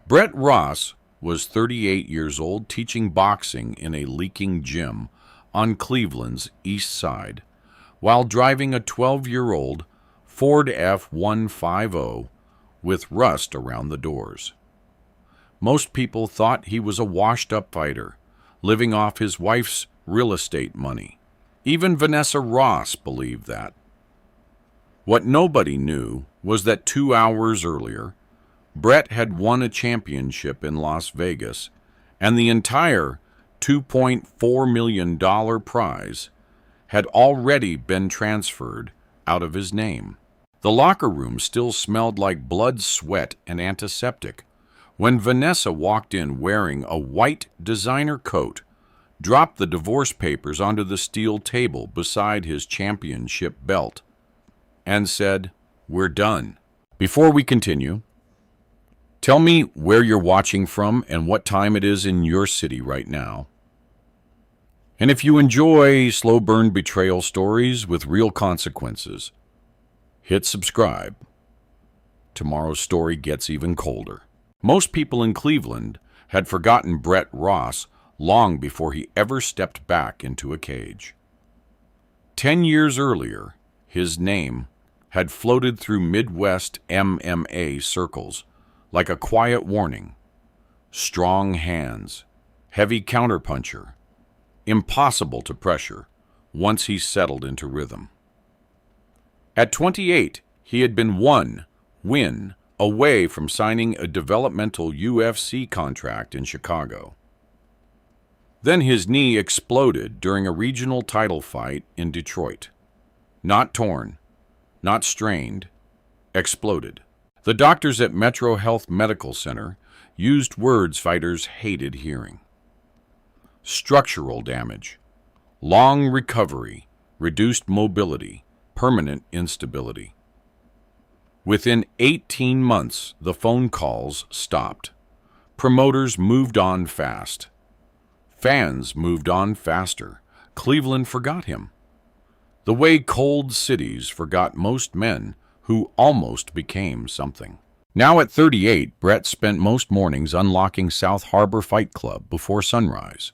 Brett Ross was 38 years old, teaching boxing in a leaking gym on Cleveland's east side while driving a 12-year-old Ford F-150 with rust around the doors. Most people thought he was a washed-up fighter, living off his wife's real estate money. Even Vanessa Ross believed that. What nobody knew was that 2 hours earlier, Brett had won a championship in Las Vegas, and the entire $2.4 million prize had already been transferred out of his name. The locker room still smelled like blood, sweat, and antiseptic when Vanessa walked in wearing a white designer coat, dropped the divorce papers onto the steel table beside his championship belt, and said, "We're done." Before we continue, tell me where you're watching from and what time it is in your city right now. And if you enjoy slow burn betrayal stories with real consequences, hit subscribe. Tomorrow's story gets even colder. Most people in Cleveland had forgotten Brett Ross long before he ever stepped back into a cage. 10 years earlier, his name had floated through Midwest MMA circles like a quiet warning. Strong hands, heavy counterpuncher, impossible to pressure once he settled into rhythm. At 28, he had been one win away from signing a developmental UFC contract in Chicago. Then his knee exploded during a regional title fight in Detroit. Not torn, not strained, exploded. The doctors at Metro Health Medical Center used words fighters hated hearing. Structural damage, long recovery, reduced mobility, permanent instability. Within 18 months, the phone calls stopped. Promoters moved on fast. Fans moved on faster. Cleveland forgot him. The way cold cities forgot most men who almost became something. Now at 38, Brett spent most mornings unlocking South Harbor Fight Club before sunrise,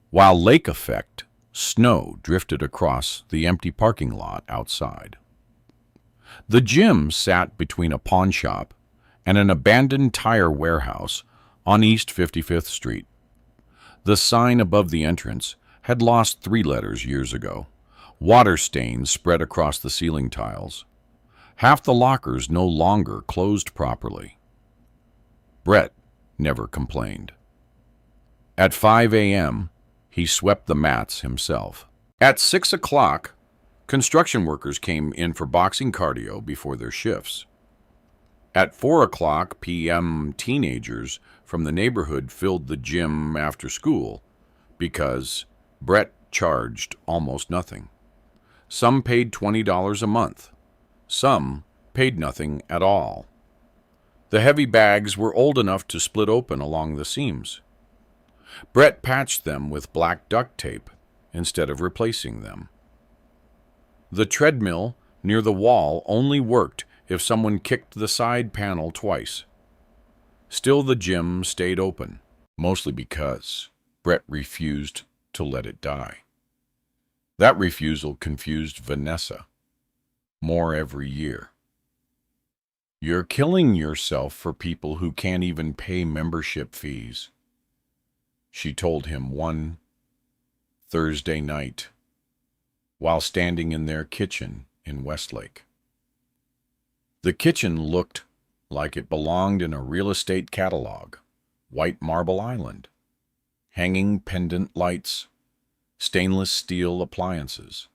while lake effect snow drifted across the empty parking lot outside. The gym sat between a pawn shop and an abandoned tire warehouse on East 55th Street. The sign above the entrance had lost 3 letters years ago. Water stains spread across the ceiling tiles. Half the lockers no longer closed properly. Brett never complained. At 5 a.m., he swept the mats himself. At 6 o'clock, construction workers came in for boxing cardio before their shifts. At 4 p.m., teenagers from the neighborhood filled the gym after school because Brett charged almost nothing. Some paid $20 a month. Some paid nothing at all. The heavy bags were old enough to split open along the seams. Brett patched them with black duct tape instead of replacing them. The treadmill near the wall only worked if someone kicked the side panel twice. Still, the gym stayed open, mostly because Brett refused to let it die. That refusal confused Vanessa more every year. "You're killing yourself for people who can't even pay membership fees," she told him one Thursday night while standing in their kitchen in Westlake. The kitchen looked like it belonged in a real estate catalog. White marble island, hanging pendant lights, stainless steel appliances.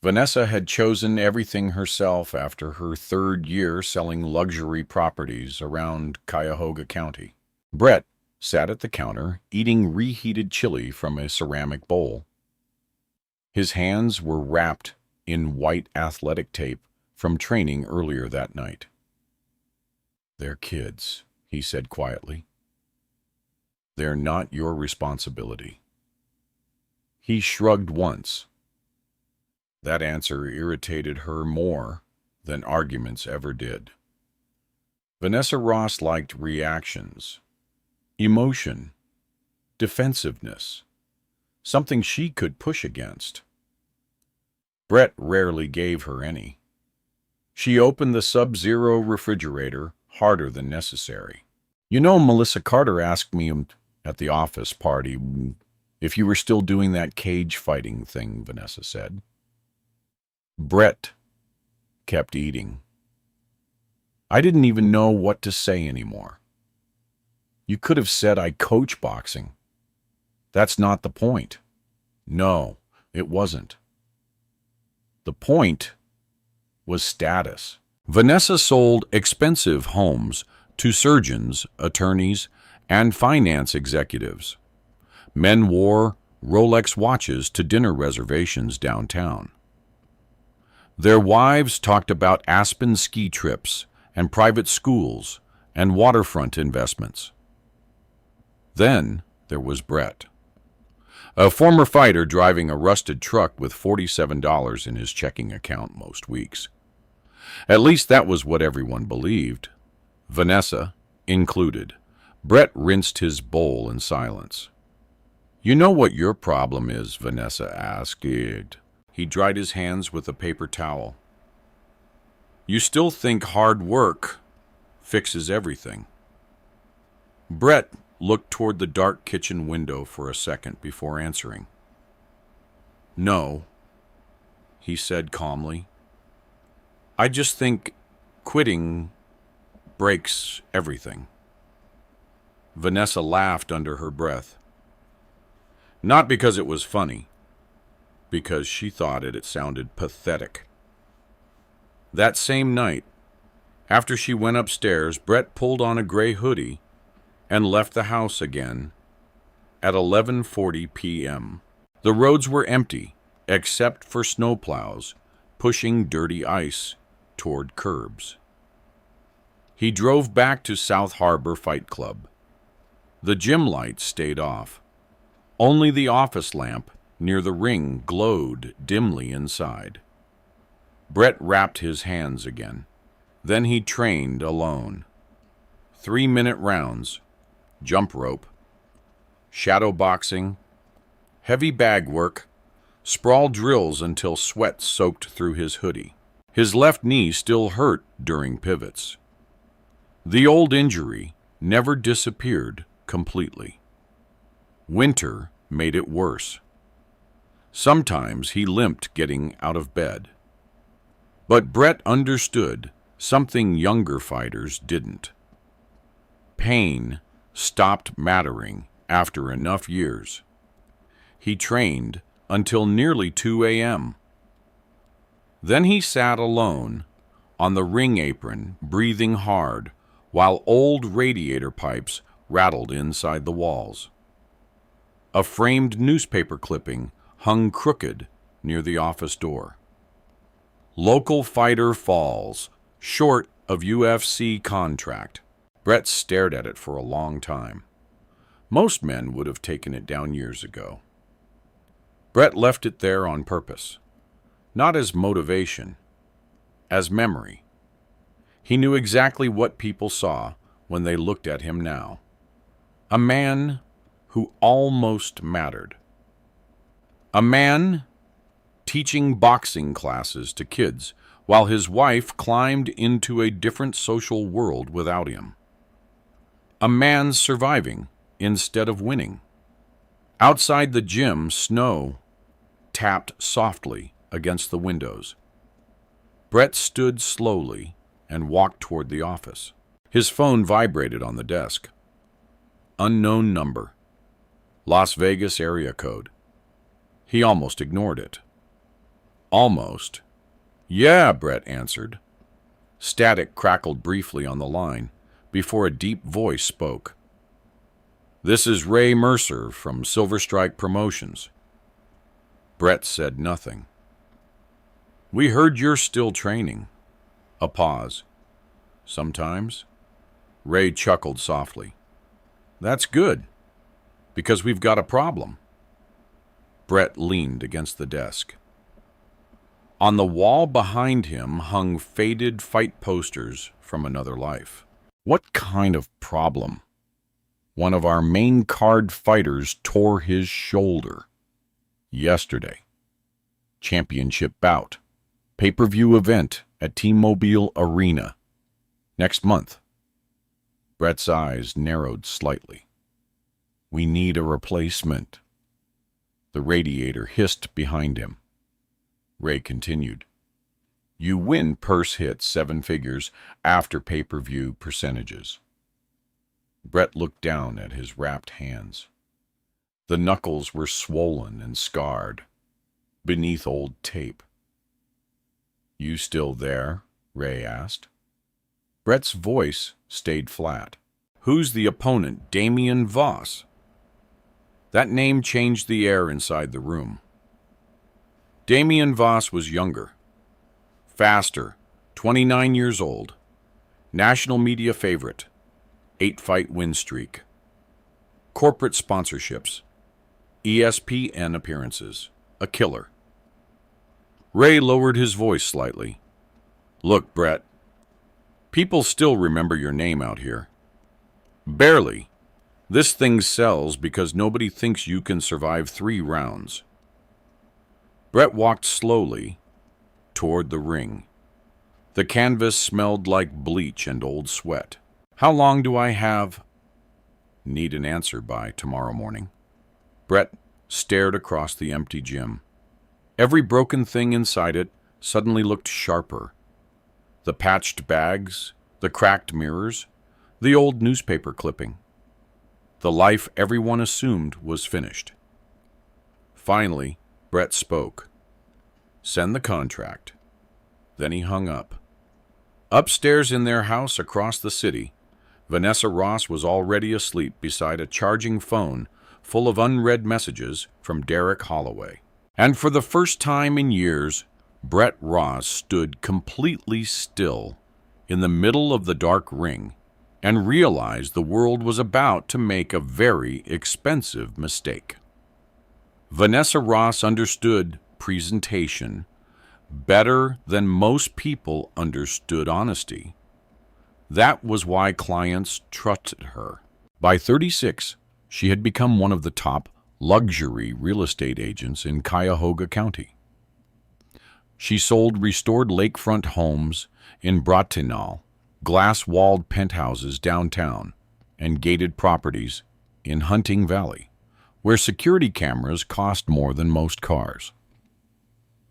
Vanessa had chosen everything herself after her 3rd year selling luxury properties around Cuyahoga County. Brett sat at the counter eating reheated chili from a ceramic bowl. His hands were wrapped in white athletic tape from training earlier that night. "They're kids," he said quietly. "They're not your responsibility." He shrugged once. That answer irritated her more than arguments ever did. Vanessa Ross liked reactions, emotion, defensiveness, something she could push against. Brett rarely gave her any. She opened the Sub-Zero refrigerator harder than necessary. You know, Melissa Carter asked me at the office party if you were still doing that cage fighting thing, Vanessa said. Brett kept eating. I didn't even know what to say anymore. You could have said I coach boxing. That's not the point. No, it wasn't. The point was status. Vanessa sold expensive homes to surgeons, attorneys, and finance executives. Men wore Rolex watches to dinner reservations downtown. Their wives talked about Aspen ski trips and private schools and waterfront investments. Then there was Brett, a former fighter driving a rusted truck with $47 in his checking account most weeks. At least that was what everyone believed, Vanessa included. Brett rinsed his bowl in silence. You know what your problem is? Vanessa asked. He dried his hands with a paper towel. You still think hard work fixes everything. Brett looked toward the dark kitchen window for a second before answering. No, he said calmly. I just think quitting breaks everything. Vanessa laughed under her breath. Not because it was funny, because she thought it sounded pathetic. That same night, after she went upstairs, Brett pulled on a gray hoodie and left the house again at 11:40 p.m. The roads were empty, except for snowplows pushing dirty ice toward curbs. He drove back to South Harbor Fight Club. The gym lights stayed off. Only the office lamp near the ring glowed dimly inside. Brett wrapped his hands again. Then he trained alone. 3-minute rounds, jump rope, shadow boxing, heavy bag work, sprawl drills until sweat soaked through his hoodie. His left knee still hurt during pivots. The old injury never disappeared completely. Winter made it worse. Sometimes he limped getting out of bed. But Brett understood something younger fighters didn't. Pain stopped mattering after enough years. He trained until nearly 2 a.m. Then he sat alone on the ring apron, breathing hard, while old radiator pipes rattled inside the walls. A framed newspaper clipping hung crooked near the office door. Local fighter falls, short of UFC contract. Brett stared at it for a long time. Most men would have taken it down years ago. Brett left it there on purpose, not as motivation, as memory. He knew exactly what people saw when they looked at him now. A man who almost mattered. A man teaching boxing classes to kids while his wife climbed into a different social world without him. A man surviving instead of winning. Outside the gym, snow tapped softly against the windows. Brett stood slowly and walked toward the office. His phone vibrated on the desk. Unknown number. Las Vegas area code. He almost ignored it. Almost. Yeah, Brett answered. Static crackled briefly on the line before a deep voice spoke. This is Ray Mercer from Silver Strike Promotions. Brett said nothing. We heard you're still training. A pause. Sometimes. Ray chuckled softly. That's good, because we've got a problem. Brett leaned against the desk. On the wall behind him hung faded fight posters from another life. What kind of problem? One of our main card fighters tore his shoulder. Yesterday. Championship bout. Pay-per-view event at T-Mobile Arena. Next month. Brett's eyes narrowed slightly. We need a replacement. The radiator hissed behind him. Ray continued. You win purse hits 7 figures after pay-per-view percentages. Brett looked down at his wrapped hands. The knuckles were swollen and scarred, beneath old tape. You still there? Ray asked. Brett's voice stayed flat. Who's the opponent? Damien Voss. That name changed the air inside the room. Damien Voss was younger, faster, 29 years old, national media favorite, 8-fight win streak, corporate sponsorships, ESPN appearances, a killer. Ray lowered his voice slightly. Look, Brett, people still remember your name out here. Barely. This thing sells because nobody thinks you can survive 3 rounds. Brett walked slowly toward the ring. The canvas smelled like bleach and old sweat. How long do I have? Need an answer by tomorrow morning. Brett stared across the empty gym. Every broken thing inside it suddenly looked sharper. The patched bags, the cracked mirrors, the old newspaper clipping. The life everyone assumed was finished. Finally, Brett spoke. Send the contract. Then he hung up. Upstairs in their house across the city, Vanessa Ross was already asleep beside a charging phone full of unread messages from Derek Holloway. And for the first time in years, Brett Ross stood completely still in the middle of the dark ring and realized the world was about to make a very expensive mistake. Vanessa Ross understood presentation better than most people understood honesty. That was why clients trusted her. By 36, she had become one of the top luxury real estate agents in Cuyahoga County. She sold restored lakefront homes in Bratenahl, glass-walled penthouses downtown, and gated properties in Hunting Valley, where security cameras cost more than most cars.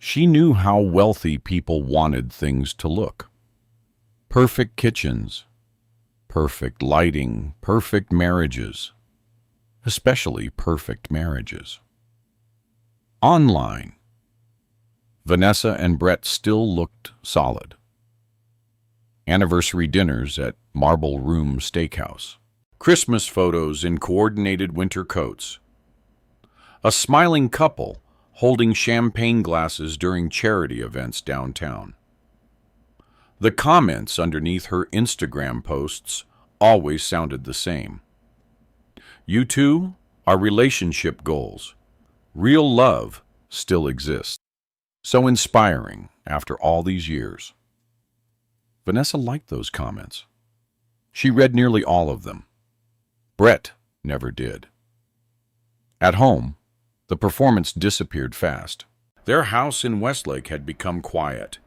She knew how wealthy people wanted things to look. Perfect kitchens, perfect lighting, perfect marriages, especially perfect marriages. Online, Vanessa and Brett still looked solid. Anniversary dinners at Marble Room Steakhouse. Christmas photos in coordinated winter coats. A smiling couple holding champagne glasses during charity events downtown. The comments underneath her Instagram posts always sounded the same. You two are relationship goals. Real love still exists. So inspiring after all these years. Vanessa liked those comments. She read nearly all of them. Brett never did. At home, the performance disappeared fast. Their house in Westlake had become quiet.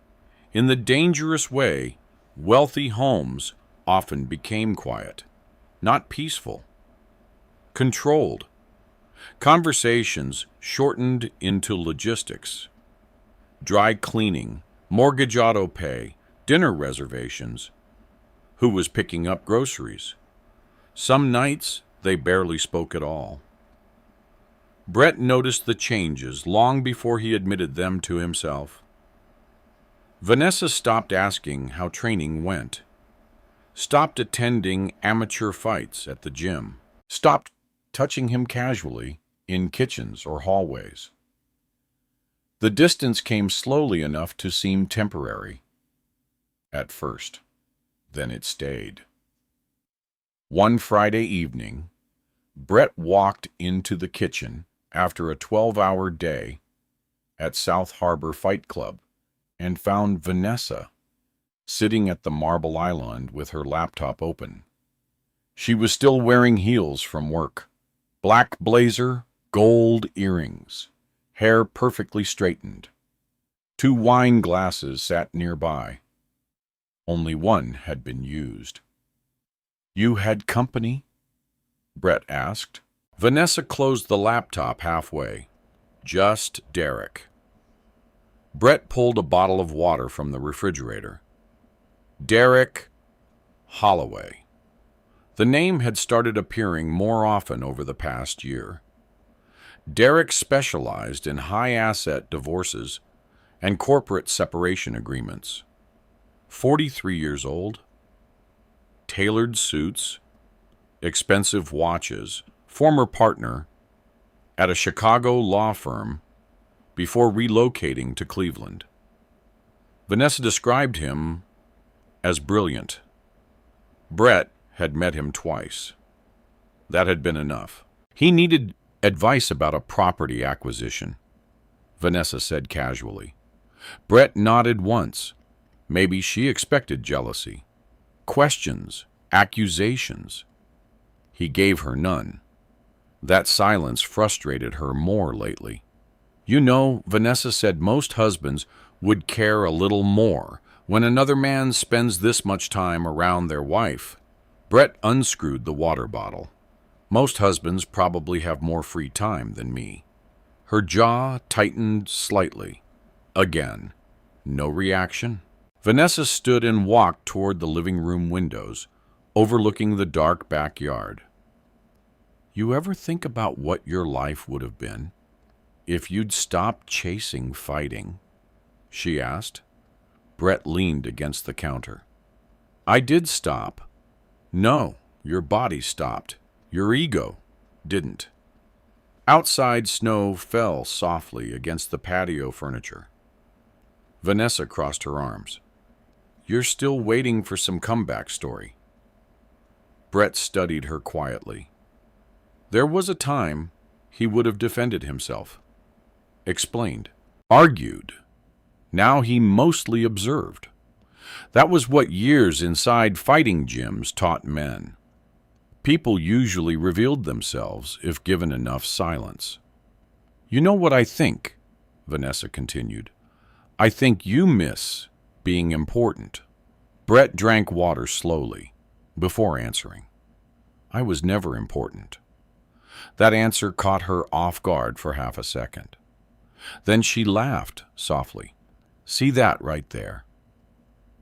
In the dangerous way, wealthy homes often became quiet, not peaceful, controlled. Conversations shortened into logistics. Dry cleaning, mortgage auto pay, dinner reservations. Who was picking up groceries? Some nights, they barely spoke at all. Brett noticed the changes long before he admitted them to himself. Vanessa stopped asking how training went, stopped attending amateur fights at the gym, stopped touching him casually in kitchens or hallways. The distance came slowly enough to seem temporary. At first, then it stayed. One Friday evening, Brett walked into the kitchen after a 12-hour day at South Harbor Fight Club and found Vanessa sitting at the marble island with her laptop open. She was still wearing heels from work. Black blazer, gold earrings, hair perfectly straightened. 2 wine glasses sat nearby. Only one had been used. "You had company?" Brett asked. Vanessa closed the laptop halfway. "Just Derek." Brett pulled a bottle of water from the refrigerator. Derek Holloway. The name had started appearing more often over the past year. Derek specialized in high-asset divorces and corporate separation agreements. 43 years old, tailored suits, expensive watches, former partner at a Chicago law firm before relocating to Cleveland. Vanessa described him as brilliant. Brett had met him twice. That had been enough. He needed advice about a property acquisition, Vanessa said casually. Brett nodded once. Maybe she expected jealousy. Questions, accusations. He gave her none. That silence frustrated her more lately. "You know," Vanessa said, "most husbands would care a little more when another man spends this much time around their wife." Brett unscrewed the water bottle. "Most husbands probably have more free time than me." Her jaw tightened slightly. Again, no reaction. Vanessa stood and walked toward the living room windows, overlooking the dark backyard. "You ever think about what your life would have been if you'd stopped chasing fighting?" she asked. Brett leaned against the counter. "I did stop." "No, your body stopped. Your ego didn't." Outside, snow fell softly against the patio furniture. Vanessa crossed her arms. "You're still waiting for some comeback story." Brett studied her quietly. There was a time he would have defended himself, explained, argued. Now he mostly observed. That was what years inside fighting gyms taught men. People usually revealed themselves if given enough silence. "You know what I think," Vanessa continued. "I think you miss being important." Brett drank water slowly, before answering. "I was never important." That answer caught her off guard for half a second. Then she laughed softly. "See that right there?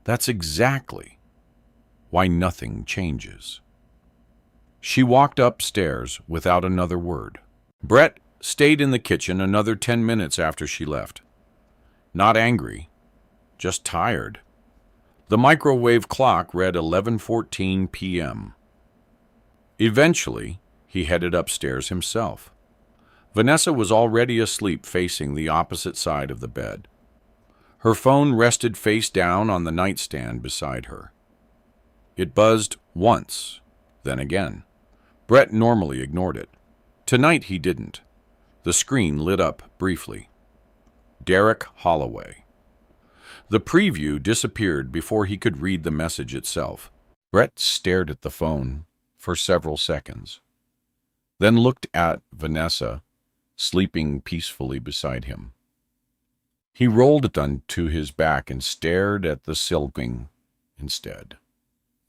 That's exactly why nothing changes." She walked upstairs without another word. Brett stayed in the kitchen another 10 minutes after she left. Not angry, just tired. The microwave clock read 11:14 p.m. Eventually, he headed upstairs himself. Vanessa was already asleep facing the opposite side of the bed. Her phone rested face down on the nightstand beside her. It buzzed once, then again. Brett normally ignored it. Tonight he didn't. The screen lit up briefly. Derek Holloway. The preview disappeared before he could read the message itself. Brett stared at the phone for several seconds, then looked at Vanessa, sleeping peacefully beside him. He rolled it onto his back and stared at the ceiling instead.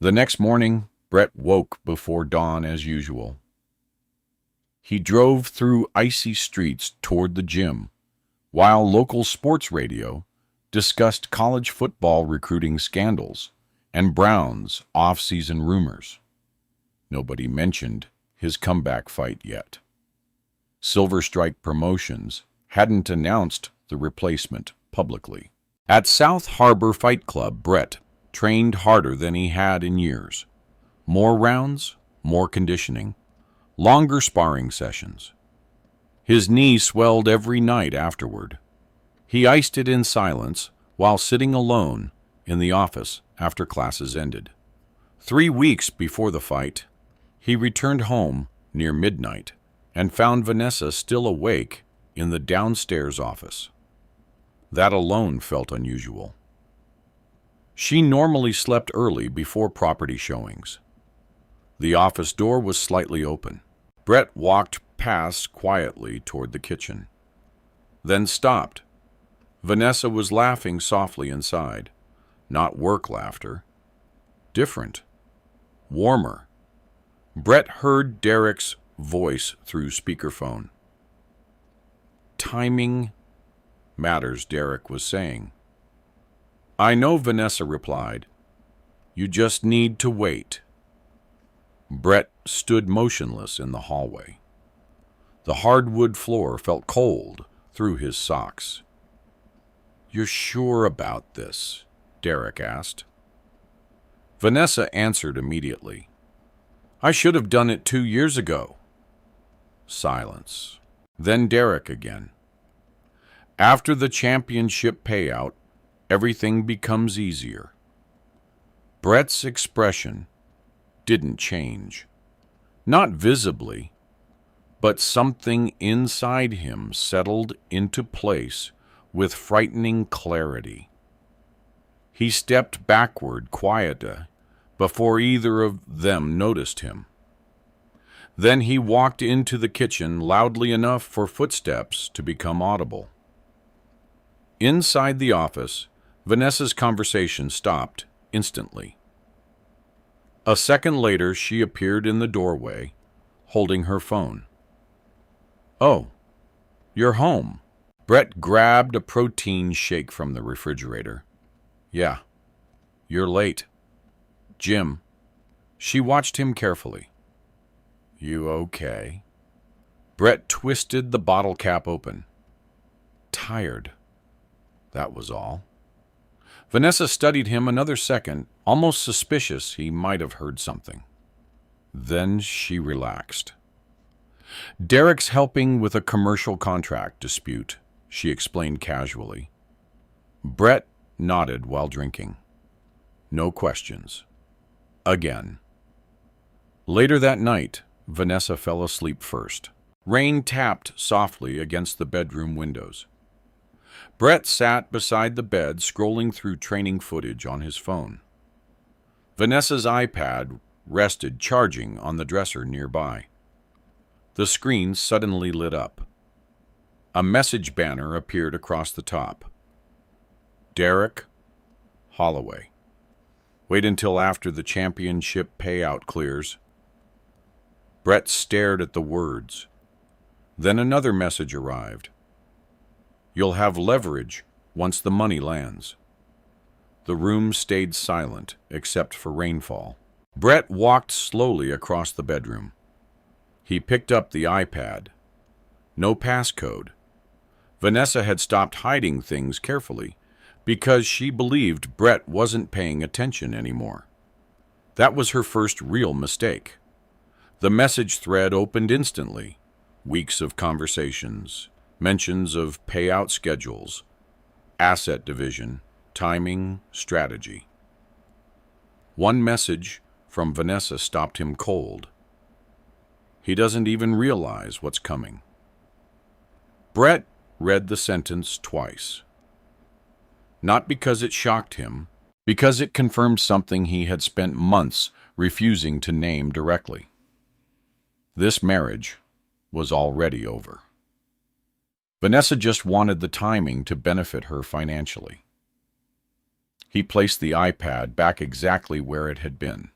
The next morning, Brett woke before dawn as usual. He drove through icy streets toward the gym, while local sports radio discussed college football recruiting scandals and Brown's off-season rumors. Nobody mentioned his comeback fight yet. Silver Strike Promotions hadn't announced the replacement publicly. At South Harbor Fight Club, Brett trained harder than he had in years. More rounds, more conditioning, longer sparring sessions. His knee swelled every night afterward. He iced it in silence while sitting alone in the office after classes ended. 3 weeks before the fight, he returned home near midnight and found Vanessa still awake in the downstairs office. That alone felt unusual. She normally slept early before property showings. The office door was slightly open. Brett walked past quietly toward the kitchen, then stopped. Vanessa was laughing softly inside. Not work laughter. Different. Warmer. Brett heard Derek's voice through speakerphone. Timing matters, Derek was saying. I know, Vanessa replied. You just need to wait. Brett stood motionless in the hallway. The hardwood floor felt cold through his socks. You're sure about this? Derek asked. Vanessa answered immediately. I should have done it 2 years ago. Silence. Then Derek again. After the championship payout, everything becomes easier. Brett's expression didn't change. Not visibly, but something inside him settled into place with frightening clarity. He stepped backward quietly before either of them noticed him. Then he walked into the kitchen loudly enough for footsteps to become audible. Inside the office, Vanessa's conversation stopped instantly. A second later, she appeared in the doorway, holding her phone. Oh, you're home. Brett grabbed a protein shake from the refrigerator. Yeah, you're late. Jim. She watched him carefully. You okay? Brett twisted the bottle cap open. Tired. That was all. Vanessa studied him another second, almost suspicious he might have heard something. Then she relaxed. Derek's helping with a commercial contract dispute, she explained casually. Brett nodded while drinking. No questions. Again. Later that night, Vanessa fell asleep first. Rain tapped softly against the bedroom windows. Brett sat beside the bed, scrolling through training footage on his phone. Vanessa's iPad rested charging on the dresser nearby. The screen suddenly lit up. A message banner appeared across the top. Derek Holloway. Wait until after the championship payout clears. Brett stared at the words. Then another message arrived. You'll have leverage once the money lands. The room stayed silent, except for rainfall. Brett walked slowly across the bedroom. He picked up the iPad. No passcode. Vanessa had stopped hiding things carefully because she believed Brett wasn't paying attention anymore. That was her first real mistake. The message thread opened instantly. Weeks of conversations, mentions of payout schedules, asset division, timing, strategy. One message from Vanessa stopped him cold. He doesn't even realize what's coming. Brett read the sentence twice. Not because it shocked him, because it confirmed something he had spent months refusing to name directly. This marriage was already over. Vanessa just wanted the timing to benefit her financially. He placed the iPad back exactly where it had been.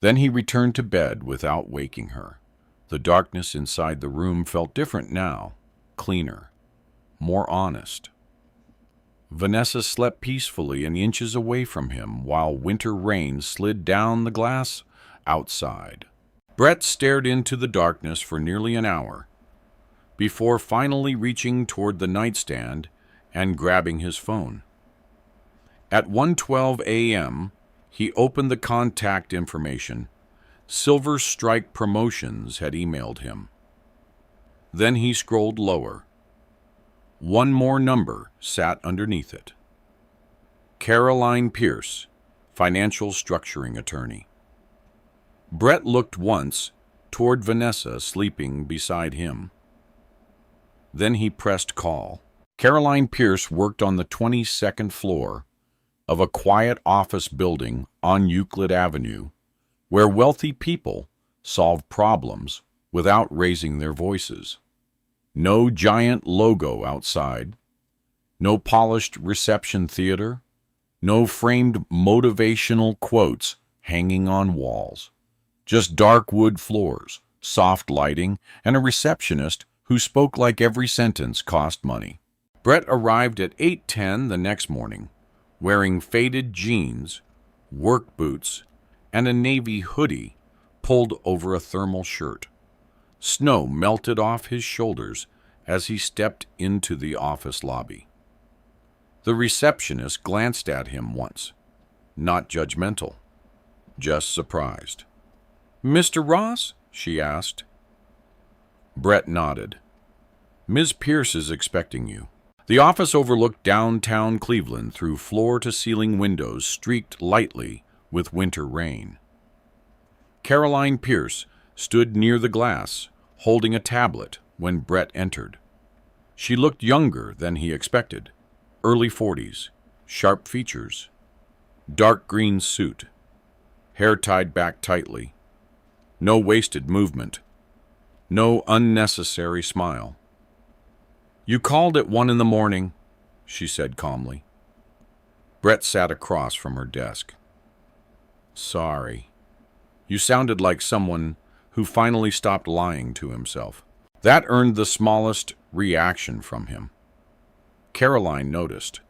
Then he returned to bed without waking her. The darkness inside the room felt different now, cleaner, more honest. Vanessa slept peacefully and inches away from him while winter rain slid down the glass outside. Brett stared into the darkness for nearly an hour, before finally reaching toward the nightstand and grabbing his phone. At 1:12 a.m., he opened the contact information. Silver Strike Promotions had emailed him. Then he scrolled lower. One more number sat underneath it. Caroline Pierce, financial structuring attorney. Brett looked once toward Vanessa sleeping beside him. Then he pressed call. Caroline Pierce worked on the 22nd floor of a quiet office building on Euclid Avenue where wealthy people solve problems without raising their voices. No giant logo outside, no polished reception theater, no framed motivational quotes hanging on walls. Just dark wood floors, soft lighting, and a receptionist who spoke like every sentence cost money. Brett arrived at 8:10 the next morning, wearing faded jeans, work boots, and a navy hoodie pulled over a thermal shirt. Snow melted off his shoulders as he stepped into the office lobby. The receptionist glanced at him once, not judgmental, just surprised. "Mr. Ross?" she asked. Brett nodded. "Ms. Pierce is expecting you." The office overlooked downtown Cleveland through floor-to-ceiling windows streaked lightly with winter rain. Caroline Pierce stood near the glass, holding a tablet when Brett entered. She looked younger than he expected, early 40s, sharp features, dark green suit, hair tied back tightly, no wasted movement, no unnecessary smile. "You called at 1 in the morning," she said calmly. Brett sat across from her desk. "Sorry. You sounded like someone who finally stopped lying to himself." That earned the smallest reaction from him. Caroline noticed.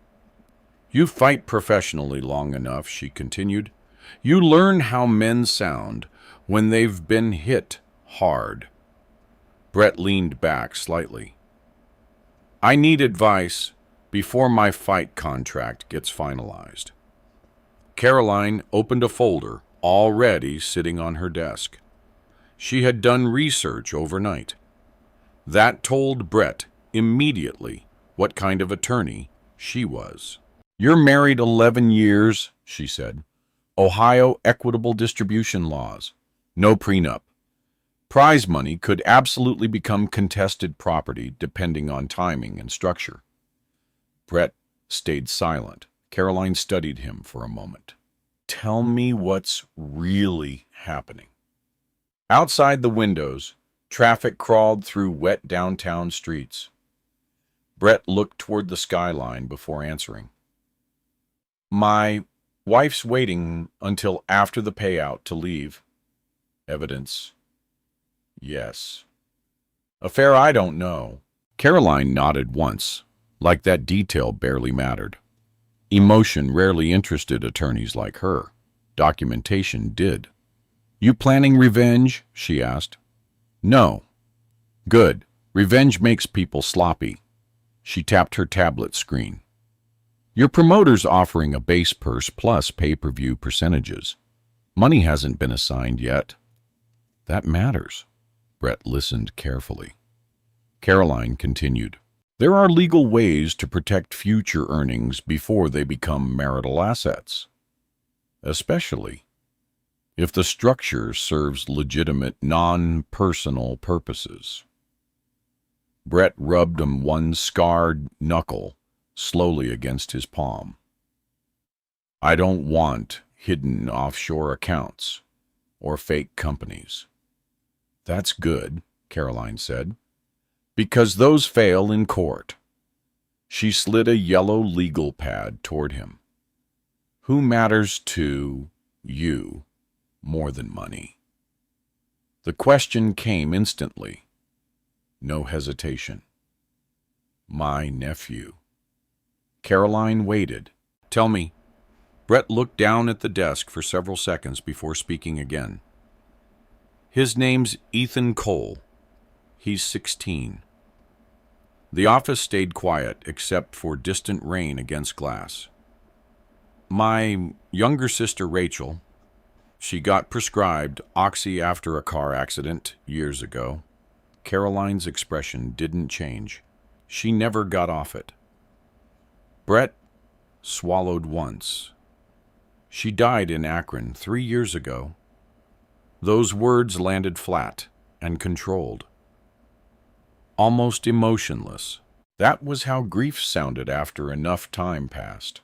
"You fight professionally long enough," she continued. "You learn how men sound when they've been hit hard." Brett leaned back slightly. "I need advice before my fight contract gets finalized." Caroline opened a folder already sitting on her desk. She had done research overnight. That told Brett immediately what kind of attorney she was. "You're married 11 years, she said. "Ohio equitable distribution laws. No prenup. Prize money could absolutely become contested property depending on timing and structure." Brett stayed silent. Caroline studied him for a moment. "Tell me what's really happening." Outside the windows, traffic crawled through wet downtown streets. Brett looked toward the skyline before answering. "My wife's waiting until after the payout to leave." "Evidence?" "Yes." "Affair I don't know." Caroline nodded once, like that detail barely mattered. Emotion rarely interested attorneys like her. Documentation did. "You planning revenge?" she asked. "No." "Good. Revenge makes people sloppy." She tapped her tablet screen. "Your promoter's offering a base purse plus pay-per-view percentages. Money hasn't been assigned yet." "That matters." Brett listened carefully. Caroline continued. "There are legal ways to protect future earnings before they become marital assets. Especially if the structure serves legitimate, non-personal purposes." Brett rubbed one scarred knuckle slowly against his palm. "I don't want hidden offshore accounts or fake companies." "That's good," Caroline said, "because those fail in court." She slid a yellow legal pad toward him. "Who matters to you more than money?" The question came instantly. No hesitation. "My nephew." Caroline waited. "Tell me." Brett looked down at the desk for several seconds before speaking again. "His name's Ethan Cole. He's 16. The office stayed quiet except for distant rain against glass. "My younger sister Rachel, she got prescribed Oxy after a car accident years ago." Caroline's expression didn't change. She never got off it. Brett swallowed once. "She died in Akron 3 years ago." Those words landed flat and controlled, almost emotionless. That was how grief sounded after enough time passed.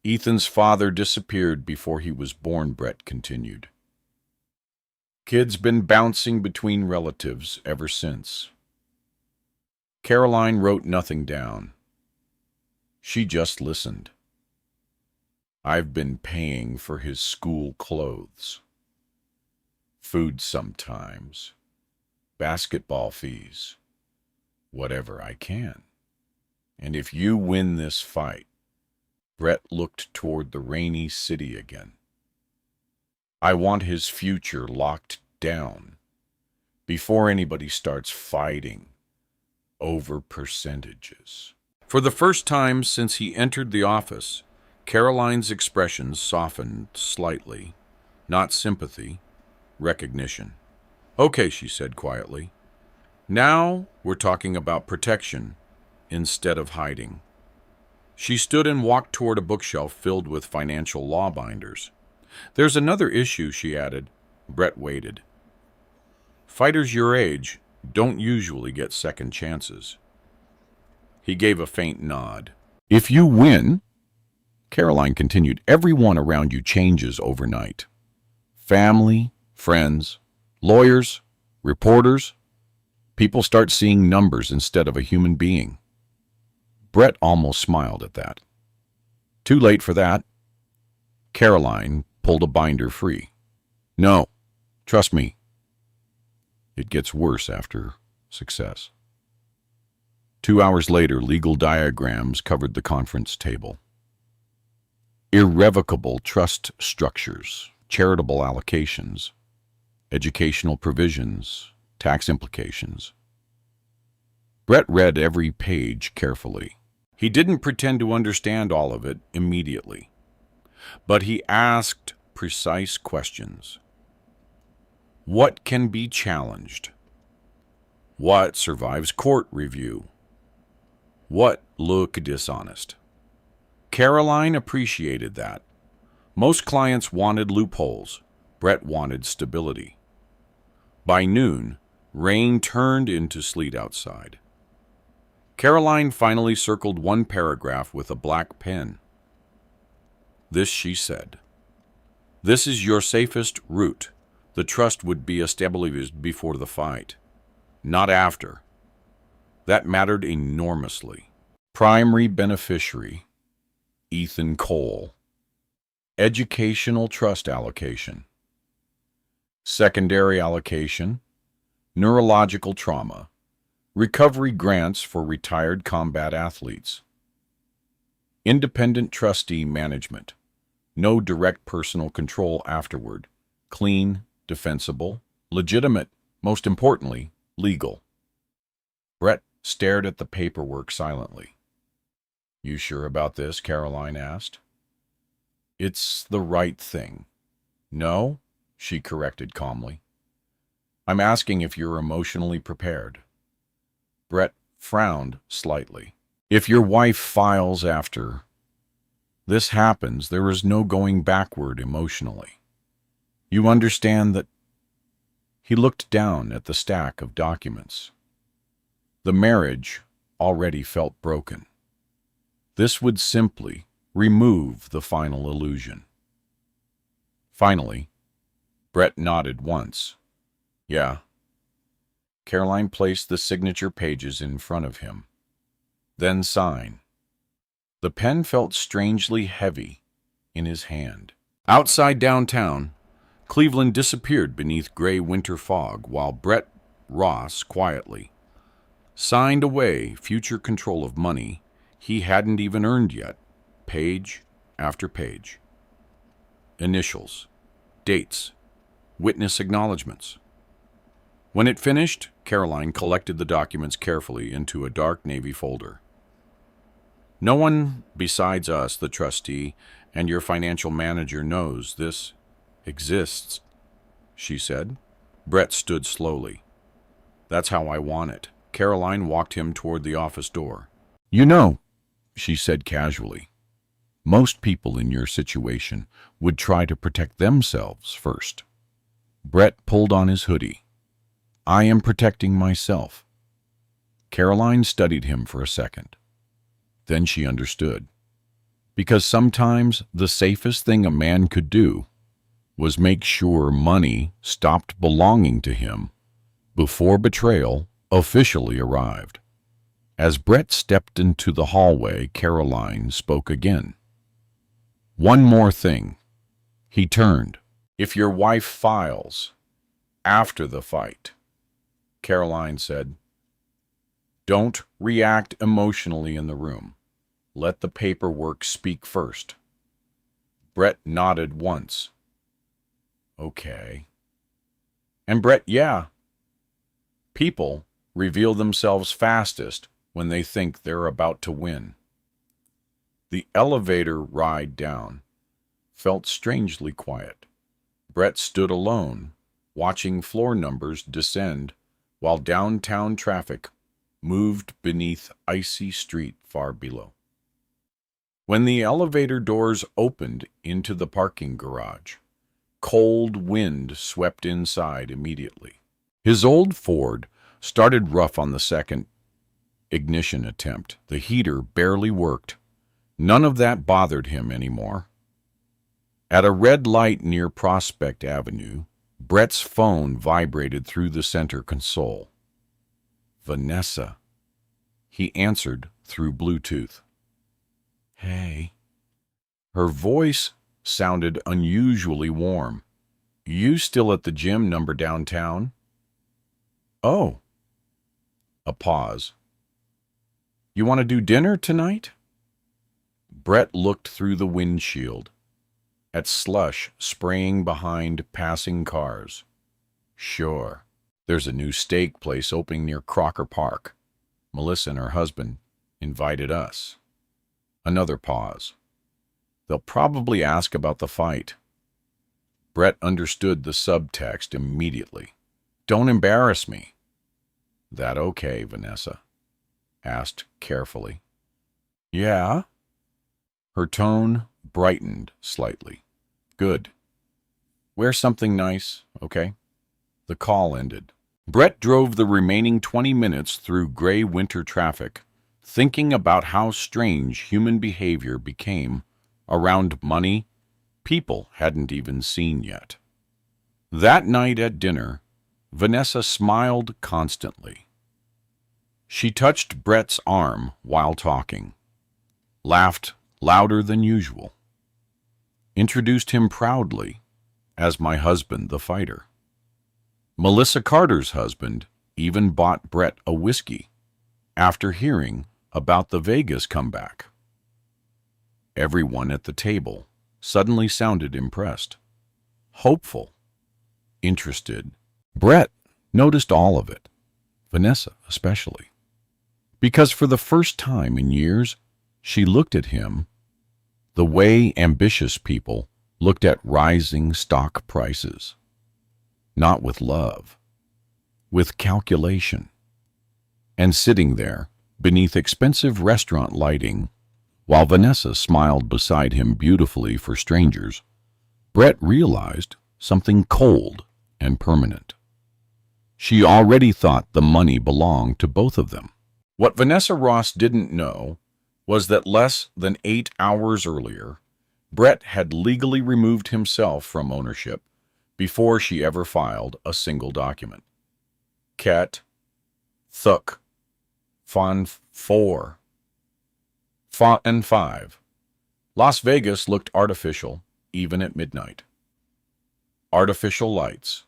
Ethan's father disappeared before he was born, Brett continued. Kid's been bouncing between relatives ever since. Caroline wrote nothing down. She just listened. I've been paying for his school clothes, food sometimes, basketball fees, whatever I can. And if you win this fight, Brett looked toward the rainy city again. I want his future locked down before anybody starts fighting over percentages. For the first time since he entered the office, Caroline's expression softened slightly. Not sympathy, recognition. Okay, she said quietly. Now we're talking about protection instead of hiding. She stood and walked toward a bookshelf filled with financial law binders. There's another issue, she added. Brett waited. Fighters your age don't usually get second chances. He gave a faint nod. If you win, Caroline continued, everyone around you changes overnight. Family, friends, lawyers, reporters. People start seeing numbers instead of a human being. Brett almost smiled at that. Too late for that. Caroline pulled a binder free. No, trust me. It gets worse after success. 2 hours later, legal diagrams covered the conference table. Irrevocable trust structures, charitable allocations, educational provisions, tax implications. Brett read every page carefully. He didn't pretend to understand all of it immediately, but he asked precise questions. What can be challenged? What survives court review? What look dishonest? Caroline appreciated that. Most clients wanted loopholes. Brett wanted stability. By noon, rain turned into sleet outside. Caroline finally circled one paragraph with a black pen. This, she said. This is your safest route. The trust would be established before the fight, not after. That mattered enormously. Primary beneficiary, Ethan Cole. Educational trust allocation. Secondary allocation, neurological trauma. Recovery grants for retired combat athletes. Independent trustee management. No direct personal control afterward. Clean, defensible, legitimate, most importantly, legal. Brett stared at the paperwork silently. You sure about this? Caroline asked. It's the right thing. No, she corrected calmly. I'm asking if you're emotionally prepared. Brett frowned slightly. If your wife files after this happens, there is no going backward emotionally. You understand that? He looked down at the stack of documents. The marriage already felt broken. This would simply remove the final illusion. Finally, Brett nodded once. Yeah. Caroline placed the signature pages in front of him. Then sign. The pen felt strangely heavy in his hand. Outside downtown, Cleveland disappeared beneath gray winter fog while Brett Ross quietly signed away future control of money he hadn't even earned yet, page after page. Initials, dates, witness acknowledgments. When it finished, Caroline collected the documents carefully into a dark navy folder. No one besides us, the trustee, and your financial manager knows this exists, she said. Brett stood slowly. That's how I want it. Caroline walked him toward the office door. You know, she said casually, most people in your situation would try to protect themselves first. Brett pulled on his hoodie. I am protecting myself. Caroline studied him for a second. Then she understood. Because sometimes the safest thing a man could do was make sure money stopped belonging to him before betrayal officially arrived. As Brett stepped into the hallway, Caroline spoke again. "One more thing." He turned. "If your wife files after the fight," Caroline said, "don't react emotionally in the room. Let the paperwork speak first." Brett nodded once. "Okay." And Brett, "Yeah." People reveal themselves fastest when they think they're about to win. The elevator ride down felt strangely quiet. Brett stood alone, watching floor numbers descend while downtown traffic moved beneath icy street far below. When the elevator doors opened into the parking garage, cold wind swept inside immediately. His old Ford started rough on the second ignition attempt. The heater barely worked. None of that bothered him anymore. At a red light near Prospect Avenue, Brett's phone vibrated through the center console. "Vanessa." He answered through Bluetooth. "Hey." Her voice sounded unusually warm. "You still at the gym number downtown?" "Oh." A pause. "You want to do dinner tonight?" Brett looked through the windshield at slush spraying behind passing cars. "Sure. There's a new steak place opening near Crocker Park. Melissa and her husband invited us." Another pause. "They'll probably ask about the fight." Brett understood the subtext immediately. "Don't embarrass me." "That okay, Vanessa?" asked carefully. "Yeah?" Her tone brightened slightly. "Good. Wear something nice, okay?" The call ended. Brett drove the remaining 20 minutes through gray winter traffic, thinking about how strange human behavior became around money people hadn't even seen yet. That night at dinner, Vanessa smiled constantly. She touched Brett's arm while talking, laughed louder than usual, introduced him proudly as "my husband, the fighter." Melissa Carter's husband even bought Brett a whiskey after hearing about the Vegas comeback. Everyone at the table suddenly sounded impressed, hopeful, interested. Brett noticed all of it, Vanessa especially, because for the first time in years, she looked at him the way ambitious people looked at rising stock prices. Not with love, with calculation. And sitting there, beneath expensive restaurant lighting, while Vanessa smiled beside him beautifully for strangers, Brett realized something cold and permanent. She already thought the money belonged to both of them. What Vanessa Ross didn't know was that less than 8 hours earlier, Brett had legally removed himself from ownership before she ever filed a single document. Ket, Thuk, Fon 4, Font and 5. Las Vegas looked artificial even at midnight. Artificial lights,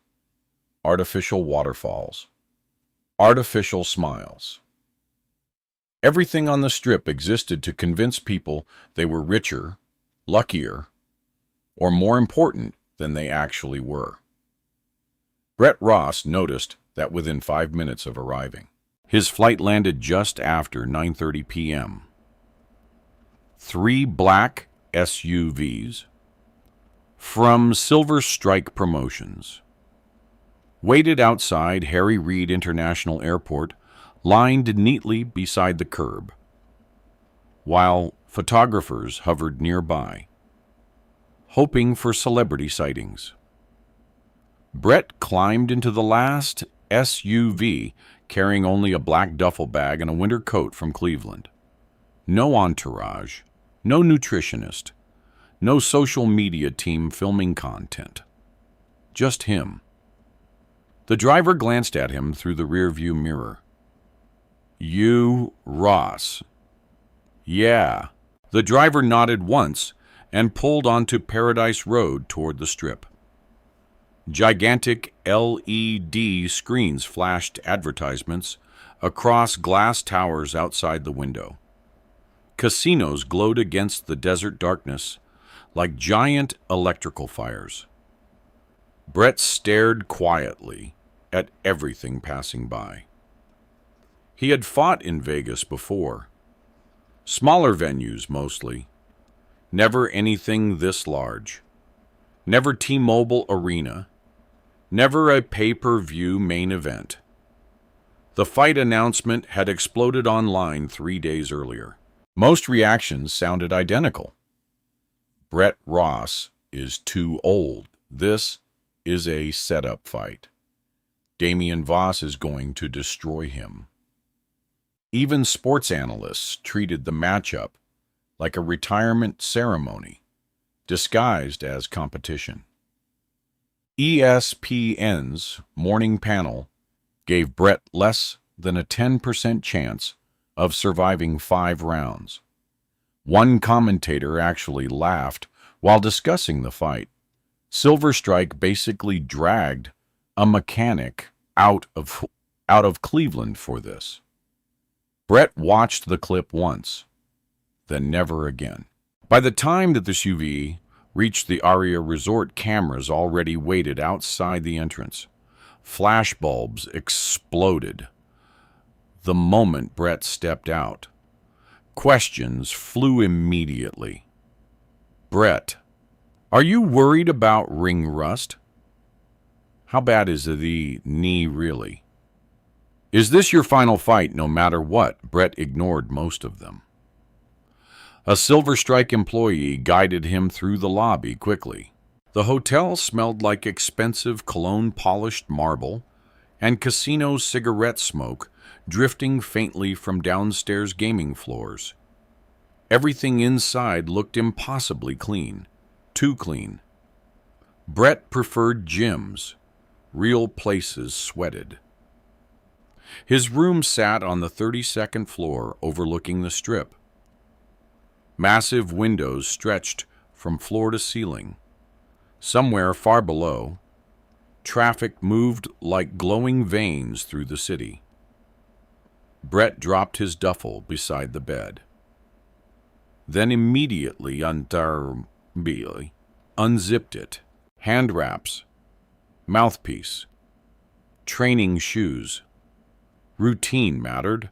artificial waterfalls, artificial smiles. Everything on the Strip existed to convince people they were richer, luckier, or more important than they actually were. Brett Ross noticed that within 5 minutes of arriving. His flight landed just after 9:30 p.m. 3 black SUVs from Silver Strike Promotions waited outside Harry Reid International Airport, lined neatly beside the curb, while photographers hovered nearby, hoping for celebrity sightings. Brett climbed into the last SUV, carrying only a black duffel bag and a winter coat from Cleveland. No entourage, No nutritionist. No social media team filming content. Just him. The driver glanced at him through the rearview mirror. "You, Ross." "Yeah." The driver nodded once and pulled onto Paradise Road toward the Strip. Gigantic LED screens flashed advertisements across glass towers outside the window. Casinos glowed against the desert darkness like giant electrical fires. Brett stared quietly at everything passing by. He had fought in Vegas before. Smaller venues mostly. Never anything this large. Never T-Mobile Arena. Never a pay-per-view main event. The fight announcement had exploded online 3 days earlier. Most reactions sounded identical. Brett Ross is too old. This is a setup fight. Damian Voss is going to destroy him. Even sports analysts treated the matchup like a retirement ceremony, disguised as competition. ESPN's morning panel gave Brett less than a 10% chance of surviving 5 rounds. One commentator actually laughed while discussing the fight. Silver Strike basically dragged a mechanic out of Cleveland for this. Brett watched the clip once, then never again. By the time that the SUV reached the Aria Resort, cameras already waited outside the entrance. Flashbulbs exploded the moment Brett stepped out. Questions flew immediately. "Brett, are you worried about ring rust? How bad is the knee really? Is this your final fight no matter what?" Brett ignored most of them. A Silver Strike employee guided him through the lobby quickly. The hotel smelled like expensive cologne-polished marble and casino cigarette smoke drifting faintly from downstairs gaming floors. Everything inside looked impossibly clean, too clean. Brett preferred gyms. Real places sweated. His room sat on the 32nd floor overlooking the Strip. Massive windows stretched from floor to ceiling. Somewhere far below, traffic moved like glowing veins through the city. Brett dropped his duffel beside the bed. Then immediately unzipped it. Hand wraps, mouthpiece, training shoes. Routine mattered.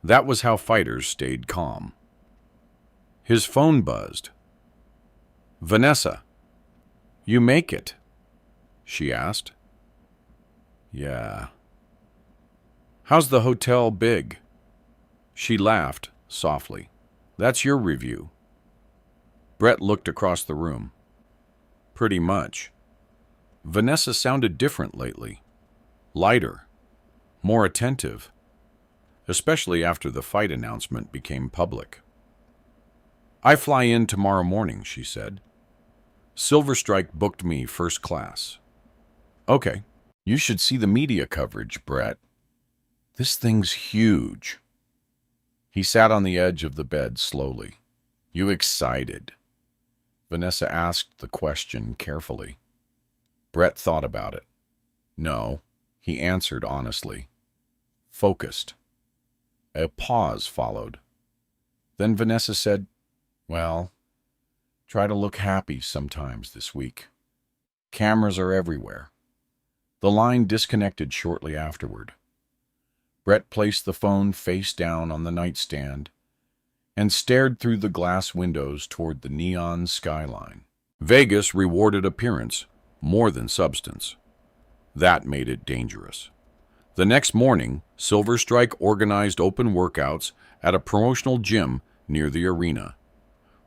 That was how fighters stayed calm. His phone buzzed. "Vanessa, you make it?" she asked. "Yeah." "How's the hotel big?" She laughed softly. "That's your review." Brett looked across the room. "Pretty much." Vanessa sounded different lately. Lighter. More attentive. Especially after the fight announcement became public. "I fly in tomorrow morning," she said. "Silver Strike booked me first class." "Okay. You should see the media coverage, Brett. This thing's huge." He sat on the edge of the bed slowly. "You excited?" Vanessa asked the question carefully. Brett thought about it. "No," he answered honestly. "Focused." A pause followed. Then Vanessa said, "Well, try to look happy sometimes this week. Cameras are everywhere." The line disconnected shortly afterward. Brett placed the phone face down on the nightstand and stared through the glass windows toward the neon skyline. Vegas rewarded appearance more than substance. That made it dangerous. The next morning, Silver Strike organized open workouts at a promotional gym near the arena.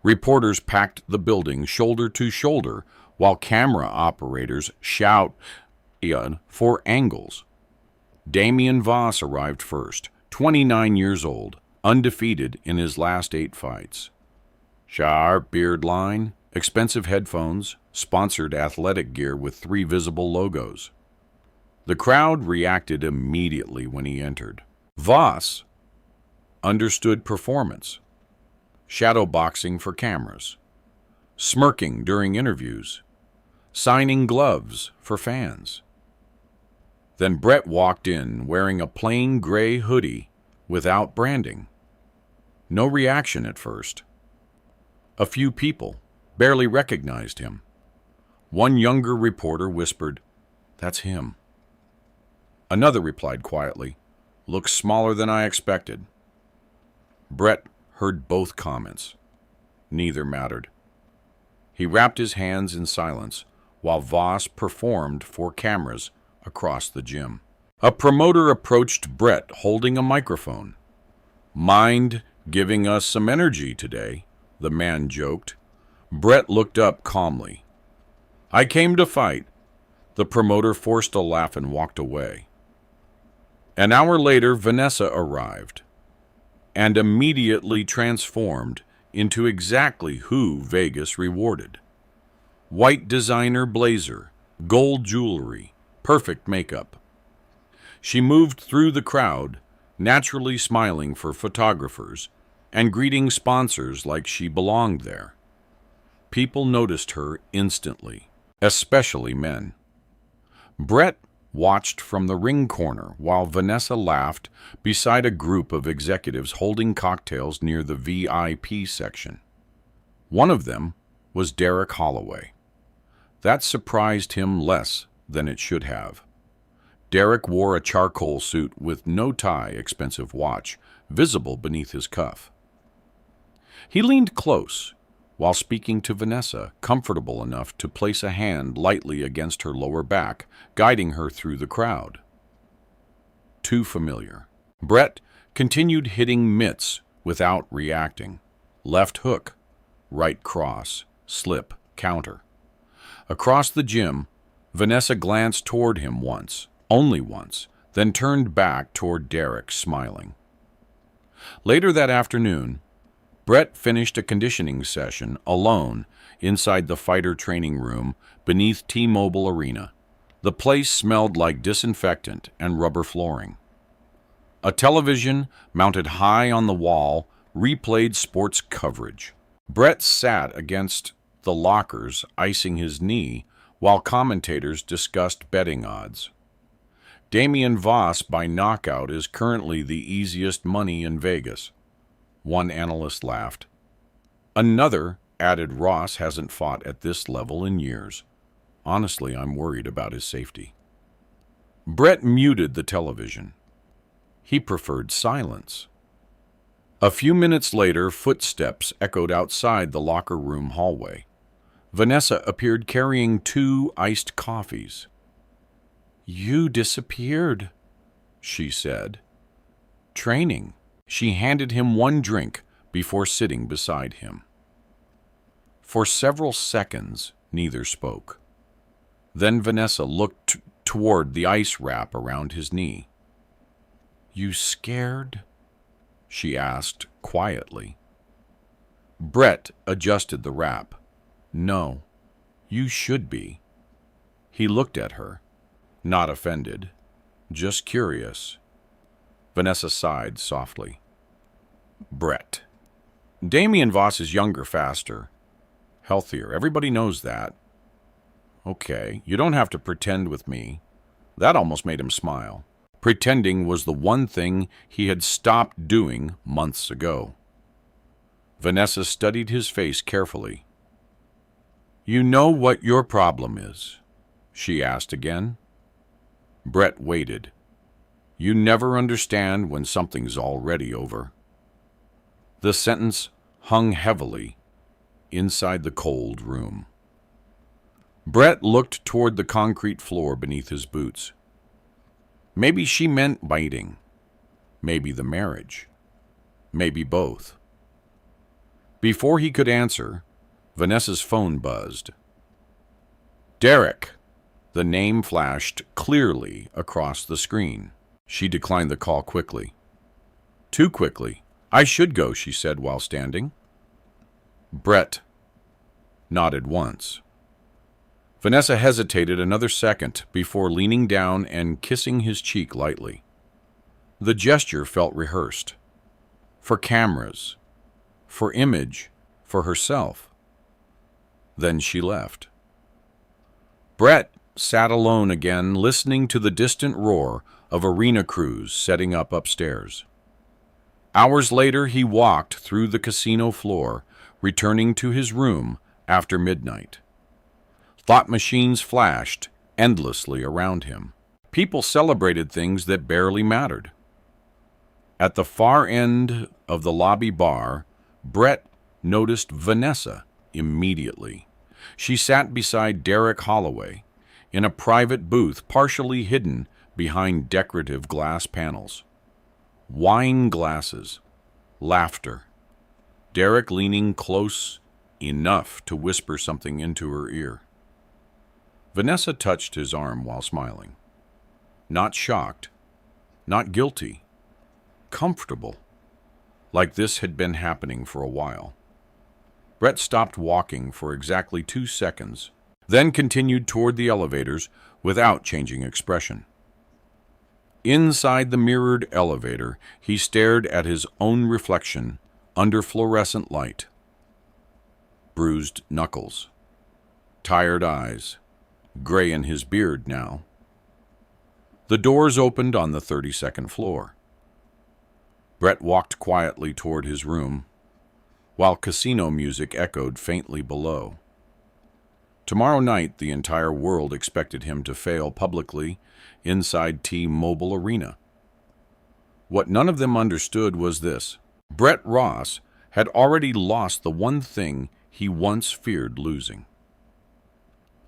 Reporters packed the building shoulder to shoulder while camera operators shouted for angles. Damian Voss arrived first, 29 years old, undefeated in his last 8 fights. Sharp beard line, expensive headphones, sponsored athletic gear with 3 visible logos. The crowd reacted immediately when he entered. Voss understood performance, shadowboxing for cameras, smirking during interviews, signing gloves for fans. Then Brett walked in wearing a plain gray hoodie without branding. No reaction at first. A few people barely recognized him. One younger reporter whispered, "That's him." Another replied quietly, "Looks smaller than I expected." Brett heard both comments. Neither mattered. He wrapped his hands in silence while Voss performed for cameras across the gym. A promoter approached Brett holding a microphone. "Mind giving us some energy today?" the man joked. Brett looked up calmly. "I came to fight." The promoter forced a laugh and walked away. An hour later, Vanessa arrived and immediately transformed into exactly who Vegas rewarded. White designer blazer, gold jewelry, perfect makeup. She moved through the crowd, naturally smiling for photographers and greeting sponsors like she belonged there. People noticed her instantly, especially men. Brett watched from the ring corner while Vanessa laughed beside a group of executives holding cocktails near the VIP section. One of them was Derek Holloway. That surprised him less than it should have. Derek wore a charcoal suit with no tie, expensive watch visible beneath his cuff. He leaned close while speaking to Vanessa, comfortable enough to place a hand lightly against her lower back, guiding her through the crowd. Too familiar. Brett continued hitting mitts without reacting. Left hook, right cross, slip, counter. Across the gym, Vanessa glanced toward him once, only once, then turned back toward Derek, smiling. Later that afternoon, Brett finished a conditioning session alone inside the fighter training room beneath T-Mobile Arena. The place smelled like disinfectant and rubber flooring. A television mounted high on the wall replayed sports coverage. Brett sat against the lockers, icing his knee, while commentators discussed betting odds. Damian Voss by knockout is currently the easiest money in Vegas. One analyst laughed. Another added Ross hasn't fought at this level in years. Honestly, I'm worried about his safety. Brett muted the television. He preferred silence. A few minutes later, footsteps echoed outside the locker room hallway. Vanessa appeared carrying 2 iced coffees. "You disappeared," she said. "Training." She handed him one drink before sitting beside him. For several seconds, neither spoke. Then Vanessa looked toward the ice wrap around his knee. "You scared?" she asked quietly. Brett adjusted the wrap. "No, you should be." He looked at her, not offended, just curious. Vanessa sighed softly. "Brett. Damian Voss is younger, faster, healthier. Everybody knows that." "Okay, you don't have to pretend with me." That almost made him smile. Pretending was the one thing he had stopped doing months ago. Vanessa studied his face carefully. "You know what your problem is?" she asked again. Brett waited. "You never understand when something's already over." The sentence hung heavily inside the cold room. Brett looked toward the concrete floor beneath his boots. Maybe she meant biting. Maybe the marriage. Maybe both. Before he could answer, Vanessa's phone buzzed. "Derek!" The name flashed clearly across the screen. She declined the call quickly. Too quickly. "I should go," she said while standing. Brett nodded once. Vanessa hesitated another second before leaning down and kissing his cheek lightly. The gesture felt rehearsed. For cameras, for image, for herself. Then she left. Brett sat alone again, listening to the distant roar of arena crews setting up upstairs. Hours later, he walked through the casino floor, returning to his room after midnight. Thought machines flashed endlessly around him. People celebrated things that barely mattered. At the far end of the lobby bar, Brett noticed Vanessa immediately. She sat beside Derek Holloway in a private booth partially hidden behind decorative glass panels. Wine glasses, laughter. Derek leaning close enough to whisper something into her ear. Vanessa touched his arm while smiling. Not shocked, not guilty, comfortable, like this had been happening for a while. Brett stopped walking for exactly 2 seconds, then continued toward the elevators without changing expression. Inside the mirrored elevator, he stared at his own reflection under fluorescent light. Bruised knuckles, tired eyes, gray in his beard now. The doors opened on the 32nd floor. Brett walked quietly toward his room, while casino music echoed faintly below. Tomorrow night, the entire world expected him to fail publicly inside T-Mobile Arena. What none of them understood was this. Brett Ross had already lost the one thing he once feared losing.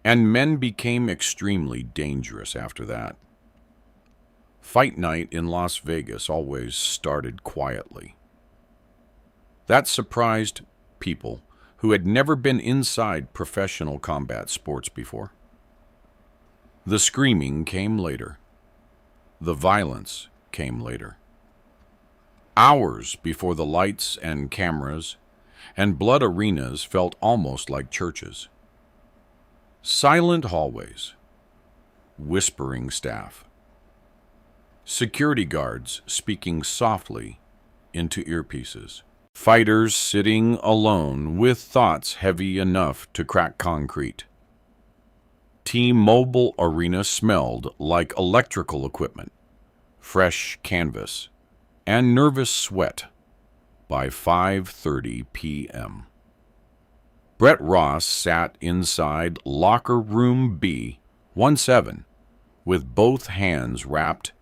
And men became extremely dangerous after that. Fight night in Las Vegas always started quietly. That surprised people who had never been inside professional combat sports before. The screaming came later. The violence came later. Hours before the lights and cameras and blood arenas felt almost like churches. Silent hallways, whispering staff, security guards speaking softly into earpieces, fighters sitting alone with thoughts heavy enough to crack concrete. T-Mobile Arena smelled like electrical equipment, fresh canvas, and nervous sweat by 5:30 p.m. Brett Ross sat inside locker room B17 with both hands wrapped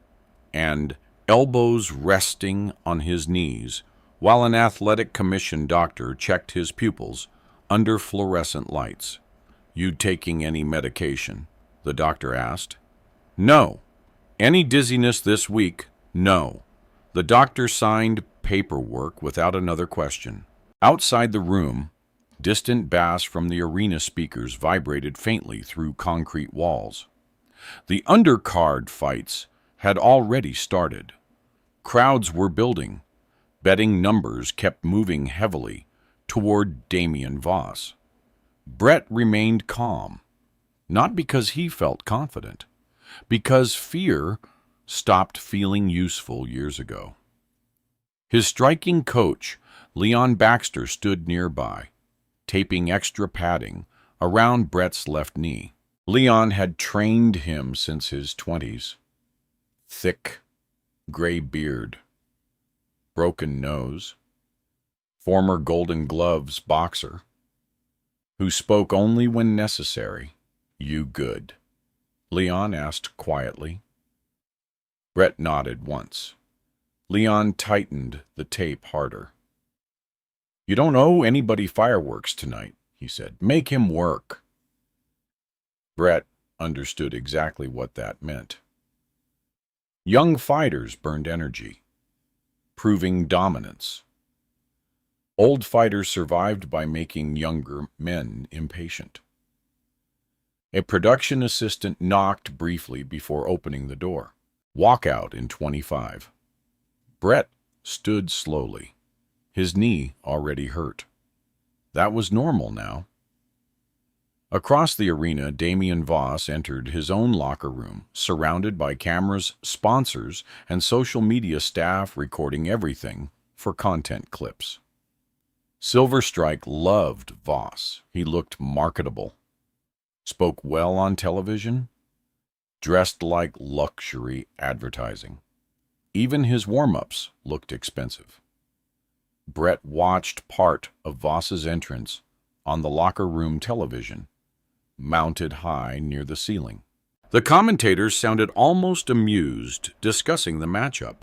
and elbows resting on his knees while an athletic commission doctor checked his pupils under fluorescent lights. "You taking any medication?" the doctor asked. "No." "Any dizziness this week?" "No." The doctor signed paperwork without another question. Outside the room, distant bass from the arena speakers vibrated faintly through concrete walls. The undercard fights had already started. Crowds were building. Betting numbers kept moving heavily toward Damian Voss. Brett remained calm, not because he felt confident, because fear stopped feeling useful years ago. His striking coach, Leon Baxter, stood nearby, taping extra padding around Brett's left knee. Leon had trained him since his 20s. Thick, gray beard, broken nose, former Golden Gloves boxer, who spoke only when necessary. "You good?" Leon asked quietly. Brett nodded once. Leon tightened the tape harder. "You don't owe anybody fireworks tonight," he said. "Make him work." Brett understood exactly what that meant. Young fighters burned energy, proving dominance. Old fighters survived by making younger men impatient. A production assistant knocked briefly before opening the door. "Walk out in 25. Brett stood slowly, his knee already hurt. That was normal now. Across the arena, Damian Voss entered his own locker room, surrounded by cameras, sponsors, and social media staff recording everything for content clips. Silver Strike loved Voss. He looked marketable, spoke well on television, dressed like luxury advertising. Even his warm-ups looked expensive. Brett watched part of Voss's entrance on the locker room television, mounted high near the ceiling. The commentators sounded almost amused, discussing the matchup.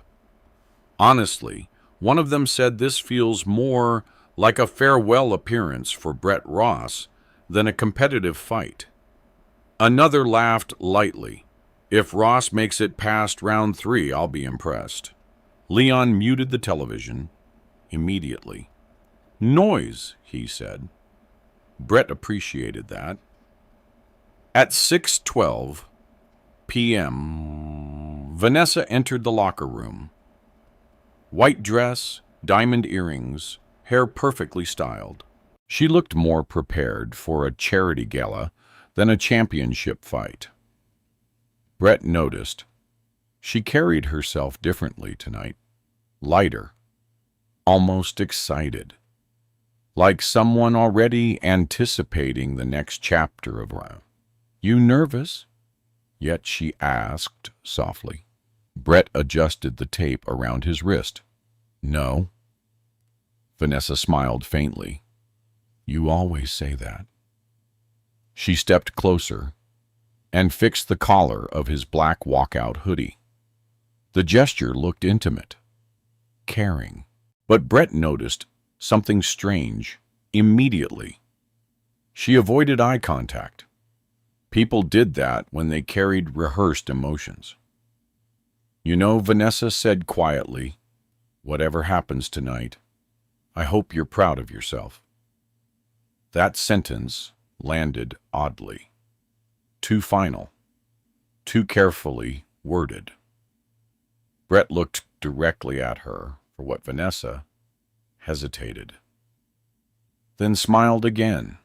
Honestly, one of them said this feels more like a farewell appearance for Brett Ross than a competitive fight. Another laughed lightly. If Ross makes it past round 3, I'll be impressed. Leon muted the television immediately. Noise, he said. Brett appreciated that. At 6:12 p.m., Vanessa entered the locker room. White dress, diamond earrings, hair perfectly styled. She looked more prepared for a charity gala than a championship fight. Brett noticed she carried herself differently tonight, lighter, almost excited, like someone already anticipating the next chapter of life. You nervous? Yet she asked softly. Brett adjusted the tape around his wrist. No. Vanessa smiled faintly. You always say that. She stepped closer and fixed the collar of his black walkout hoodie. The gesture looked intimate, caring. But Brett noticed something strange immediately. She avoided eye contact. People did that when they carried rehearsed emotions. You know, Vanessa said quietly, whatever happens tonight, I hope you're proud of yourself. That sentence landed oddly. Too final. Too carefully worded. Brett looked directly at her for what Vanessa hesitated. Then smiled again.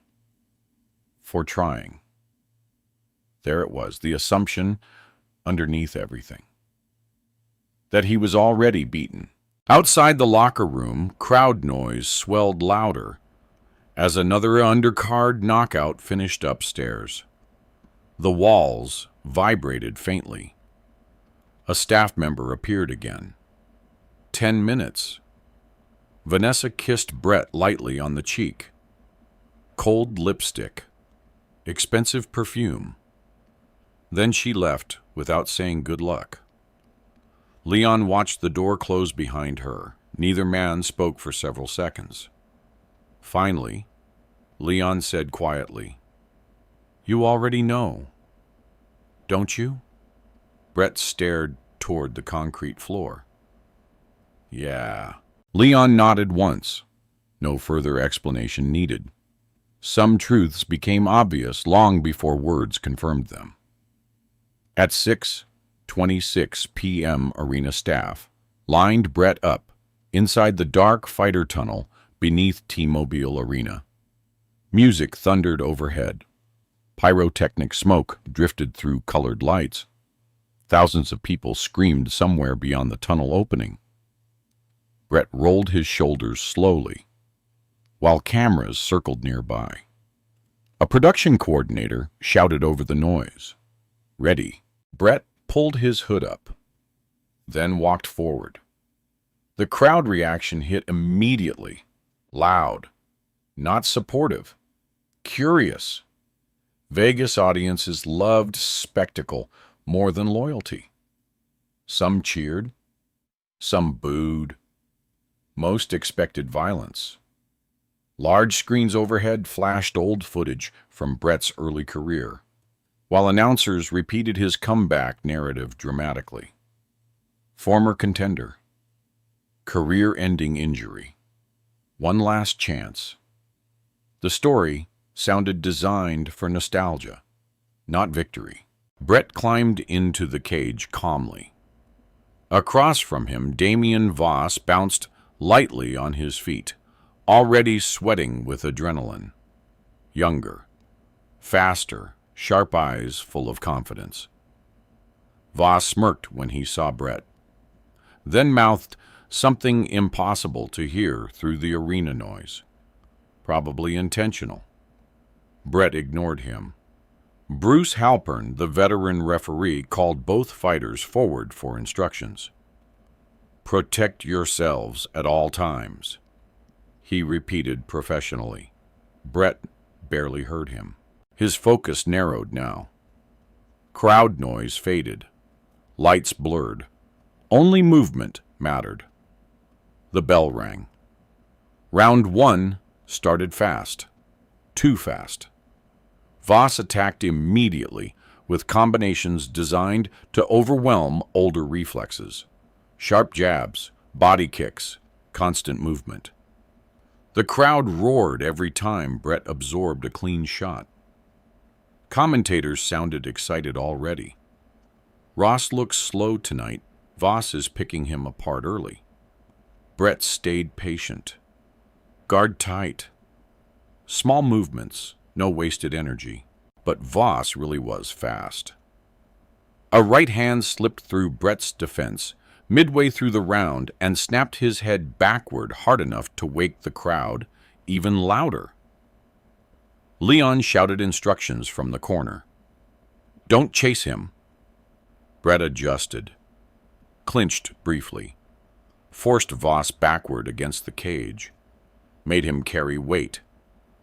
For trying. There it was, the assumption underneath everything. That he was already beaten. Outside the locker room, crowd noise swelled louder as another undercard knockout finished upstairs. The walls vibrated faintly. A staff member appeared again. 10 minutes. Vanessa kissed Brett lightly on the cheek. Cold lipstick. Expensive perfume. Then she left without saying good luck. Leon watched the door close behind her. Neither man spoke for several seconds. Finally, Leon said quietly, You already know, don't you? Brett stared toward the concrete floor. Yeah. Leon nodded once. No further explanation needed. Some truths became obvious long before words confirmed them. At 6:26 p.m., arena staff lined Brett up inside the dark fighter tunnel beneath T-Mobile Arena. Music thundered overhead. Pyrotechnic smoke drifted through colored lights. Thousands of people screamed somewhere beyond the tunnel opening. Brett rolled his shoulders slowly, while cameras circled nearby. A production coordinator shouted over the noise. Ready. Brett pulled his hood up, then walked forward. The crowd reaction hit immediately. Loud. Not supportive. Curious. Vegas audiences loved spectacle more than loyalty. Some cheered. Some booed. Most expected violence. Large screens overhead flashed old footage from Brett's early career, while announcers repeated his comeback narrative dramatically. Former contender. Career-ending injury. One last chance. The story sounded designed for nostalgia, not victory. Brett climbed into the cage calmly. Across from him, Damian Voss bounced lightly on his feet, already sweating with adrenaline. Younger, faster, sharp eyes full of confidence. Voss smirked when he saw Brett, then mouthed something impossible to hear through the arena noise. Probably intentional. Brett ignored him. Bruce Halpern, the veteran referee, called both fighters forward for instructions. "Protect yourselves at all times," he repeated professionally. Brett barely heard him. His focus narrowed now. Crowd noise faded. Lights blurred. Only movement mattered. The bell rang. Round 1 started fast. Too fast. Voss attacked immediately with combinations designed to overwhelm older reflexes. Sharp jabs, body kicks, constant movement. The crowd roared every time Brett absorbed a clean shot. Commentators sounded excited already. "Ross looks slow tonight. Voss is picking him apart early." Brett stayed patient. Guard tight. Small movements, no wasted energy. But Voss really was fast. A right hand slipped through Brett's defense midway through the round and snapped his head backward hard enough to wake the crowd even louder. Leon shouted instructions from the corner. "Don't chase him." Brett adjusted, clinched briefly, forced Voss backward against the cage, made him carry weight,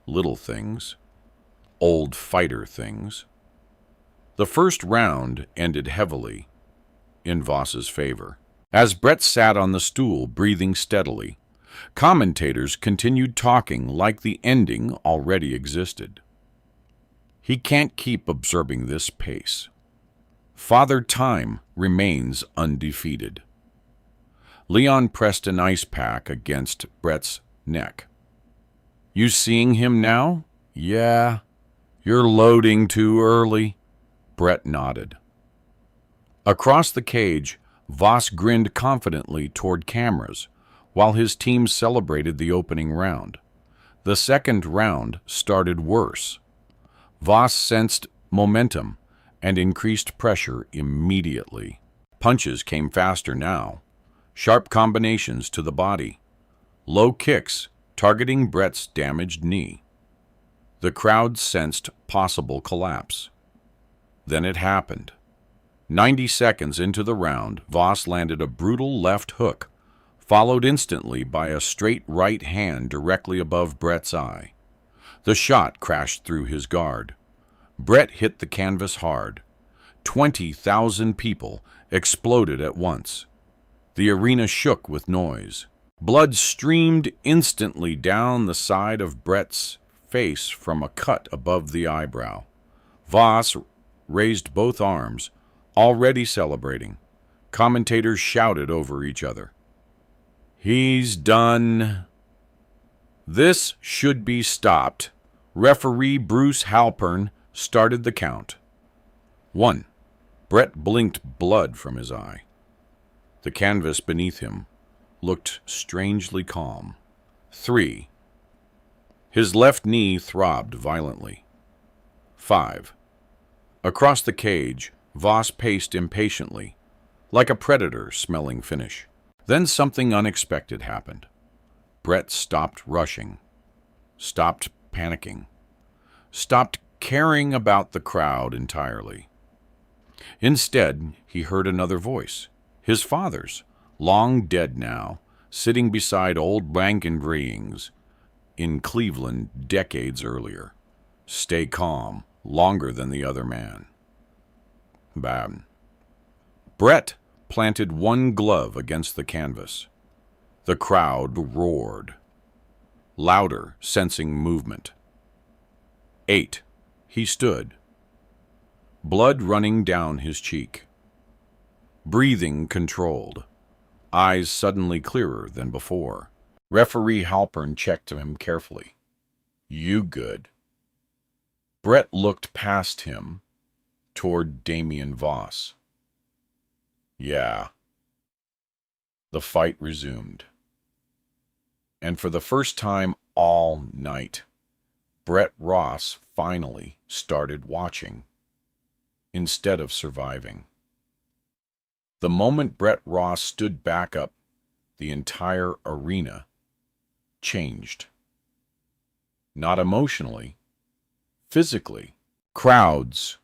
little things, old fighter things. The first round ended heavily in Voss's favor. As Brett sat on the stool, breathing steadily, commentators continued talking like the ending already existed. "He can't keep observing this pace. Father Time remains undefeated." Leon pressed an ice pack against Brett's neck. "You seeing him now?" "Yeah." "You're loading too early." Brett nodded. Across the cage, Voss grinned confidently toward cameras while his team celebrated the opening round. The second round started worse. Voss sensed momentum and increased pressure immediately. Punches came faster now, sharp combinations to the body, low kicks targeting Brett's damaged knee. The crowd sensed possible collapse. Then it happened. 90 seconds into the round, Voss landed a brutal left hook, followed instantly by a straight right hand directly above Brett's eye. The shot crashed through his guard. Brett hit the canvas hard. 20,000 people exploded at once. The arena shook with noise. Blood streamed instantly down the side of Brett's face from a cut above the eyebrow. Voss raised both arms, already celebrating. Commentators shouted over each other. "He's done." "This should be stopped." Referee Bruce Halpern started the count. 1. Brett blinked blood from his eye. The canvas beneath him looked strangely calm. 3. His left knee throbbed violently. 5. Across the cage, Voss paced impatiently, like a predator smelling finish. Then something unexpected happened. Brett stopped rushing, stopped panicking, stopped caring about the crowd entirely. Instead, he heard another voice, his father's, long dead now, sitting beside old Blankenbreings in Cleveland decades earlier. "Stay calm," longer than the other man. Bam. Brett planted one glove against the canvas. The crowd roared, louder, sensing movement. 8. He stood, blood running down his cheek, breathing controlled, eyes suddenly clearer than before. Referee Halpern checked him carefully. "You good?" Brett looked past him toward Damian Voss. "Yeah." The fight resumed. And for the first time all night, Brett Ross finally started watching instead of surviving. The moment Brett Ross stood back up, the entire arena changed. Not emotionally, physically. Crowds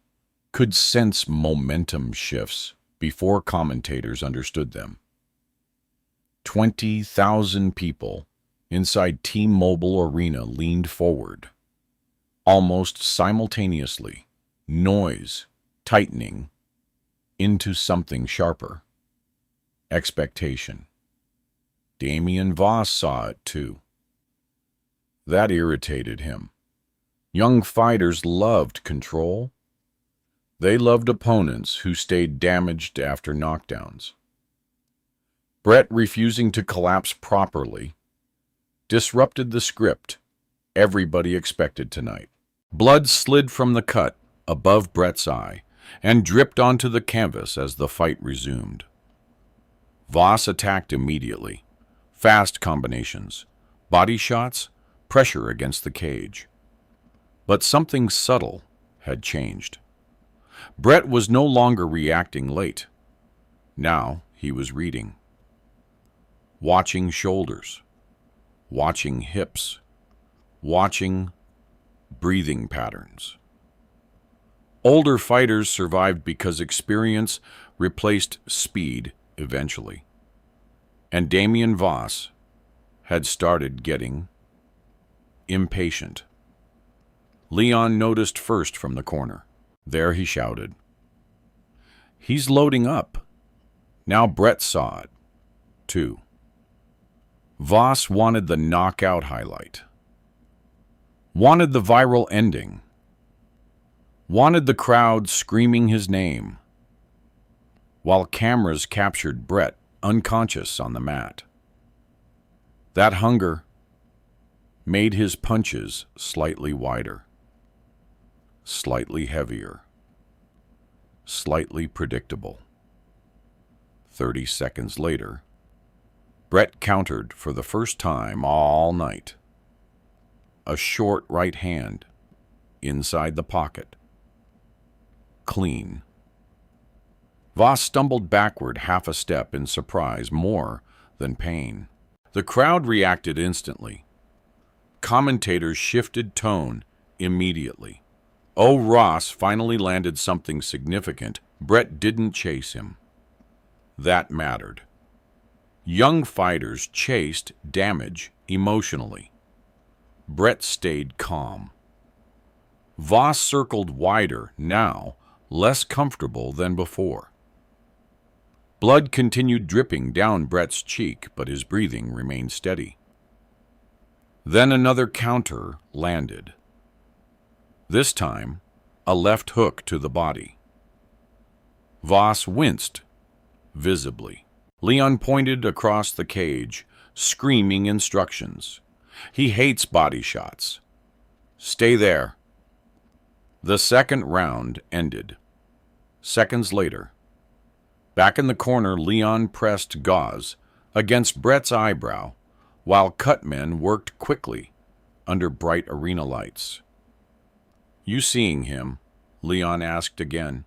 could sense momentum shifts before commentators understood them. 20,000 people inside T-Mobile Arena leaned forward. Almost simultaneously, noise tightening into something sharper. Expectation. Damian Voss saw it too. That irritated him. Young fighters loved control. They loved opponents who stayed damaged after knockdowns. Brett refusing to collapse properly disrupted the script everybody expected tonight. Blood slid from the cut above Brett's eye and dripped onto the canvas as the fight resumed. Voss attacked immediately. Fast combinations, body shots, pressure against the cage. But something subtle had changed. Brett was no longer reacting late. Now he was reading. Watching shoulders, watching hips, watching breathing patterns. Older fighters survived because experience replaced speed eventually. And Damian Voss had started getting impatient. Leon noticed first from the corner. There he shouted. He's loading up. Now Brett saw it, too. Voss wanted the knockout highlight. Wanted the viral ending. Wanted the crowd screaming his name, while cameras captured Brett unconscious on the mat. That hunger made his punches slightly wider, slightly heavier, slightly predictable. 30 seconds later, Brett countered for the first time all night. A short right hand inside the pocket. Clean. Voss stumbled backward half a step in surprise more than pain. The crowd reacted instantly. Commentators shifted tone immediately. Oh, Ross finally landed something significant. Brett didn't chase him. That mattered. Young fighters chased damage emotionally. Brett stayed calm. Voss circled wider now, less comfortable than before. Blood continued dripping down Brett's cheek, but his breathing remained steady. Then another counter landed. This time, a left hook to the body. Voss winced, visibly. Leon pointed across the cage, screaming instructions. He hates body shots. Stay there. The second round ended. Seconds later, back in the corner, Leon pressed gauze against Brett's eyebrow, while cutmen worked quickly under bright arena lights. You seeing him? Leon asked again.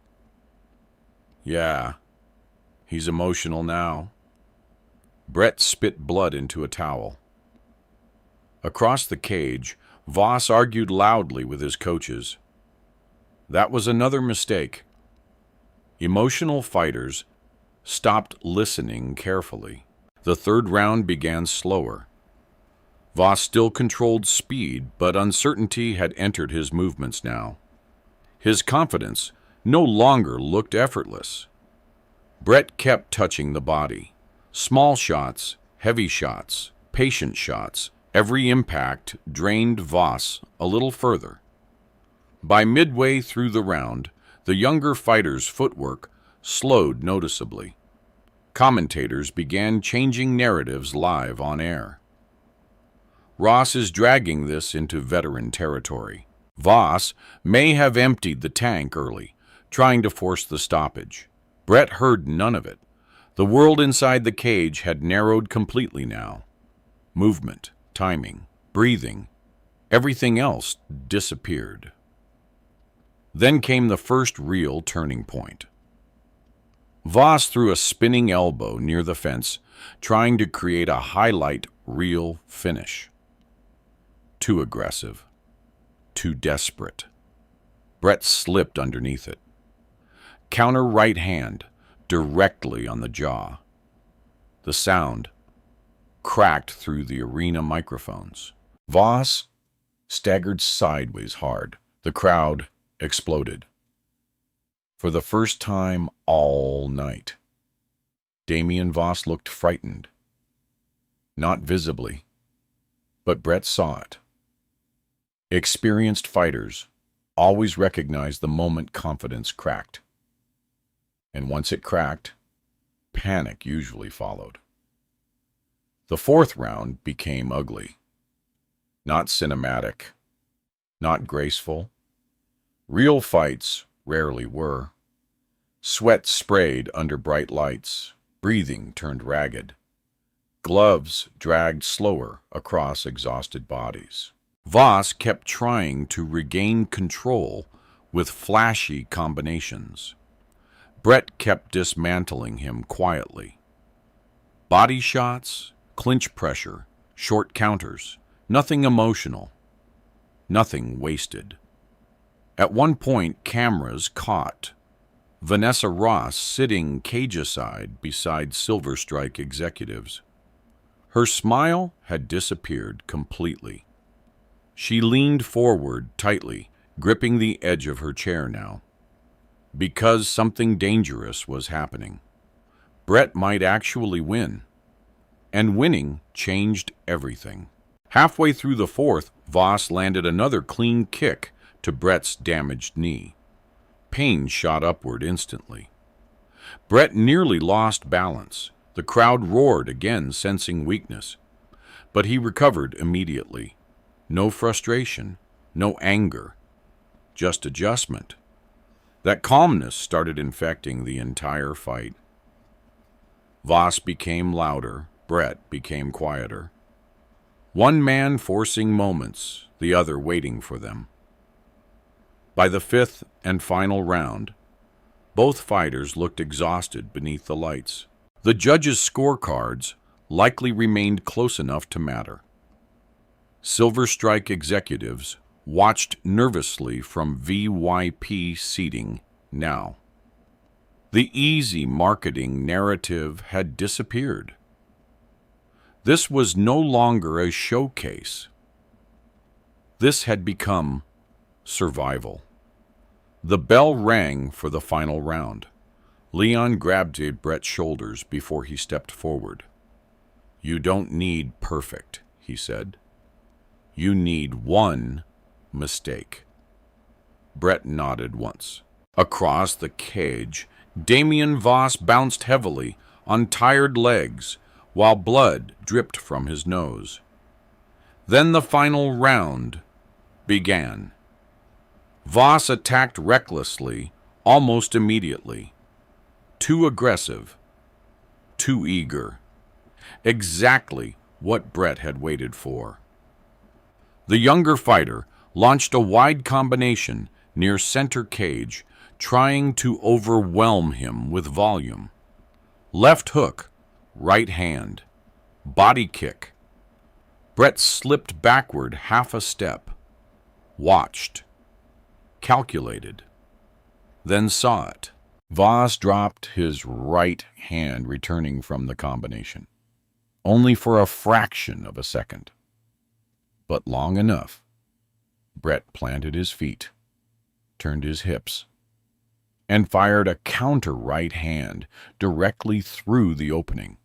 Yeah, he's emotional now. Brett spit blood into a towel. Across the cage, Voss argued loudly with his coaches. That was another mistake. Emotional fighters stopped listening carefully. The third round began slower. Voss still controlled speed, but uncertainty had entered his movements now. His confidence no longer looked effortless. Brett kept touching the body. Small shots, heavy shots, patient shots. Every impact drained Voss a little further. By midway through the round, the younger fighter's footwork slowed noticeably. Commentators began changing narratives live on air. Ross is dragging this into veteran territory. Voss may have emptied the tank early, trying to force the stoppage. Brett heard none of it. The world inside the cage had narrowed completely now. Movement, timing, breathing. Everything else disappeared. Then came the first real turning point. Voss threw a spinning elbow near the fence, trying to create a highlight reel finish. Too aggressive. Too desperate. Brett slipped underneath it. Counter right hand, directly on the jaw. The sound cracked through the arena microphones. Voss staggered sideways hard. The crowd exploded. For the first time all night, Damien Voss looked frightened. Not visibly, but Brett saw it. Experienced fighters always recognize the moment confidence cracked. And once it cracked, panic usually followed. The fourth round became ugly. Not cinematic, not graceful. Real fights rarely were. Sweat sprayed under bright lights. Breathing turned ragged. Gloves dragged slower across exhausted bodies. Voss kept trying to regain control with flashy combinations. Brett kept dismantling him quietly. Body shots, clinch pressure, short counters, nothing emotional, nothing wasted. At one point, cameras caught Vanessa Ross sitting cage-aside beside Silver Strike executives. Her smile had disappeared completely. She leaned forward tightly, gripping the edge of her chair now. Because something dangerous was happening. Brett might actually win. And winning changed everything. Halfway through the fourth, Voss landed another clean kick to Brett's damaged knee. Pain shot upward instantly. Brett nearly lost balance. The crowd roared again, sensing weakness. But he recovered immediately. No frustration, no anger, just adjustment. That calmness started infecting the entire fight. Voss became louder, Brett became quieter. One man forcing moments, the other waiting for them. By the fifth and final round, both fighters looked exhausted beneath the lights. The judges' scorecards likely remained close enough to matter. Silver Strike executives watched nervously from VIP seating now. The easy marketing narrative had disappeared. This was no longer a showcase. This had become survival. The bell rang for the final round. Leon grabbed at Brett's shoulders before he stepped forward. "You don't need perfect," he said. "You need one mistake." Brett nodded once. Across the cage, Damien Voss bounced heavily on tired legs while blood dripped from his nose. Then the final round began. Voss attacked recklessly, almost immediately. Too aggressive, too eager. Exactly what Brett had waited for. The younger fighter launched a wide combination near center cage, trying to overwhelm him with volume. Left hook, right hand, body kick. Brett slipped backward half a step, watched, calculated, then saw it. Voss dropped his right hand, returning from the combination, only for a fraction of a second. But long enough. Brett planted his feet, turned his hips, and fired a counter right hand directly through the opening.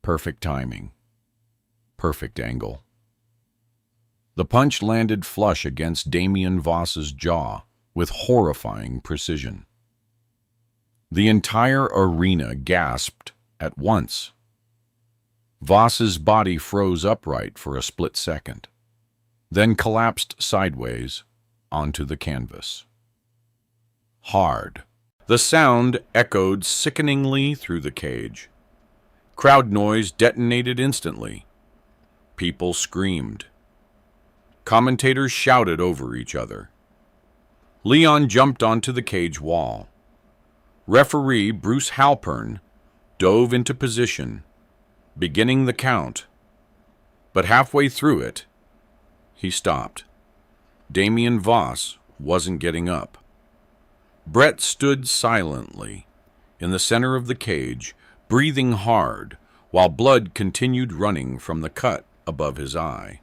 Perfect timing. Perfect angle. The punch landed flush against Damien Voss's jaw with horrifying precision. The entire arena gasped at once. Voss's body froze upright for a split second, then collapsed sideways onto the canvas. Hard. The sound echoed sickeningly through the cage. Crowd noise detonated instantly. People screamed. Commentators shouted over each other. Leon jumped onto the cage wall. Referee Bruce Halpern dove into position, beginning the count. But halfway through it, he stopped. Damien Voss wasn't getting up. Brett stood silently in the center of the cage, breathing hard, while blood continued running from the cut above his eye.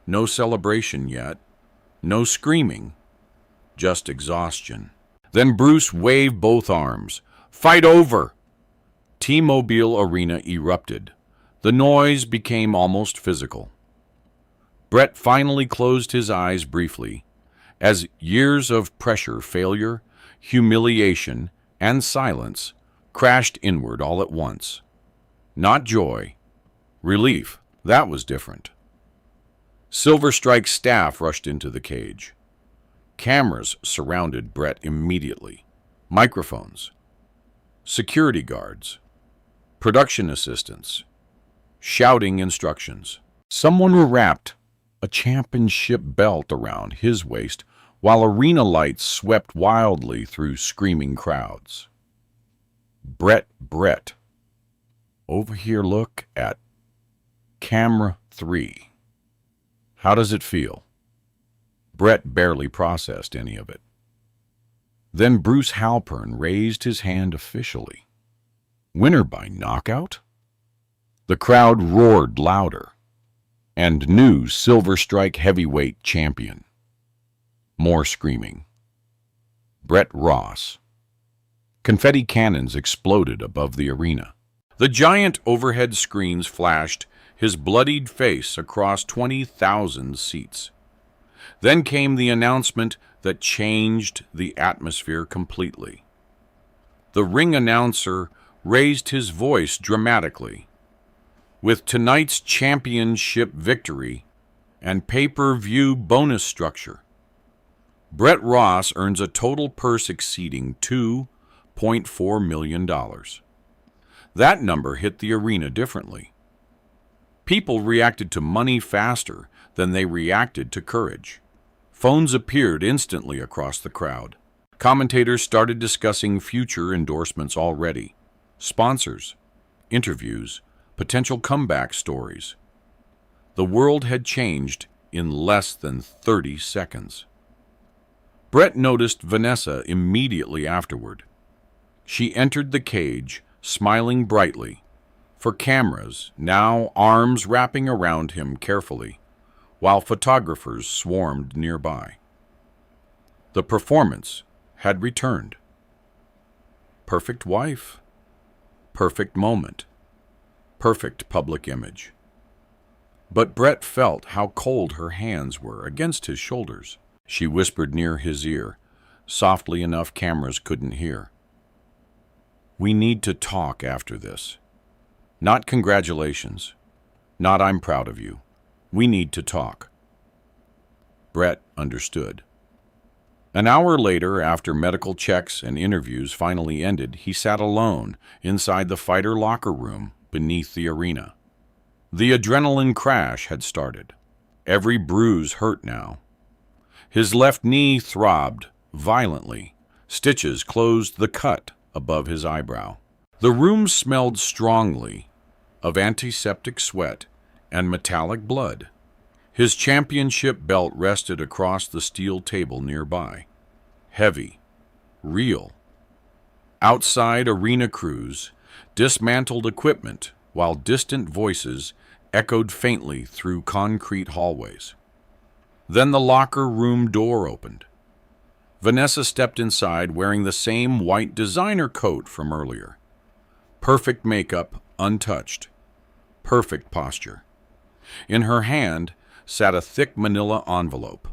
No celebration yet, no screaming, just exhaustion. Then Bruce waved both arms. "Fight over!" T-Mobile Arena erupted. The noise became almost physical. Brett finally closed his eyes briefly, as years of pressure, failure, humiliation, and silence crashed inward all at once. Not joy. Relief. That was different. Silver Strike's staff rushed into the cage. Cameras surrounded Brett immediately. Microphones. Security guards. Production assistants. Shouting instructions. Someone wrapped a championship belt around his waist while arena lights swept wildly through screaming crowds. Brett. Over here, look at camera 3. How does it feel? Brett barely processed any of it. Then Bruce Halpern raised his hand officially. Winner by knockout? The crowd roared louder. And new Silver Strike heavyweight champion. More screaming. Brett Ross. Confetti cannons exploded above the arena. The giant overhead screens flashed his bloodied face across 20,000 seats. Then came the announcement that changed the atmosphere completely. The ring announcer raised his voice dramatically. With tonight's championship victory and pay-per-view bonus structure, Brett Ross earns a total purse exceeding $2.4 million. That number hit the arena differently. People reacted to money faster than they reacted to courage. Phones appeared instantly across the crowd. Commentators started discussing future endorsements already. Sponsors, interviews, potential comeback stories. The world had changed in less than 30 seconds. Brett noticed Vanessa immediately afterward. She entered the cage, smiling brightly, for cameras, now arms wrapping around him carefully, while photographers swarmed nearby. The performance had returned. Perfect wife, perfect moment, perfect public image. But Brett felt how cold her hands were against his shoulders. She whispered near his ear, softly enough cameras couldn't hear. "We need to talk after this. Not congratulations. Not I'm proud of you. We need to talk." Brett understood. An hour later, after medical checks and interviews finally ended, he sat alone inside the fighter locker room beneath the arena. The adrenaline crash had started. Every bruise hurt now. His left knee throbbed violently. Stitches closed the cut above his eyebrow. The room smelled strongly of antiseptic sweat and metallic blood. His championship belt rested across the steel table nearby. Heavy, real. Outside, arena crews dismantled equipment while distant voices echoed faintly through concrete hallways. Then the locker room door opened. Vanessa stepped inside wearing the same white designer coat from earlier. Perfect makeup, untouched. Perfect posture. In her hand sat a thick manila envelope.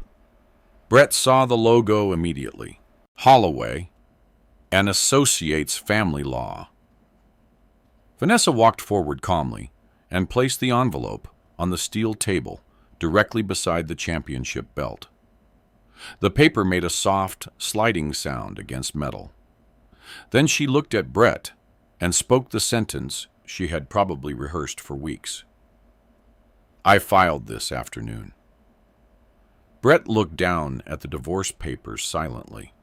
Brett saw the logo immediately. Holloway, an Associates Family Law. Vanessa walked forward calmly and placed the envelope on the steel table directly beside the championship belt. The paper made a soft, sliding sound against metal. Then she looked at Brett and spoke the sentence she had probably rehearsed for weeks. I filed this afternoon. Brett looked down at the divorce papers silently.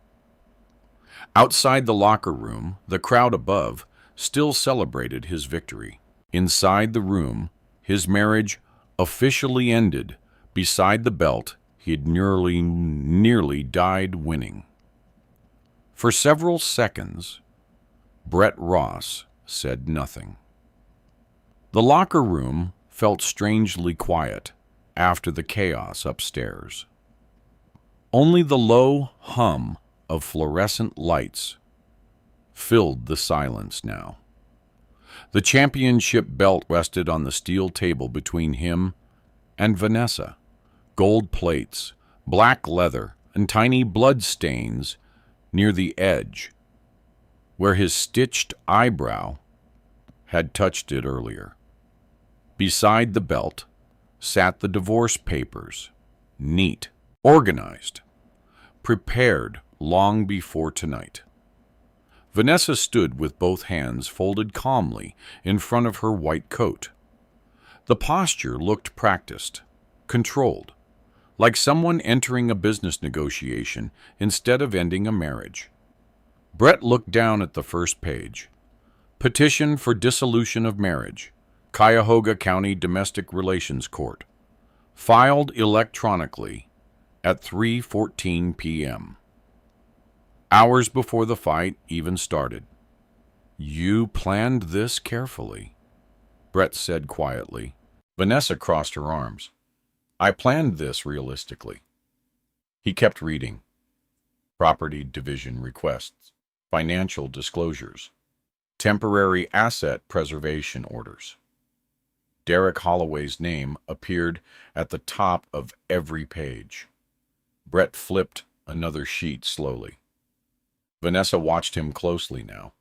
Outside the locker room, the crowd above still celebrated his victory. Inside the room, his marriage officially ended beside the belt he had nearly died winning. For several seconds, Brett Ross said nothing. The locker room felt strangely quiet after the chaos upstairs. Only the low hum of fluorescent lights filled the silence now. The championship belt rested on the steel table between him and Vanessa. Gold plates, black leather, and tiny blood stains near the edge, where his stitched eyebrow had touched it earlier. Beside the belt sat the divorce papers, neat, organized, prepared long before tonight. Vanessa stood with both hands folded calmly in front of her white coat. The posture looked practiced, controlled, like someone entering a business negotiation instead of ending a marriage. Brett looked down at the first page. Petition for dissolution of marriage. Cuyahoga County Domestic Relations Court. Filed electronically at 3:14 p.m. Hours before the fight even started. You planned this carefully, Brett said quietly. Vanessa crossed her arms. I planned this realistically. He kept reading. Property division requests, financial disclosures, temporary asset preservation orders. Derek Holloway's name appeared at the top of every page. Brett flipped another sheet slowly. Vanessa watched him closely now.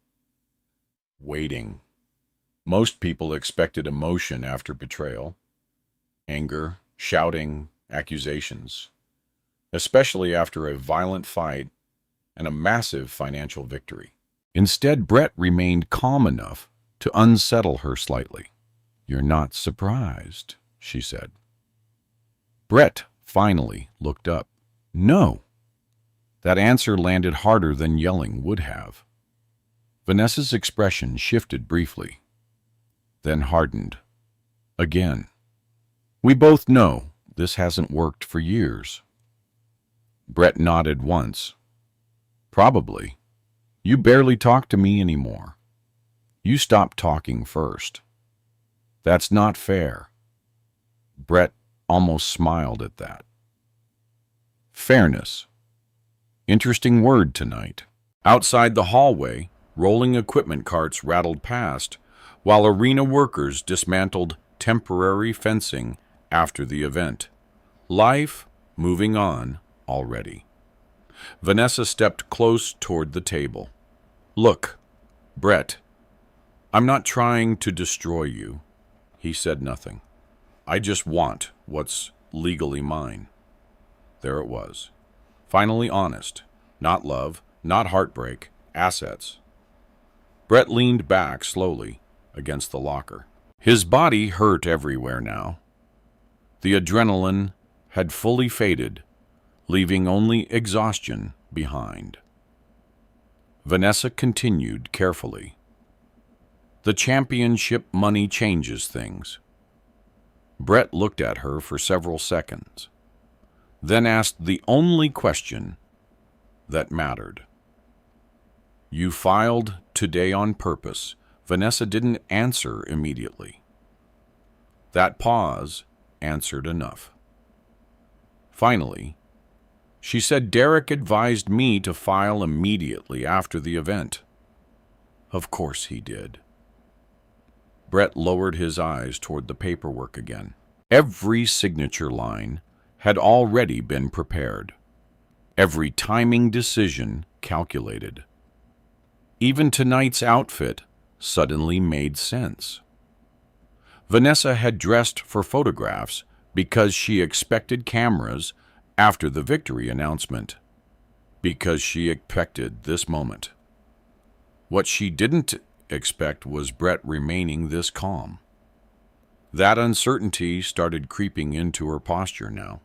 Waiting. Most people expected emotion after betrayal. Anger, shouting, accusations. Especially after a violent fight and a massive financial victory. Instead, Brett remained calm enough to unsettle her slightly. You're not surprised, she said. Brett finally looked up. No. That answer landed harder than yelling would have. Vanessa's expression shifted briefly, then hardened. Again. We both know this hasn't worked for years. Brett nodded once. Probably. You barely talk to me anymore. You stopped talking first. That's not fair. Brett almost smiled at that. Fairness. Interesting word tonight. Outside the hallway, rolling equipment carts rattled past, while arena workers dismantled temporary fencing after the event. Life moving on already. Vanessa stepped close toward the table. Look, Brett, I'm not trying to destroy you. He said nothing. I just want what's legally mine. There it was. Finally honest. Not love, not heartbreak, assets. Brett leaned back slowly against the locker. His body hurt everywhere now. The adrenaline had fully faded, leaving only exhaustion behind. Vanessa continued carefully. The championship money changes things. Brett looked at her for several seconds, then asked the only question that mattered. You filed today on purpose. Vanessa didn't answer immediately. That pause answered enough. Finally, she said Derek advised me to file immediately after the event. Of course he did. Brett lowered his eyes toward the paperwork again. Every signature line had already been prepared. Every timing decision calculated. Even tonight's outfit suddenly made sense. Vanessa had dressed for photographs because she expected cameras after the victory announcement, because she expected this moment. What she didn't expect was Brett remaining this calm. That uncertainty started creeping into her posture now.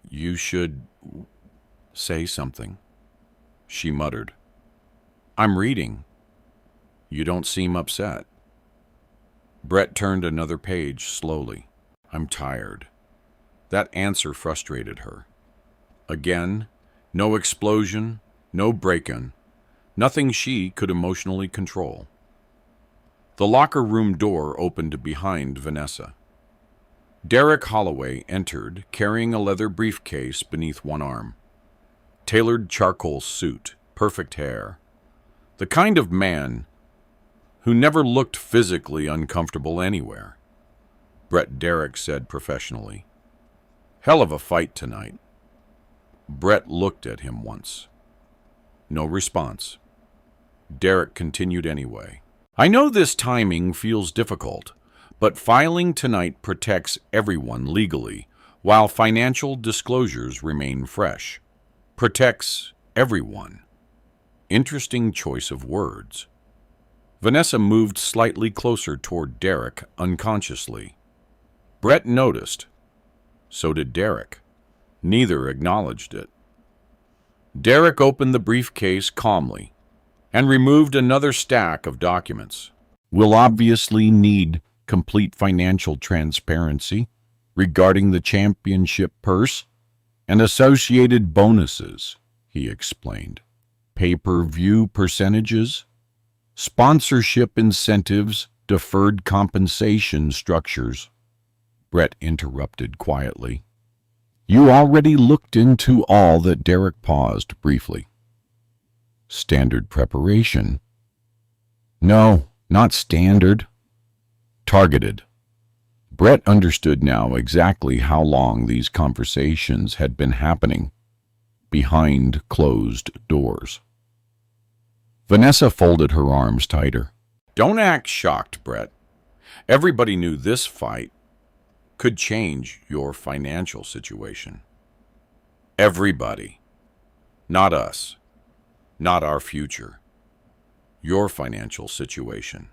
"You should say something," she muttered. "I'm reading. You don't seem upset." Brett turned another page slowly. "I'm tired." That answer frustrated her. Again, no explosion, no break-in, nothing she could emotionally control. The locker room door opened behind Vanessa. Derek Holloway entered, carrying a leather briefcase beneath one arm. Tailored charcoal suit, perfect hair. The kind of man who never looked physically uncomfortable anywhere. Derek said professionally. "Hell of a fight tonight." Brett looked at him once. No response. Derek continued anyway. "I know this timing feels difficult, but filing tonight protects everyone legally, while financial disclosures remain fresh. Protects everyone." Interesting choice of words. Vanessa moved slightly closer toward Derek unconsciously. Brett noticed. So did Derek. Neither acknowledged it. Derek opened the briefcase calmly and removed another stack of documents. "We'll obviously need complete financial transparency regarding the championship purse and associated bonuses," he explained. "Pay-per-view percentages, sponsorship incentives, deferred compensation structures." Brett interrupted quietly. "You already looked into all that." Derek paused briefly. "Standard preparation?" "No, not standard. Targeted." Brett understood now exactly how long these conversations had been happening behind closed doors. Vanessa folded her arms tighter. "Don't act shocked, Brett. Everybody knew this fight could change your financial situation. Everybody. Not us. Not our future. Your financial situation."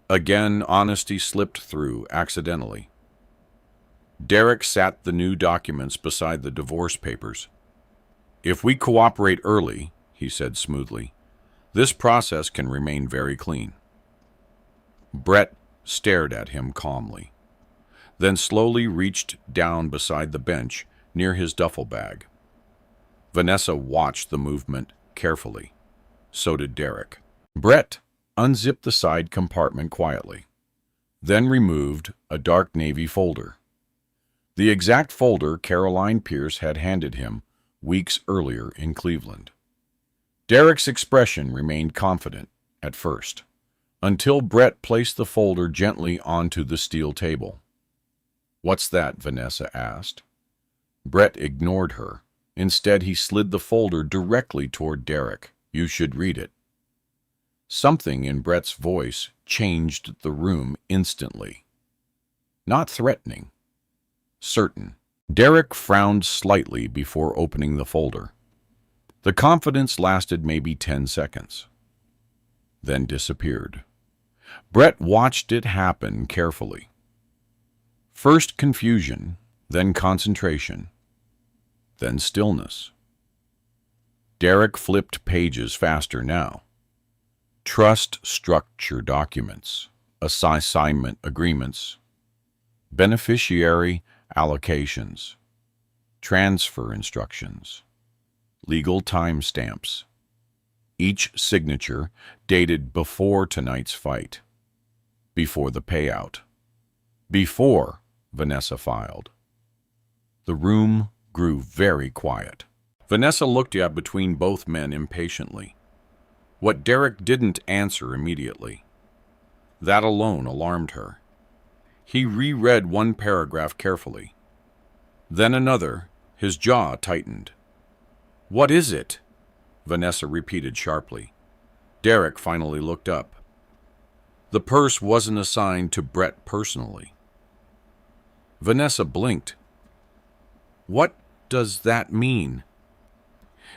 Again, honesty slipped through accidentally. Derek sat the new documents beside the divorce papers. "If we cooperate early," he said smoothly, "this process can remain very clean." Brett stared at him calmly, then slowly reached down beside the bench near his duffel bag. Vanessa watched the movement carefully. So did Derek. Brett unzipped the side compartment quietly, then removed a dark navy folder. The exact folder Caroline Pierce had handed him weeks earlier in Cleveland. Derek's expression remained confident at first, until Brett placed the folder gently onto the steel table. "What's that?" Vanessa asked. Brett ignored her. Instead, he slid the folder directly toward Derek. "You should read it." Something in Brett's voice changed the room instantly. Not threatening. Certain. Derek frowned slightly before opening the folder. The confidence lasted maybe 10 seconds, then disappeared. Brett watched it happen carefully. First confusion, then concentration, then stillness. Derek flipped pages faster now. Trust structure documents, assignment agreements, beneficiary allocations, transfer instructions, legal timestamps. Each signature dated before tonight's fight, before the payout, before Vanessa filed. The room grew very quiet. Vanessa looked up between both men impatiently. What Derek didn't answer immediately. That alone alarmed her. He reread one paragraph carefully. Then another, his jaw tightened. "What is it?" Vanessa repeated sharply. Derek finally looked up. The purse wasn't assigned to Brett personally. Vanessa blinked. "What does that mean?"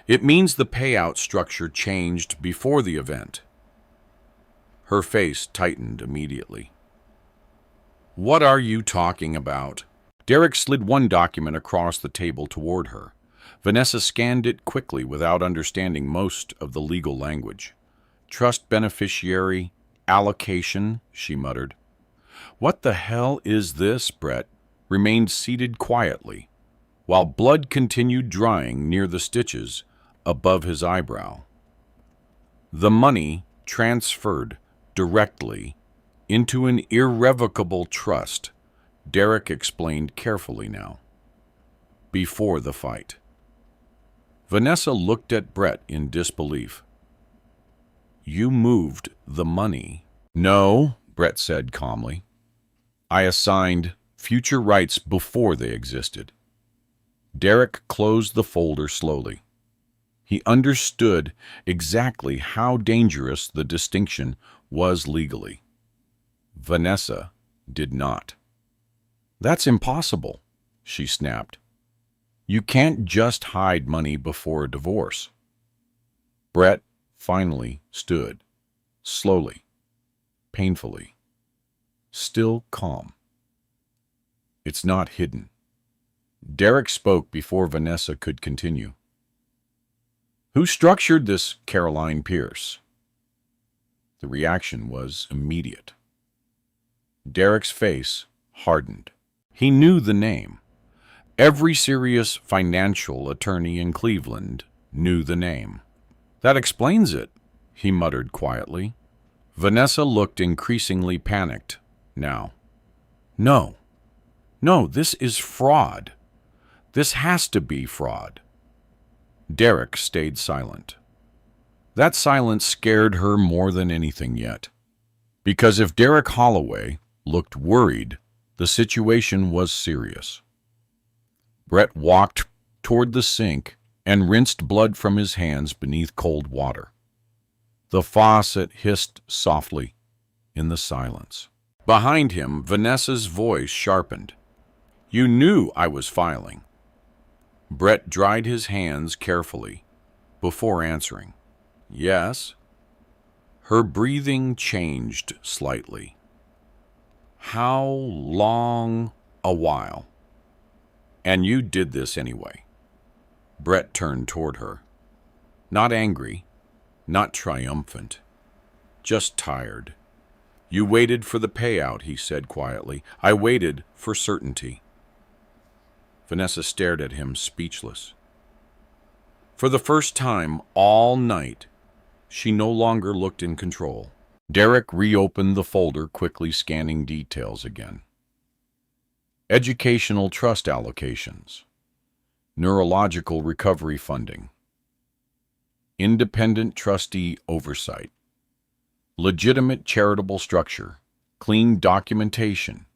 "It means the payout structure changed before the event." Her face tightened immediately. What are you talking about? Derek slid one document across the table toward her. Vanessa scanned it quickly without understanding most of the legal language. Trust beneficiary allocation, she muttered. What the hell is this? Brett remained seated quietly, while blood continued drying near the stitches above his eyebrow. The money transferred directly into an irrevocable trust, Derek explained carefully now. Before the fight. Vanessa looked at Brett in disbelief. You moved the money. No, Brett said calmly. I assigned future rights before they existed. Derek closed the folder slowly. He understood exactly how dangerous the distinction was legally. Vanessa did not. That's impossible, she snapped. You can't just hide money before a divorce. Brett finally stood, slowly, painfully, still calm. It's not hidden. Derek spoke before Vanessa could continue. Who structured this, Caroline Pierce? The reaction was immediate. Derek's face hardened. He knew the name. Every serious financial attorney in Cleveland knew the name. That explains it, he muttered quietly. Vanessa looked increasingly panicked now. No, this is fraud. This has to be fraud. Derek stayed silent. That silence scared her more than anything yet. Because if Derek Holloway looked worried, the situation was serious. Brett walked toward the sink and rinsed blood from his hands beneath cold water. The faucet hissed softly in the silence. Behind him, Vanessa's voice sharpened. You knew I was filing. Brett dried his hands carefully before answering. Yes. Her breathing changed slightly. How long? A while. And you did this anyway. Brett turned toward her. Not angry, not triumphant, just tired. You waited for the payout, he said quietly. I waited for certainty. Vanessa stared at him, speechless. For the first time all night, she no longer looked in control. Derek reopened the folder, quickly scanning details again. Educational trust allocations, neurological recovery funding, independent trustee oversight, legitimate charitable structure, clean documentation,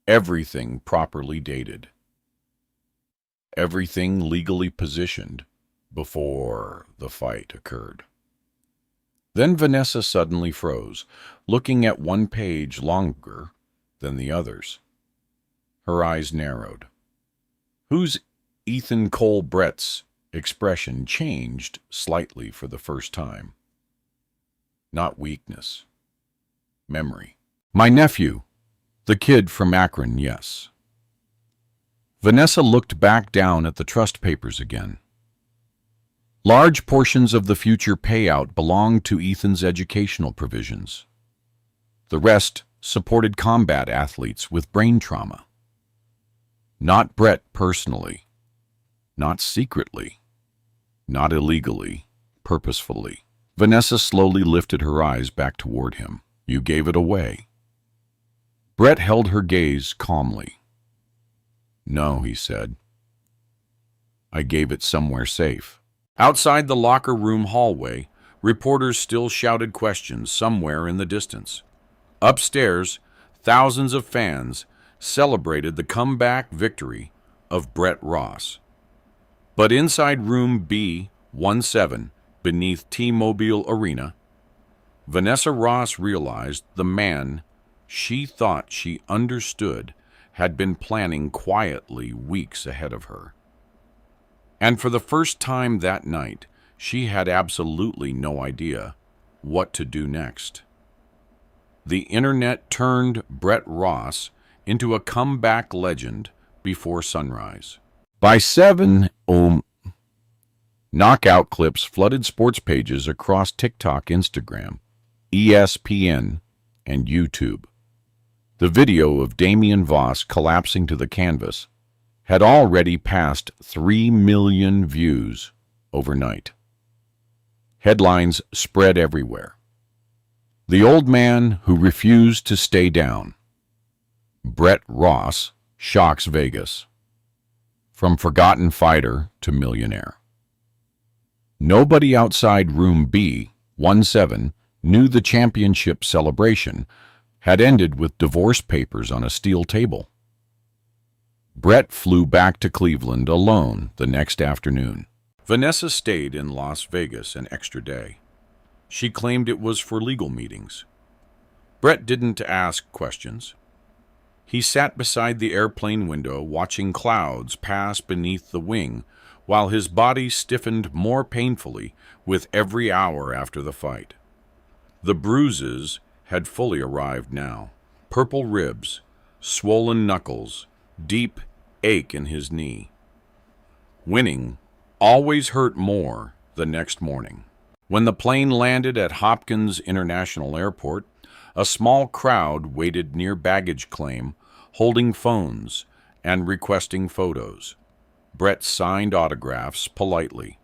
everything properly dated, everything legally positioned before the fight occurred. Then Vanessa suddenly froze, looking at one page longer than the others. Her eyes narrowed. Who's Ethan Cole Brett's expression changed slightly for the first time. Not weakness. Memory. My nephew. The kid from Akron, yes. Vanessa looked back down at the trust papers again. Large portions of the future payout belonged to Ethan's educational provisions. The rest supported combat athletes with brain trauma. Not Brett personally, not secretly, not illegally, purposefully. Vanessa slowly lifted her eyes back toward him. You gave it away. Brett held her gaze calmly. No, he said. I gave it somewhere safe. Outside the locker room hallway, reporters still shouted questions somewhere in the distance. Upstairs, thousands of fans celebrated the comeback victory of Brett Ross. But inside room B17, beneath T-Mobile Arena, Vanessa Ross realized the man she thought she understood had been planning quietly weeks ahead of her. And for the first time that night, she had absolutely no idea what to do next. The internet turned Brett Ross into a comeback legend before sunrise. By 7 knockout clips flooded sports pages across TikTok, Instagram, ESPN, and YouTube. The video of Damian Voss collapsing to the canvas had already passed 3 million views overnight. Headlines spread everywhere. The old man who refused to stay down. Brett Ross shocks Vegas. From forgotten fighter to millionaire. Nobody outside room B17 knew the championship celebration had ended with divorce papers on a steel table. Brett flew back to Cleveland alone the next afternoon. Vanessa stayed in Las Vegas an extra day. She claimed it was for legal meetings. Brett didn't ask questions. He sat beside the airplane window watching clouds pass beneath the wing while his body stiffened more painfully with every hour after the fight. The bruises had fully arrived now. Purple ribs, swollen knuckles, deep ache in his knee. Winning always hurt more the next morning. When the plane landed at Hopkins International Airport, a small crowd waited near baggage claim, holding phones and requesting photos. Brett signed autographs politely,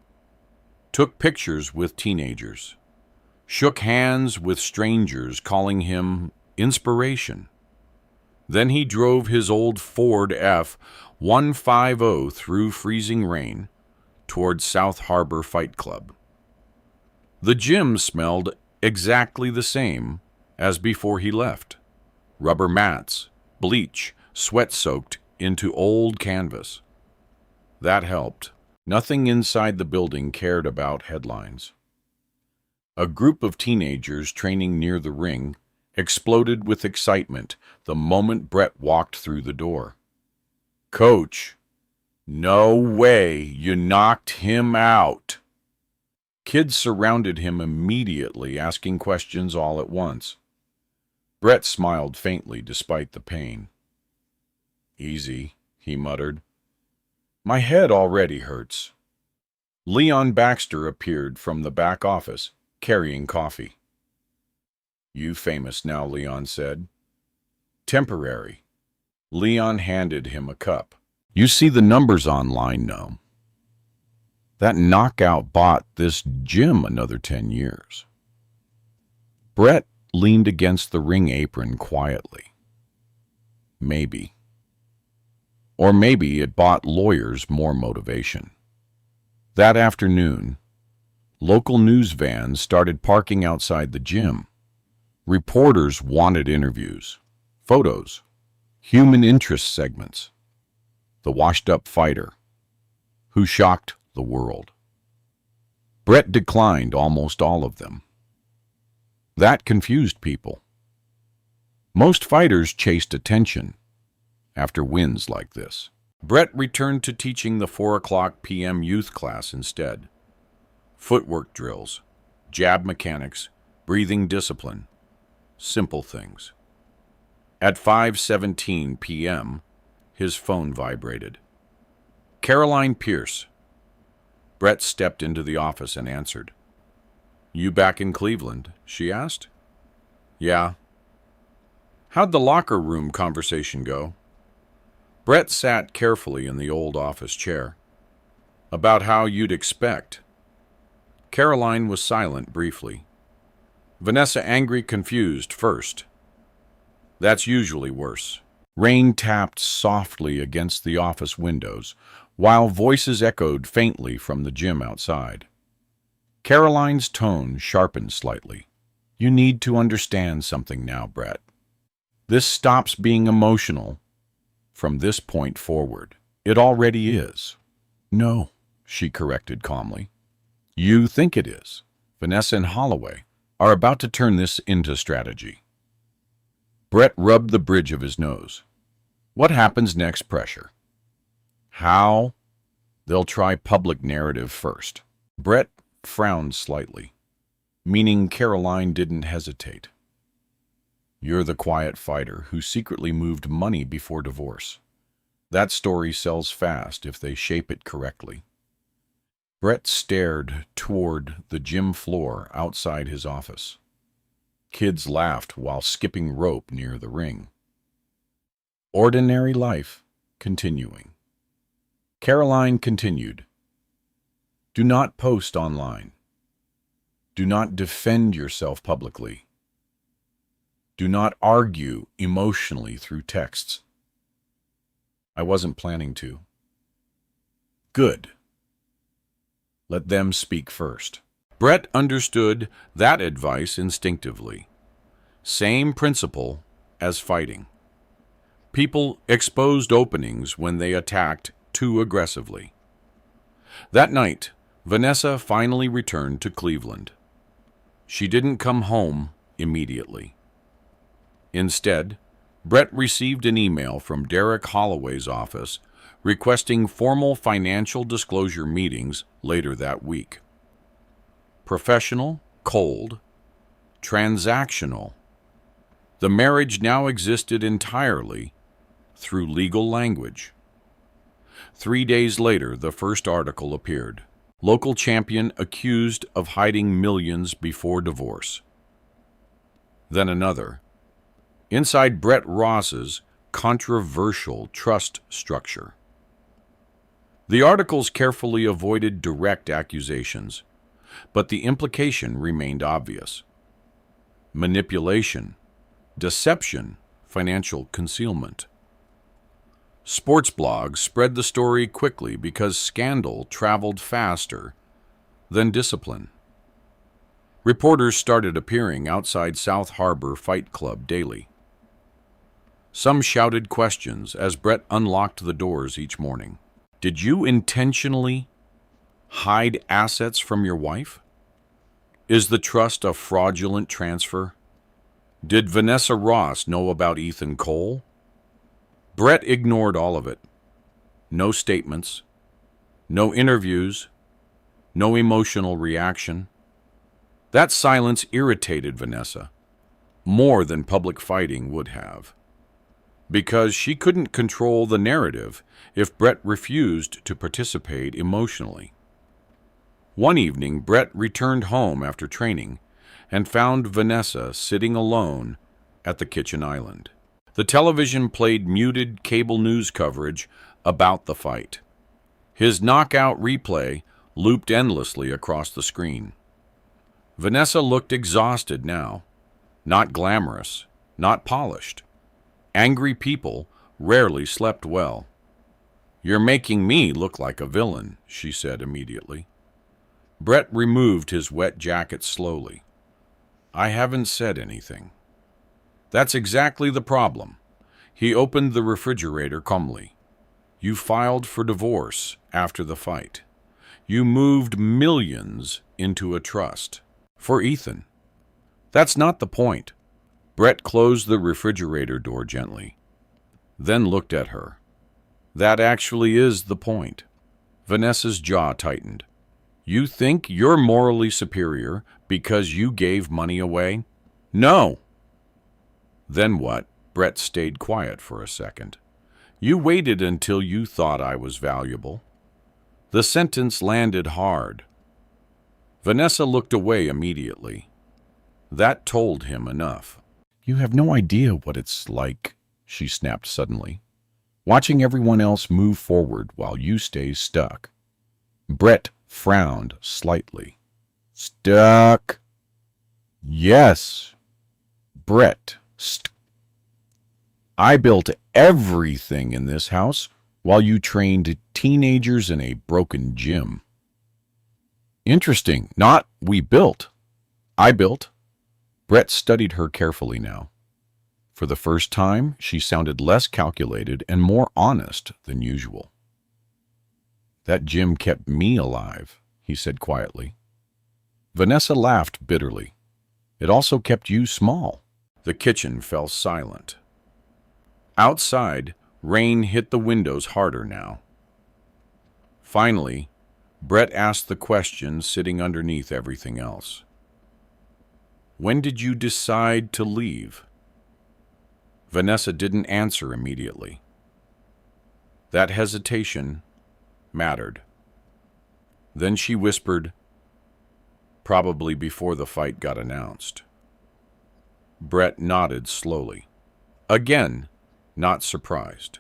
took pictures with teenagers, shook hands with strangers calling him inspiration. Then he drove his old Ford F-150 through freezing rain toward South Harbor Fight Club. The gym smelled exactly the same as before he left. Rubber mats, bleach, sweat-soaked into old canvas. That helped. Nothing inside the building cared about headlines. A group of teenagers training near the ring exploded with excitement the moment Brett walked through the door. "Coach, no way you knocked him out." Kids surrounded him immediately, asking questions all at once. Brett smiled faintly despite the pain. "Easy," he muttered. "My head already hurts." Leon Baxter appeared from the back office, carrying coffee. "You famous now," Leon said. "Temporary." Leon handed him a cup. "You see the numbers online now. That knockout bought this gym another 10 years. Brett leaned against the ring apron quietly. Maybe. Or maybe it bought lawyers more motivation. That afternoon, local news vans started parking outside the gym. Reporters wanted interviews, photos, human interest segments. The washed-up fighter, who shocked the world. Brett declined almost all of them. That confused people. Most fighters chased attention after wins like this. Brett returned to teaching the 4 p.m. youth class instead. Footwork drills, jab mechanics, breathing discipline. Simple things. At 5:17 p.m., his phone vibrated. Caroline Pierce. Brett stepped into the office and answered. "You back in Cleveland?" she asked. "Yeah." "How'd the locker room conversation go?" Brett sat carefully in the old office chair. "About how you'd expect." Caroline was silent briefly. "Vanessa angry, confused first. That's usually worse." Rain tapped softly against the office windows, while voices echoed faintly from the gym outside. Caroline's tone sharpened slightly. "You need to understand something now, Brett. This stops being emotional from this point forward. It already is." "No," she corrected calmly. "You think it is. Vanessa and Holloway are about to turn this into strategy." Brett rubbed the bridge of his nose. "What happens next? Pressure." "How?" "They'll try public narrative first." Brett frowned slightly, meaning Caroline didn't hesitate. You're the quiet fighter who secretly moved money before divorce. That story sells fast if they shape it correctly. Brett stared toward the gym floor outside his office. Kids laughed while skipping rope near the ring. Ordinary life continuing. Caroline continued. Do not post online. Do not defend yourself publicly. Do not argue emotionally through texts. I wasn't planning to. Good. Let them speak first. Brett understood that advice instinctively. Same principle as fighting. People exposed openings when they attacked too aggressively. That night, Vanessa finally returned to Cleveland. She didn't come home immediately. Instead, Brett received an email from Derek Holloway's office requesting formal financial disclosure meetings later that week. Professional, cold, transactional. The marriage now existed entirely through legal language. 3 days later, the first article appeared. Local champion accused of hiding millions before divorce. Then another. Inside Brett Ross's controversial trust structure. The articles carefully avoided direct accusations, but the implication remained obvious. Manipulation, deception, financial concealment. Sports blogs spread the story quickly because scandal traveled faster than discipline. Reporters started appearing outside South Harbor Fight Club daily. Some shouted questions as Brett unlocked the doors each morning. Did you intentionally hide assets from your wife? Is the trust a fraudulent transfer? Did Vanessa Ross know about Ethan Cole? Brett ignored all of it. No statements, no interviews, no emotional reaction. That silence irritated Vanessa, more than public fighting would have, because she couldn't control the narrative if Brett refused to participate emotionally. One evening, Brett returned home after training and found Vanessa sitting alone at the kitchen island. The television played muted cable news coverage about the fight. His knockout replay looped endlessly across the screen. Vanessa looked exhausted now, not glamorous, not polished. Angry people rarely slept well. You're making me look like a villain, she said immediately. Brett removed his wet jacket slowly. I haven't said anything. That's exactly the problem. He opened the refrigerator calmly. You filed for divorce after the fight. You moved millions into a trust. For Ethan. That's not the point. Brett closed the refrigerator door gently, then looked at her. That actually is the point. Vanessa's jaw tightened. You think you're morally superior because you gave money away? No. Then what? Brett stayed quiet for a second. You waited until you thought I was valuable. The sentence landed hard. Vanessa looked away immediately. That told him enough. You have no idea what it's like, she snapped suddenly, watching everyone else move forward while you stay stuck. Brett frowned slightly. Stuck? Yes. Brett. I built everything in this house while you trained teenagers in a broken gym. Interesting. Not we built. I built. Brett studied her carefully now. For the first time, she sounded less calculated and more honest than usual. That gym kept me alive, he said quietly. Vanessa laughed bitterly. It also kept you small. The kitchen fell silent. Outside, rain hit the windows harder now. Finally, Brett asked the question sitting underneath everything else. When did you decide to leave? Vanessa didn't answer immediately. That hesitation mattered. Then she whispered, probably before the fight got announced. Brett nodded slowly. Again, not surprised.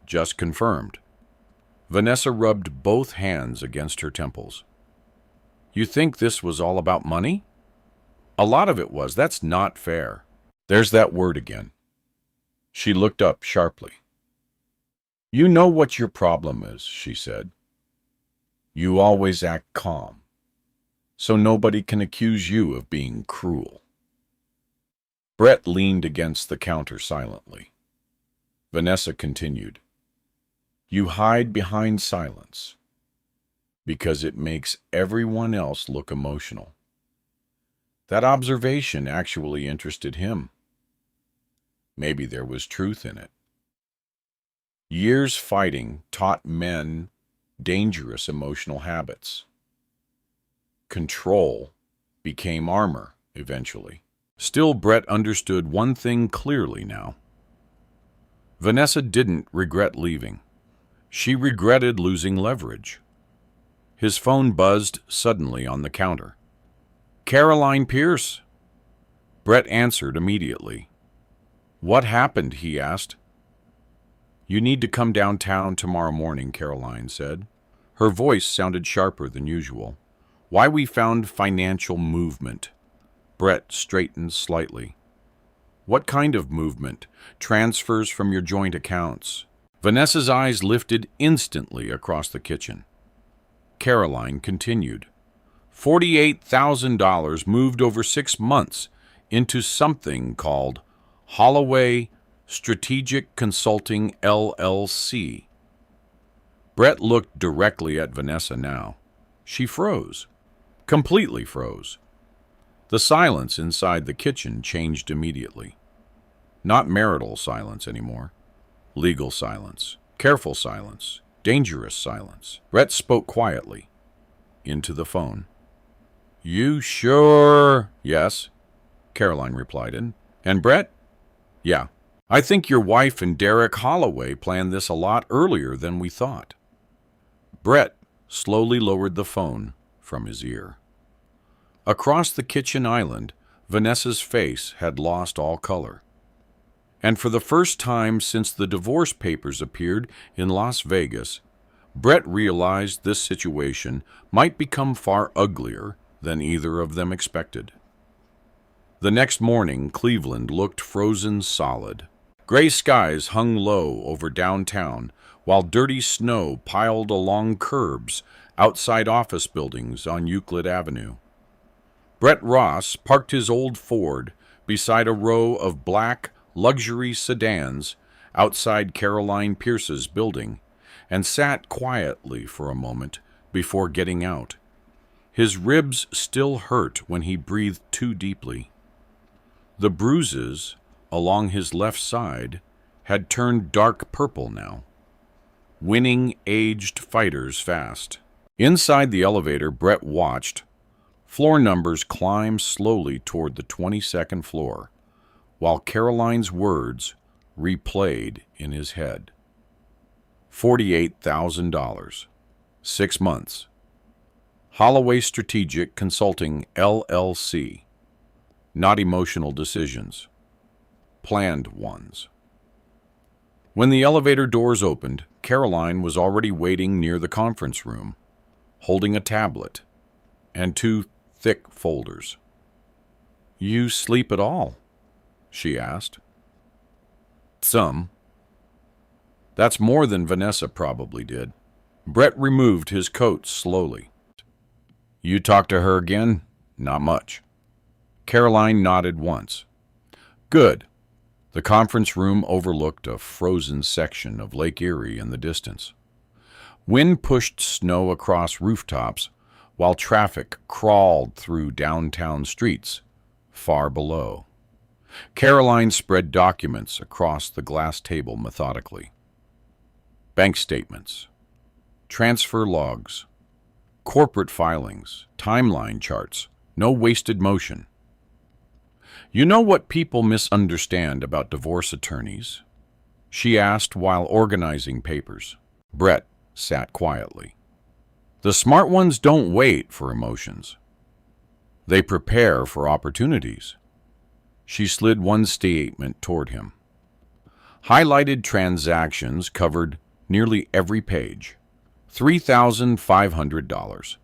Just confirmed. Vanessa rubbed both hands against her temples. You think this was all about money? A lot of it was. That's not fair. There's that word again. She looked up sharply. You know what your problem is, she said. You always act calm, so nobody can accuse you of being cruel. Brett leaned against the counter silently. Vanessa continued. You hide behind silence because it makes everyone else look emotional. That observation actually interested him. Maybe there was truth in it. Years fighting taught men dangerous emotional habits. Control became armor eventually. Still, Brett understood one thing clearly now. Vanessa didn't regret leaving. She regretted losing leverage. His phone buzzed suddenly on the counter. Caroline Pierce. Brett answered immediately. What happened? He asked. You need to come downtown tomorrow morning, Caroline said. Her voice sounded sharper than usual. Why we found financial movement. Brett straightened slightly. What kind of movement? Transfers from your joint accounts. Vanessa's eyes lifted instantly across the kitchen. Caroline continued. $48,000 moved over 6 months into something called Holloway Strategic Consulting LLC. Brett looked directly at Vanessa now. She froze. Completely froze. The silence inside the kitchen changed immediately. Not marital silence anymore. Legal silence. Careful silence. Dangerous silence. Brett spoke quietly into the phone. You sure? Yes, Caroline replied. And Brett? Yeah. I think your wife and Derek Holloway planned this a lot earlier than we thought. Brett slowly lowered the phone from his ear. Across the kitchen island, Vanessa's face had lost all color. And for the first time since the divorce papers appeared in Las Vegas, Brett realized this situation might become far uglier than either of them expected. The next morning, Cleveland looked frozen solid. Gray skies hung low over downtown, while dirty snow piled along curbs outside office buildings on Euclid Avenue. Brett Ross parked his old Ford beside a row of black luxury sedans outside Caroline Pierce's building and sat quietly for a moment before getting out. His ribs still hurt when he breathed too deeply. The bruises along his left side had turned dark purple now. Winning aged fighters fast. Inside the elevator, Brett watched floor numbers climb slowly toward the 22nd floor, while Caroline's words replayed in his head. $48,000. 6 months. Holloway Strategic Consulting LLC. Not emotional decisions. Planned ones. When the elevator doors opened, Caroline was already waiting near the conference room, holding a tablet and 2 thick folders. You sleep at all? She asked. Some. That's more than Vanessa probably did. Brett removed his coat slowly. You talked to her again? Not much. Caroline nodded once. Good. The conference room overlooked a frozen section of Lake Erie in the distance. Wind pushed snow across rooftops while traffic crawled through downtown streets far below. Caroline spread documents across the glass table methodically. Bank statements, transfer logs, corporate filings, timeline charts, no wasted motion. You know what people misunderstand about divorce attorneys? She asked while organizing papers. Brett sat quietly. The smart ones don't wait for emotions. They prepare for opportunities. She slid one statement toward him. Highlighted transactions covered nearly every page. $3,500,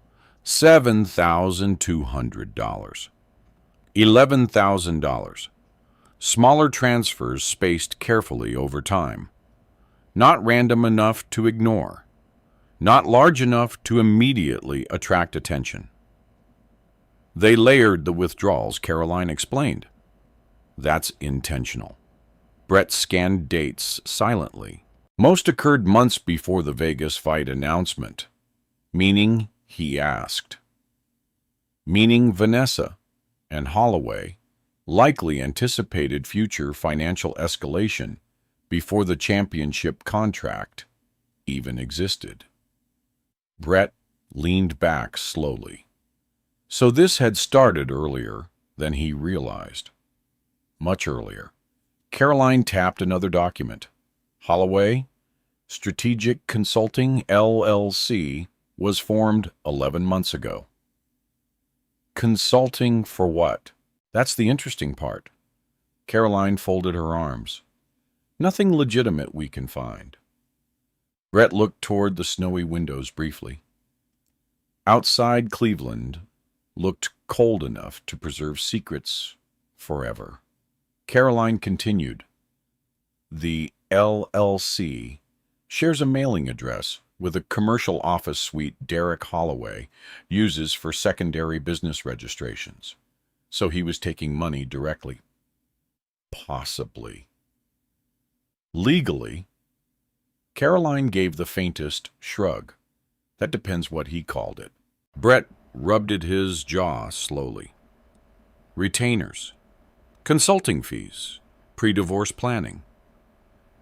$7,200, $11,000. Smaller transfers spaced carefully over time. Not random enough to ignore. Not large enough to immediately attract attention. They layered the withdrawals, Caroline explained. That's intentional. Brett scanned dates silently. Most occurred months before the Vegas fight announcement. Meaning, he asked. Meaning Vanessa and Holloway likely anticipated future financial escalation before the championship contract even existed. Brett leaned back slowly. So this had started earlier than he realized. Much earlier. Caroline tapped another document. Holloway Strategic Consulting, LLC, was formed 11 months ago. Consulting for what? That's the interesting part. Caroline folded her arms. Nothing legitimate we can find. Brett looked toward the snowy windows briefly. Outside Cleveland looked cold enough to preserve secrets forever. Caroline continued. The LLC shares a mailing address with a commercial office suite Derek Holloway uses for secondary business registrations. So he was taking money directly. Possibly. Legally, Caroline gave the faintest shrug. That depends what he called it. Brett rubbed at his jaw slowly. Retainers. Consulting fees, pre-divorce planning.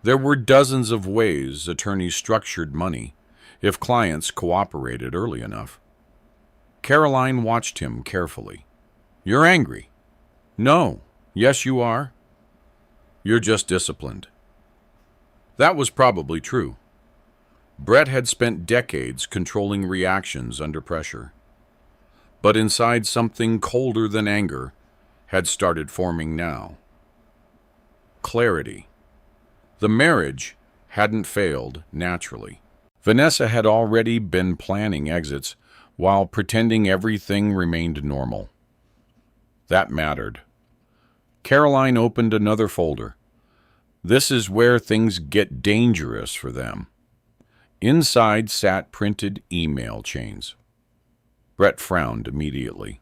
There were dozens of ways attorneys structured money if clients cooperated early enough. Caroline watched him carefully. You're angry. No. Yes, you are. You're just disciplined. That was probably true. Brett had spent decades controlling reactions under pressure. But inside, something colder than anger had started forming now. Clarity. The marriage hadn't failed naturally. Vanessa had already been planning exits while pretending everything remained normal. That mattered. Caroline opened another folder. This is where things get dangerous for them. Inside sat printed email chains. Brett frowned immediately.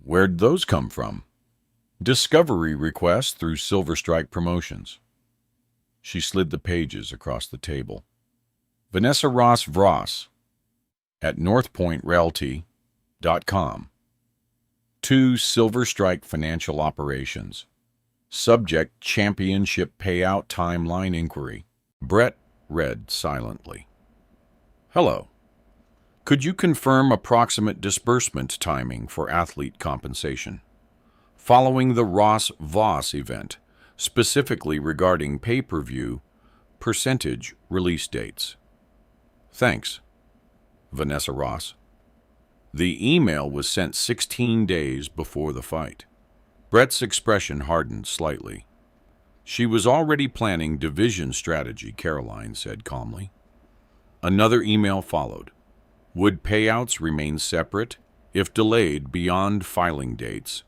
Where'd those come from? Discovery requests through Silver Strike Promotions. She slid the pages across the table. Vanessa Ross Vross at northpointrealty.com. To Silver Strike Financial Operations. Subject Championship Payout Timeline Inquiry. Brett read silently. Hello. Could you confirm approximate disbursement timing for athlete compensation? Following the Ross-Voss event, specifically regarding pay-per-view percentage release dates. Thanks, Vanessa Ross. The email was sent 16 days before the fight. Brett's expression hardened slightly. She was already planning division strategy, Caroline said calmly. Another email followed. Would payouts remain separate if delayed beyond filing dates?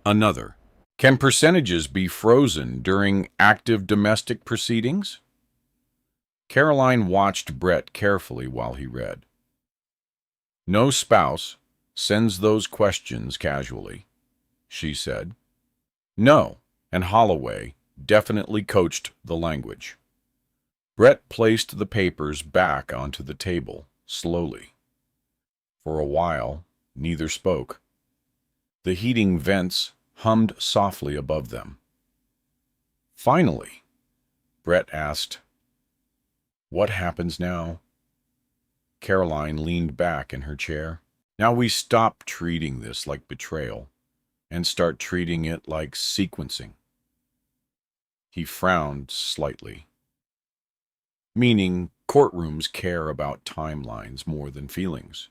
Another. Can percentages be frozen during active domestic proceedings? Caroline watched Brett carefully while he read. No spouse sends those questions casually, she said. No, and Holloway definitely coached the language. Brett placed the papers back onto the table, slowly. For a while, neither spoke. The heating vents hummed softly above them. Finally, Brett asked, What happens now? Caroline leaned back in her chair. Now we stop treating this like betrayal and start treating it like sequencing. He frowned slightly, meaning courtrooms care about timelines more than feelings.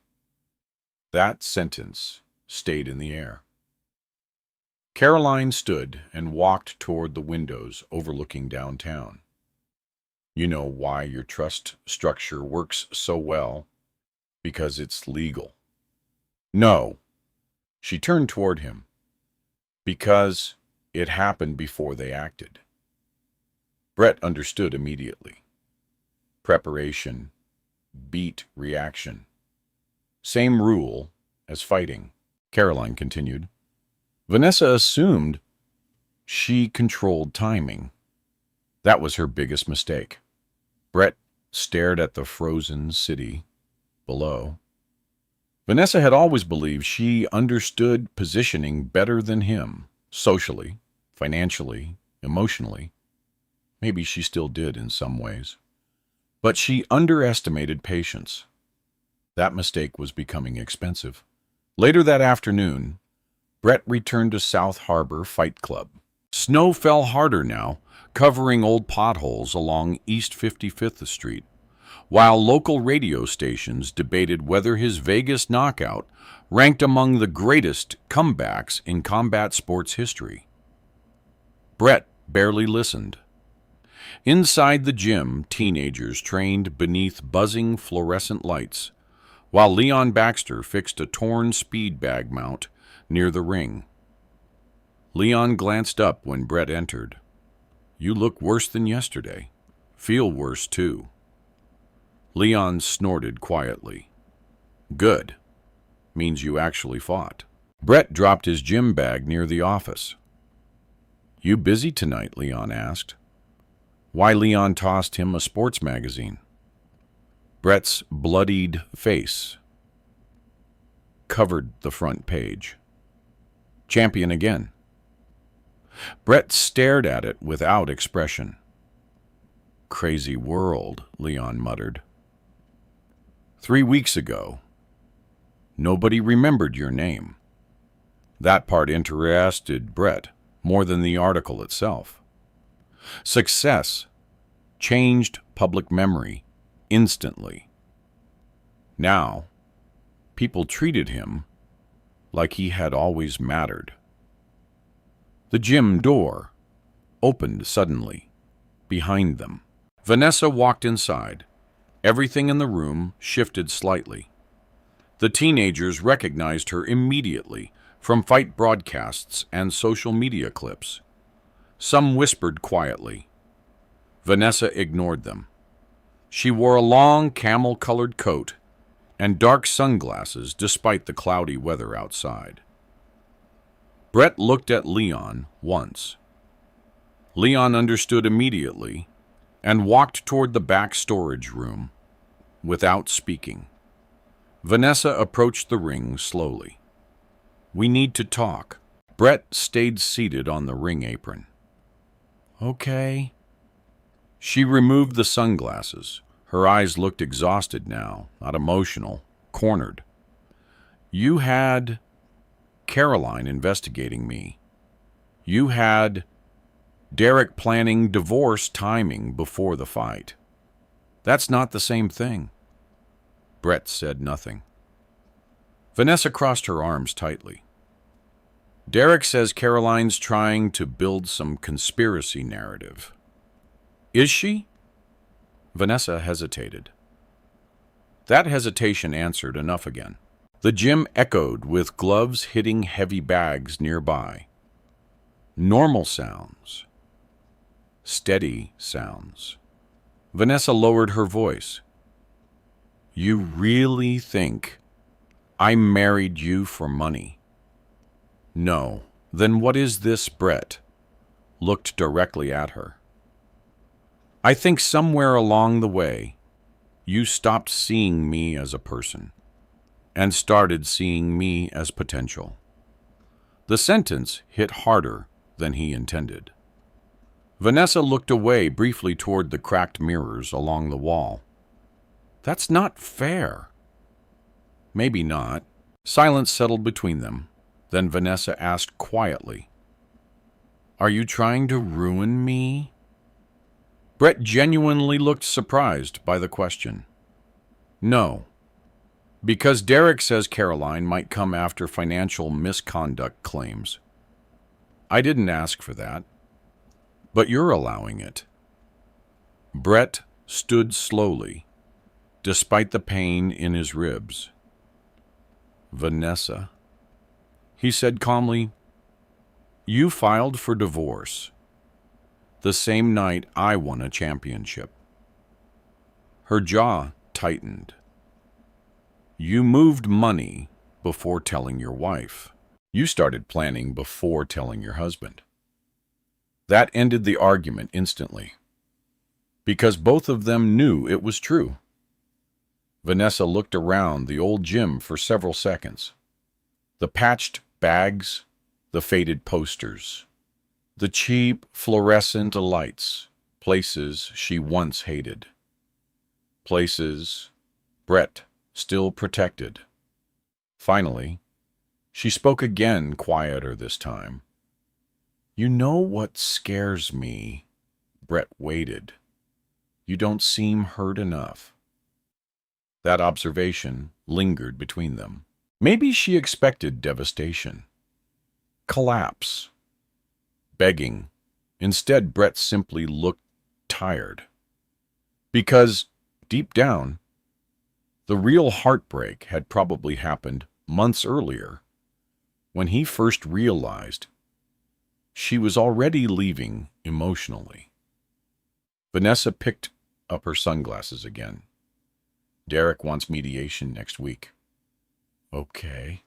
That sentence stayed in the air. Caroline stood and walked toward the windows overlooking downtown. You know why your trust structure works so well? Because it's legal. No. She turned toward him. Because it happened before they acted. Brett understood immediately. Preparation beat reaction. Same rule as fighting, Caroline continued. Vanessa assumed she controlled timing. That was her biggest mistake. Brett stared at the frozen city below. Vanessa had always believed she understood positioning better than him, socially, financially, emotionally. Maybe she still did in some ways. But she underestimated patience. That mistake was becoming expensive. Later that afternoon, Brett returned to South Harbor Fight Club. Snow fell harder now, covering old potholes along East 55th Street, while local radio stations debated whether his Vegas knockout ranked among the greatest comebacks in combat sports history. Brett barely listened. Inside the gym, teenagers trained beneath buzzing fluorescent lights, while Leon Baxter fixed a torn speed bag mount near the ring. Leon glanced up when Brett entered. You look worse than yesterday. Feel worse, too. Leon snorted quietly. Good. Means you actually fought. Brett dropped his gym bag near the office. You busy tonight? Leon asked. Why? Leon tossed him a sports magazine. Brett's bloodied face covered the front page. Champion again. Brett stared at it without expression. Crazy world, Leon muttered. 3 weeks ago, nobody remembered your name. That part interested Brett more than the article itself. Success changed public memory instantly. Now, people treated him like he had always mattered. The gym door opened suddenly behind them. Vanessa walked inside. Everything in the room shifted slightly. The teenagers recognized her immediately from fight broadcasts and social media clips. Some whispered quietly. Vanessa ignored them. She wore a long camel-colored coat and dark sunglasses despite the cloudy weather outside. Brett looked at Leon once. Leon understood immediately and walked toward the back storage room without speaking. Vanessa approached the ring slowly. We need to talk. Brett stayed seated on the ring apron. Okay. She removed the sunglasses. Her eyes looked exhausted now, not emotional, cornered. You had Caroline investigating me. You had Derek planning divorce timing before the fight. That's not the same thing. Brett said nothing. Vanessa crossed her arms tightly. Derek says Caroline's trying to build some conspiracy narrative. Is she? Vanessa hesitated. That hesitation answered enough again. The gym echoed with gloves hitting heavy bags nearby. Normal sounds. Steady sounds. Vanessa lowered her voice. You really think I married you for money? No. Then what is this? Brett looked directly at her. I think somewhere along the way, you stopped seeing me as a person and started seeing me as potential. The sentence hit harder than he intended. Vanessa looked away briefly toward the cracked mirrors along the wall. That's not fair. Maybe not. Silence settled between them. Then Vanessa asked quietly, "Are you trying to ruin me?" Brett genuinely looked surprised by the question. "No, because Derek says Caroline might come after financial misconduct claims. I didn't ask for that, but you're allowing it." Brett stood slowly, despite the pain in his ribs. "Vanessa," he said calmly, "you filed for divorce the same night I won a championship." Her jaw tightened. "You moved money before telling your wife. You started planning before telling your husband." That ended the argument instantly, because both of them knew it was true. Vanessa looked around the old gym for several seconds. The patched bags, the faded posters, the cheap fluorescent lights, places she once hated. Places Brett still protected. Finally, she spoke again, quieter this time. "You know what scares me?" Brett waited. "You don't seem hurt enough." That observation lingered between them. Maybe she expected devastation, collapse, begging. Instead, Brett simply looked tired. Because, deep down, the real heartbreak had probably happened months earlier, when he first realized she was already leaving emotionally. Vanessa picked up her sunglasses again. "Derek wants mediation next week." "Okay."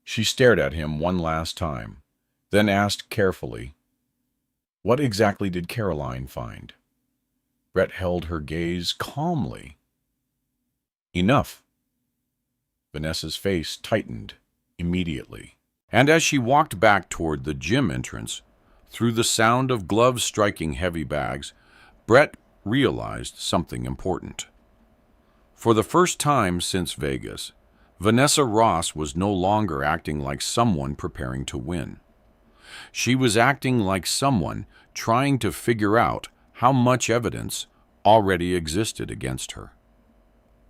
She stared at him one last time, then asked carefully, "What exactly did Caroline find?" Brett held her gaze calmly. "Enough." Vanessa's face tightened immediately, and as she walked back toward the gym entrance, through the sound of gloves striking heavy bags, Brett realized something important. For the first time since Vegas, Vanessa Ross was no longer acting like someone preparing to win. She was acting like someone trying to figure out how much evidence already existed against her.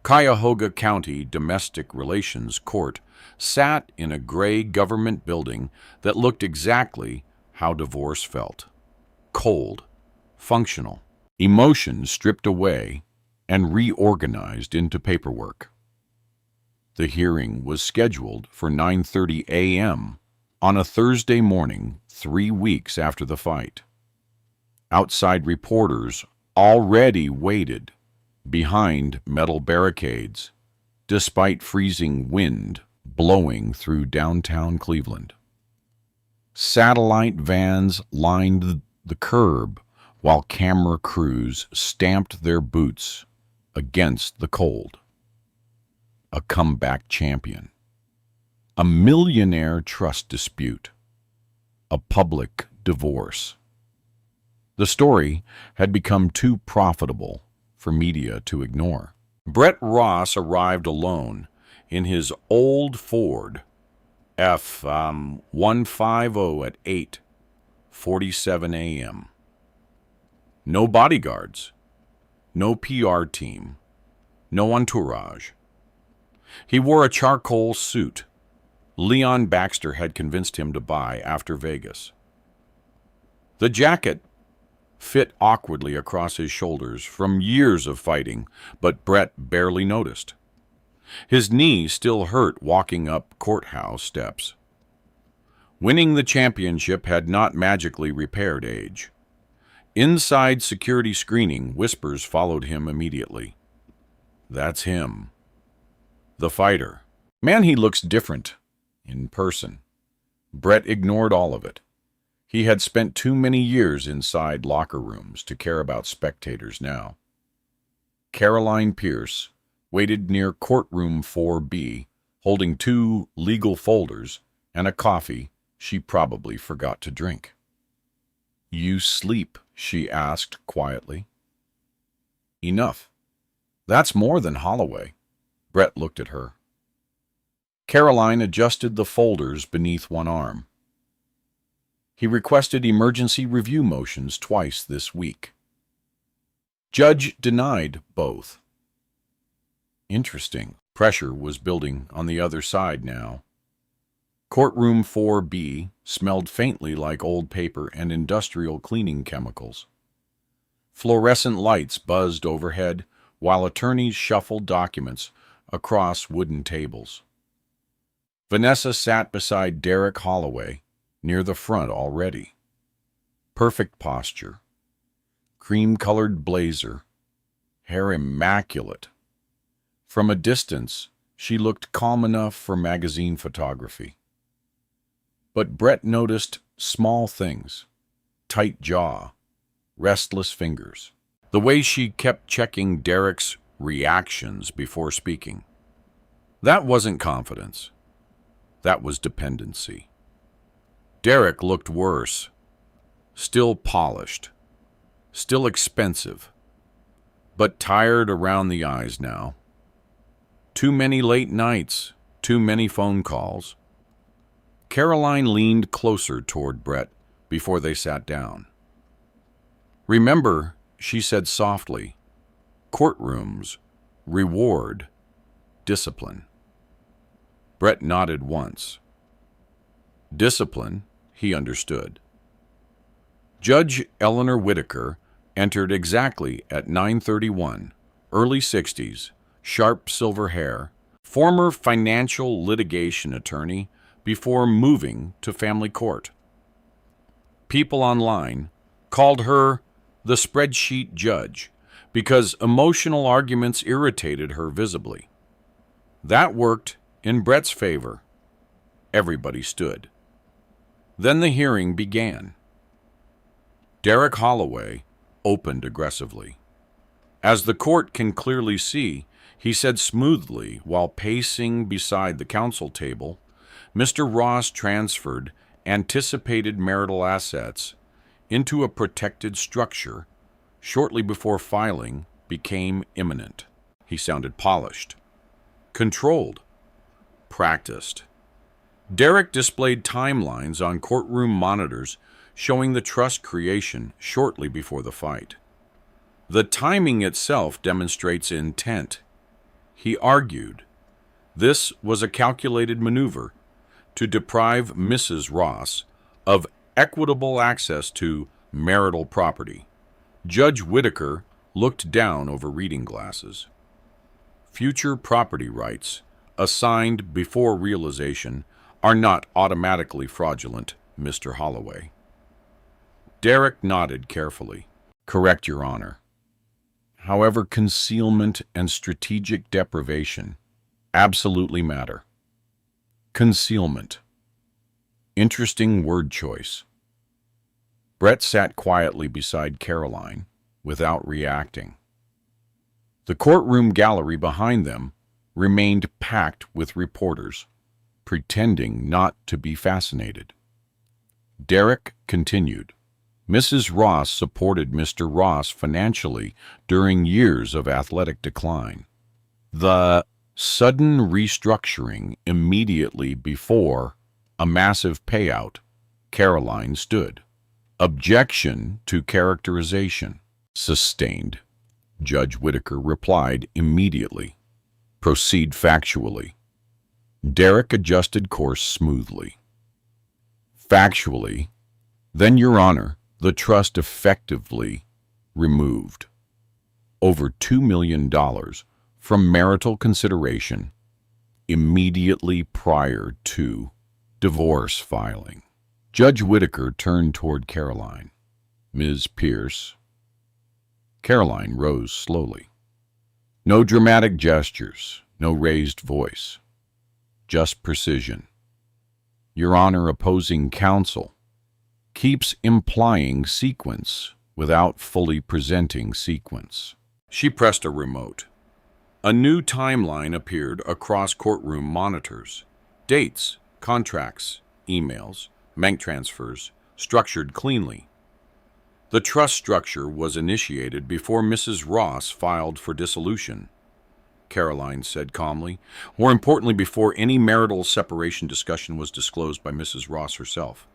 Cuyahoga County Domestic Relations Court sat in a gray government building that looked exactly how divorce felt. Cold, functional, emotions stripped away and reorganized into paperwork. The hearing was scheduled for 9:30 a.m. on a Thursday morning, 3 weeks after the fight. Outside reporters already waited behind metal barricades, despite freezing wind blowing through downtown Cleveland. Satellite vans lined the curb while camera crews stamped their boots against the cold. A comeback champion. A millionaire trust dispute. A public divorce. The story had become too profitable for media to ignore. Brett Ross arrived alone in his old Ford F-150 at 8:47 a.m. No bodyguards, no PR team, no entourage. He wore a charcoal suit Leon Baxter had convinced him to buy after Vegas. The jacket fit awkwardly across his shoulders from years of fighting, but Brett barely noticed. His knee still hurt walking up courthouse steps. Winning the championship had not magically repaired age. Inside security screening, whispers followed him immediately. That's him. The fighter. Man, he looks different in person. Brett ignored all of it. He had spent too many years inside locker rooms to care about spectators now. Caroline Pierce waited near courtroom 4B, holding 2 legal folders and a coffee she probably forgot to drink. "You sleep?" she asked quietly. "Enough. That's more than Holloway." Brett looked at her. Caroline adjusted the folders beneath one arm. He requested emergency review motions twice this week. Judge denied both. Interesting. Pressure was building on the other side now. Courtroom 4B smelled faintly like old paper and industrial cleaning chemicals. Fluorescent lights buzzed overhead while attorneys shuffled documents across wooden tables. Vanessa sat beside Derek Holloway, near the front already. Perfect posture. Cream-colored blazer. Hair immaculate. From a distance, she looked calm enough for magazine photography. But Brett noticed small things. Tight jaw. Restless fingers. The way she kept checking Derek's reactions before speaking. That wasn't confidence. That was dependency. Derek looked worse. Still polished. Still expensive. But tired around the eyes now. Too many late nights. Too many phone calls. Caroline leaned closer toward Brett before they sat down. "Remember," she said softly, "courtrooms, reward, discipline." Brett nodded once. Discipline, he understood. Judge Eleanor Whitaker entered exactly at 9:31, early 60s, sharp silver hair, former financial litigation attorney before moving to family court. People online called her the spreadsheet judge because emotional arguments irritated her visibly. That worked in Brett's favor. Everybody stood. Then the hearing began. Derek Holloway opened aggressively. As the court can clearly see, he said smoothly while pacing beside the counsel table, Mr. Ross transferred anticipated marital assets into a protected structure shortly before filing became imminent. He sounded polished, controlled, practiced. Derek displayed timelines on courtroom monitors showing the trust creation shortly before the fight. The timing itself demonstrates intent. He argued this was a calculated maneuver to deprive Mrs. Ross of equitable access to marital property. Judge Whitaker looked down over reading glasses. Future property rights, assigned before realization, are not automatically fraudulent, Mr. Holloway. Derek nodded carefully. Correct, Your Honor. However, concealment and strategic deprivation absolutely matter. Concealment. Interesting word choice. Brett sat quietly beside Caroline, without reacting. The courtroom gallery behind them remained packed with reporters, pretending not to be fascinated. Derek continued. Mrs. Ross supported Mr. Ross financially during years of athletic decline. The sudden restructuring immediately before a massive payout, Caroline stood. Objection to characterization. Sustained. Judge Whitaker replied immediately. Proceed factually. Derek adjusted course smoothly. Factually, then, Your Honor, the trust effectively removed over $2 million from marital consideration immediately prior to divorce filing. Judge Whitaker turned toward Caroline. Ms. Pierce. Caroline rose slowly. No dramatic gestures, no raised voice. Just precision. Your Honor, opposing counsel keeps implying sequence without fully presenting sequence. She pressed a remote. A new timeline appeared across courtroom monitors. Dates, contracts, emails, bank transfers, structured cleanly. The trust structure was initiated before Mrs. Ross filed for dissolution. Caroline said calmly. More importantly, before any marital separation discussion was disclosed by Mrs. Ross herself.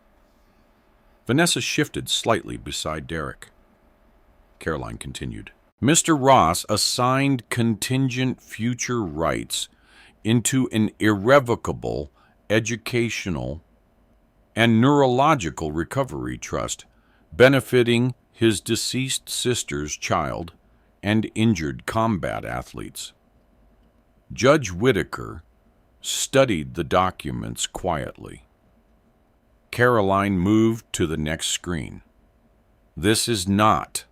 Vanessa shifted slightly beside Derek. Caroline continued. Mr. Ross assigned contingent future rights into an irrevocable educational and neurological recovery trust benefiting his deceased sister's child and injured combat athletes. Judge Whitaker studied the documents quietly. Caroline moved to the next screen. This is not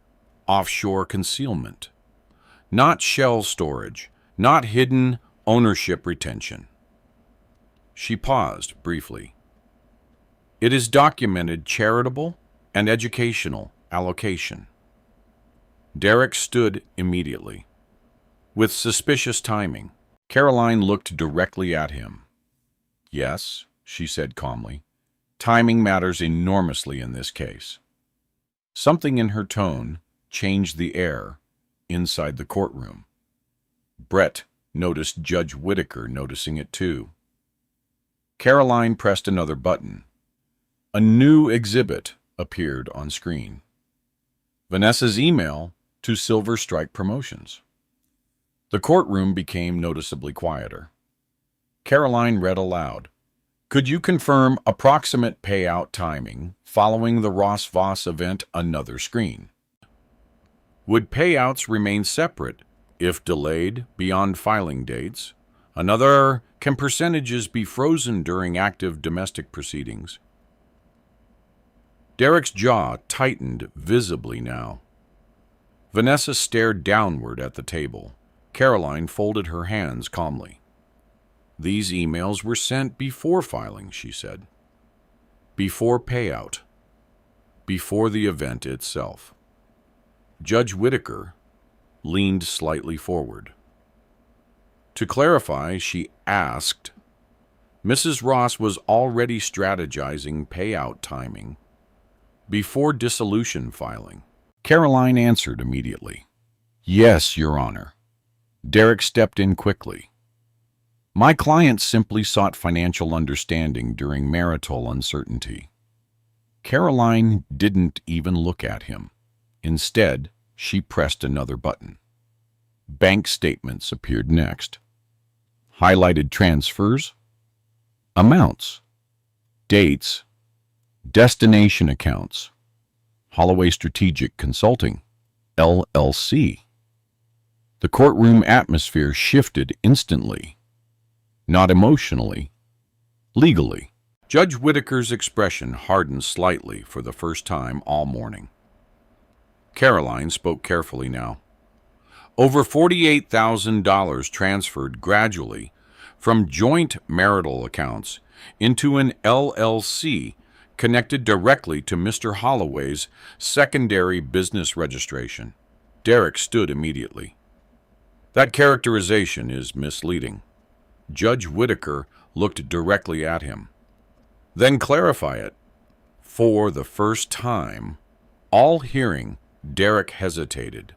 offshore concealment, not shell storage, not hidden ownership retention. She paused briefly. It is documented charitable and educational allocation. Derek stood immediately. With suspicious timing, Caroline looked directly at him. Yes, she said calmly. Timing matters enormously in this case. Something in her tone changed the air inside the courtroom. Brett noticed Judge Whitaker noticing it too. Caroline pressed another button. A new exhibit appeared on screen. Vanessa's email to Silver Strike Promotions. The courtroom became noticeably quieter. Caroline read aloud. Could you confirm approximate payout timing following the Ross-Voss event? Another screen. Would payouts remain separate if delayed beyond filing dates? Another, can percentages be frozen during active domestic proceedings? Derek's jaw tightened visibly now. Vanessa stared downward at the table. Caroline folded her hands calmly. These emails were sent before filing, she said. Before payout. Before the event itself. Judge Whitaker leaned slightly forward. To clarify, she asked, Mrs. Ross was already strategizing payout timing before dissolution filing. Caroline answered immediately. Yes, Your Honor. Derek stepped in quickly. My client simply sought financial understanding during marital uncertainty. Caroline didn't even look at him. Instead, she pressed another button. Bank statements appeared next. Highlighted transfers, amounts, dates, destination accounts, Holloway Strategic Consulting, LLC. The courtroom atmosphere shifted instantly. Not emotionally, legally. Judge Whitaker's expression hardened slightly for the first time all morning. Caroline spoke carefully now. Over $48,000 transferred gradually from joint marital accounts into an LLC connected directly to Mr. Holloway's secondary business registration. Derek stood immediately. That characterization is misleading. Judge Whitaker looked directly at him. Then clarify it. For the first time, all hearing, Derek hesitated.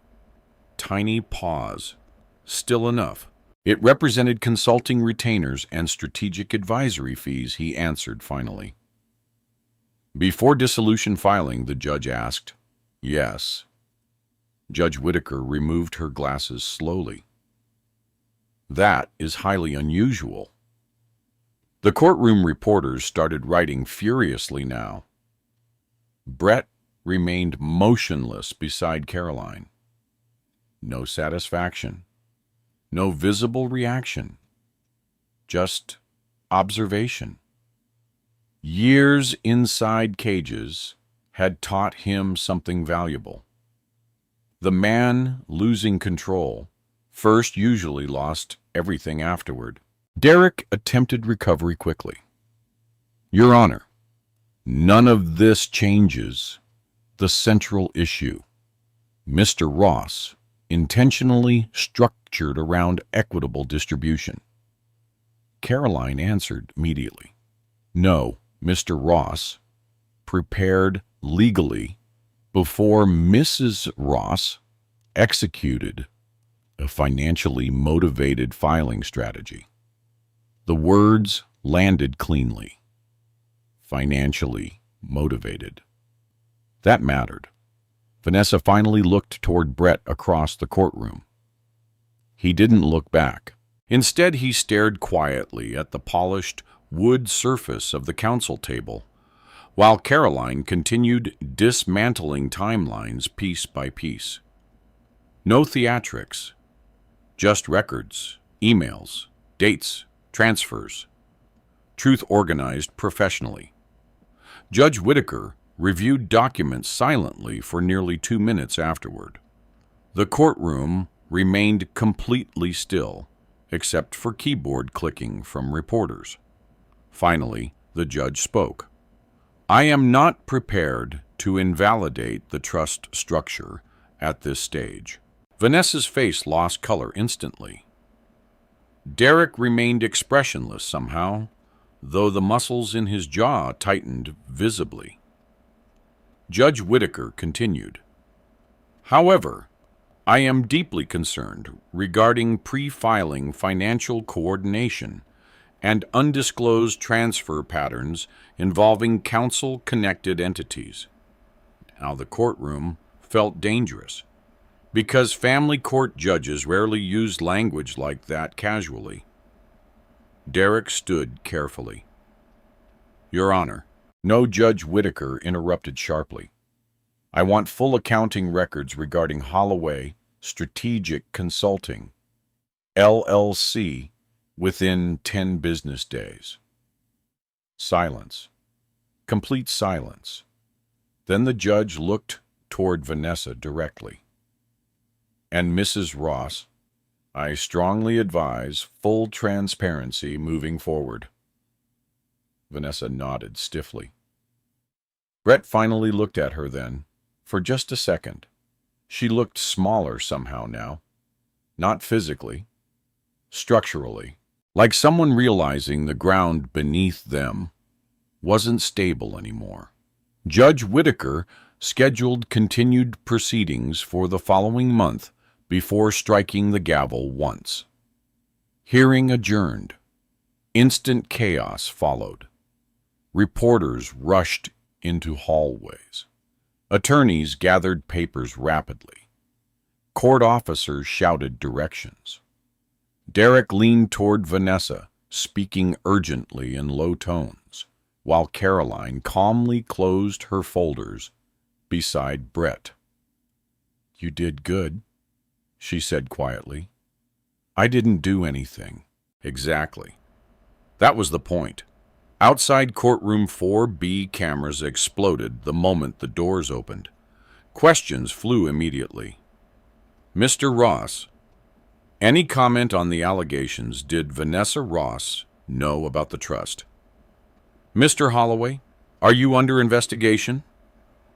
Tiny pause. Still enough. It represented consulting retainers and strategic advisory fees, he answered finally. Before dissolution filing, the judge asked. Yes. Judge Whitaker removed her glasses slowly. That is highly unusual. The courtroom reporters started writing furiously now. Brett remained motionless beside Caroline. No satisfaction. No visible reaction. Just observation. Years inside cages had taught him something valuable. The man losing control first usually lost everything afterward. Derek attempted recovery quickly. Your Honor, none of this changes the central issue. Mr. Ross intentionally structured around equitable distribution. Caroline answered immediately. No, Mr. Ross prepared legally before Mrs. Ross executed a financially motivated filing strategy. The words landed cleanly. Financially motivated. That mattered. Vanessa finally looked toward Brett across the courtroom. He didn't look back. Instead, he stared quietly at the polished wood surface of the counsel table, while Caroline continued dismantling timelines piece by piece. No theatrics, just records, emails, dates, transfers. Truth organized professionally. Judge Whitaker reviewed documents silently for nearly 2 minutes afterward. The courtroom remained completely still, except for keyboard clicking from reporters. Finally, the judge spoke. "I am not prepared to invalidate the trust structure at this stage." Vanessa's face lost color instantly. Derek remained expressionless somehow, though the muscles in his jaw tightened visibly. Judge Whitaker continued. "However, I am deeply concerned regarding pre-filing financial coordination and undisclosed transfer patterns involving counsel-connected entities." Now the courtroom felt dangerous, because family court judges rarely used language like that casually. Derek stood carefully. "Your Honor." No, Judge Whitaker interrupted sharply. "I want full accounting records regarding Holloway Strategic Consulting, LLC, within 10 business days." Silence. Complete silence. Then the judge looked toward Vanessa directly. "And Mrs. Ross, I strongly advise full transparency moving forward." Vanessa nodded stiffly. Brett finally looked at her then, for just a second. She looked smaller somehow now. Not physically, structurally, like someone realizing the ground beneath them wasn't stable anymore. Judge Whitaker scheduled continued proceedings for the following month before striking the gavel once. Hearing adjourned. Instant chaos followed. Reporters rushed into hallways. Attorneys gathered papers rapidly. Court officers shouted directions. Derek leaned toward Vanessa, speaking urgently in low tones, while Caroline calmly closed her folders beside Brett. "You did good," she said quietly. "I didn't do anything." Exactly. That was the point. Outside courtroom 4B cameras exploded the moment the doors opened. Questions flew immediately. "Mr. Ross, any comment on the allegations? Did Vanessa Ross know about the trust?" "Mr. Holloway, are you under investigation?"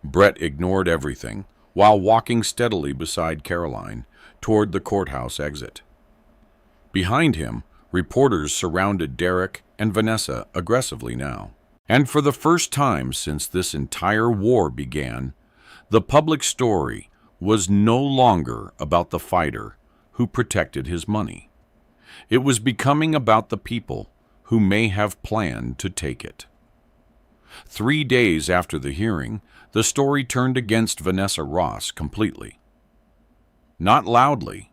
Brett ignored everything while walking steadily beside Caroline toward the courthouse exit. Behind him, reporters surrounded Derek and Vanessa aggressively now. And for the first time since this entire war began, the public story was no longer about the fighter who protected his money. It was becoming about the people who may have planned to take it. 3 days after the hearing, the story turned against Vanessa Ross completely. Not loudly,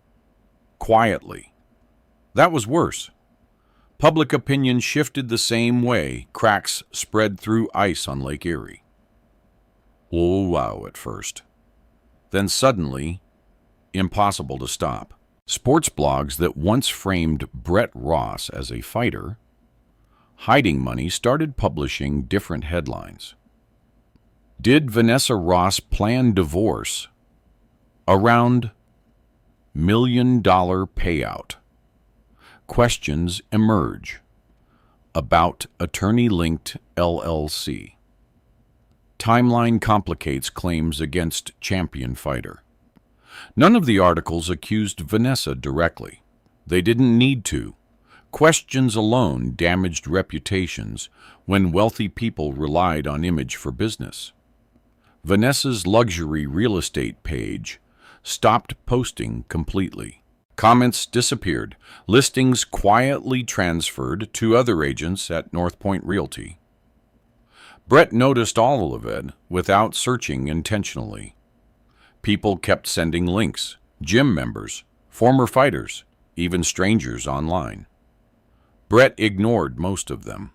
quietly. That was worse. Public opinion shifted the same way cracks spread through ice on Lake Erie. Oh, wow at first. Then suddenly, impossible to stop. Sports blogs that once framed Brett Ross as a fighter, hiding money, started publishing different headlines. Did Vanessa Ross plan divorce? Around $1 million payout. Questions emerge about attorney-linked LLC. Timeline complicates claims against champion fighter. None of the articles accused Vanessa directly. They didn't need to. Questions alone damaged reputations when wealthy people relied on image for business. Vanessa's luxury real estate page stopped posting completely. Comments disappeared, listings quietly transferred to other agents at North Point Realty. Brett noticed all of it without searching intentionally. People kept sending links, gym members, former fighters, even strangers online. Brett ignored most of them.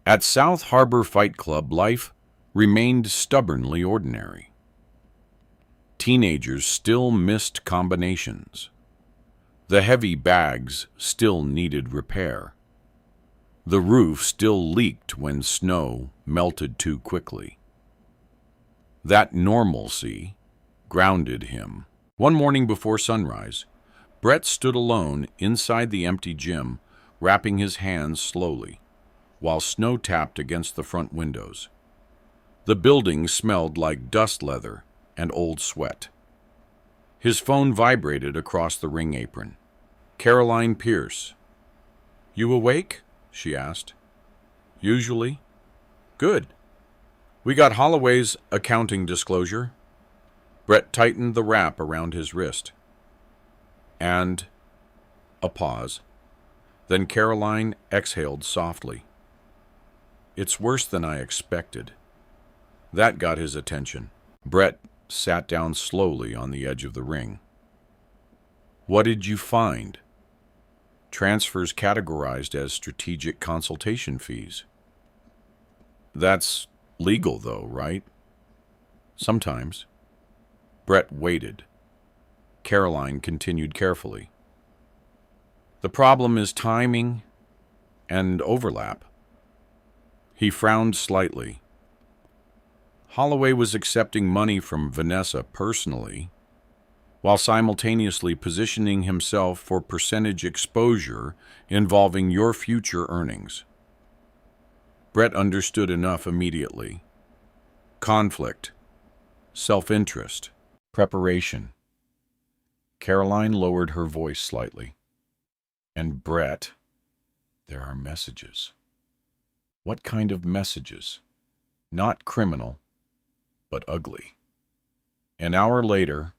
At South Harbor Fight Club, life remained stubbornly ordinary. Teenagers still missed combinations. The heavy bags still needed repair. The roof still leaked when snow melted too quickly. That normalcy grounded him. One morning before sunrise, Brett stood alone inside the empty gym, wrapping his hands slowly, while snow tapped against the front windows. The building smelled like dust leather and old sweat. His phone vibrated across the ring apron. Caroline Pierce. "You awake?" she asked. "Usually." "Good. We got Holloway's accounting disclosure." Brett tightened the wrap around his wrist. And a pause. Then Caroline exhaled softly. "It's worse than I expected." That got his attention. Brett sat down slowly on the edge of the ring. "What did you find?" "Transfers categorized as strategic consultation fees." "That's legal, though, right?" "Sometimes." Brett waited. Caroline continued carefully. "The problem is timing and overlap." He frowned slightly. Holloway was accepting money from Vanessa personally, while simultaneously positioning himself for percentage exposure involving your future earnings. Brett understood enough immediately. Conflict, self-interest, preparation. Caroline lowered her voice slightly. "And Brett, there are messages." "What kind of messages?" "Not criminal, but ugly." An hour later,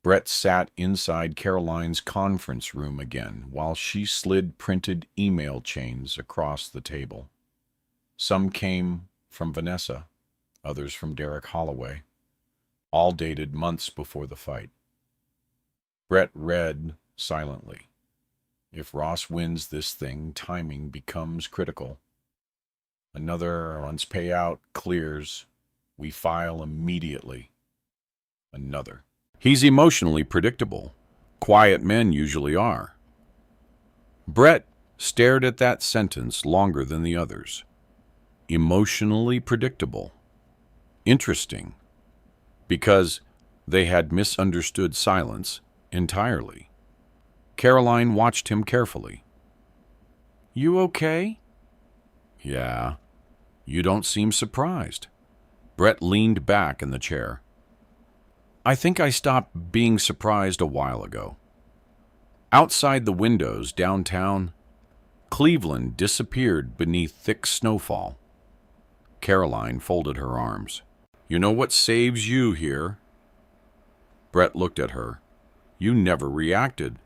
Brett sat inside Caroline's conference room again while she slid printed email chains across the table. Some came from Vanessa, others from Derek Holloway, all dated months before the fight. Brett read silently. If Ross wins this thing, timing becomes critical. Another month's payout clears. We file immediately. Another. He's emotionally predictable. Quiet men usually are. Brett stared at that sentence longer than the others. Emotionally predictable. Interesting. Because they had misunderstood silence entirely. Caroline watched him carefully. "You okay?" "Yeah." "You don't seem surprised." Brett leaned back in the chair. "I think I stopped being surprised a while ago." Outside the windows downtown, Cleveland disappeared beneath thick snowfall. Caroline folded her arms. "You know what saves you here?" Brett looked at her. "You never reacted."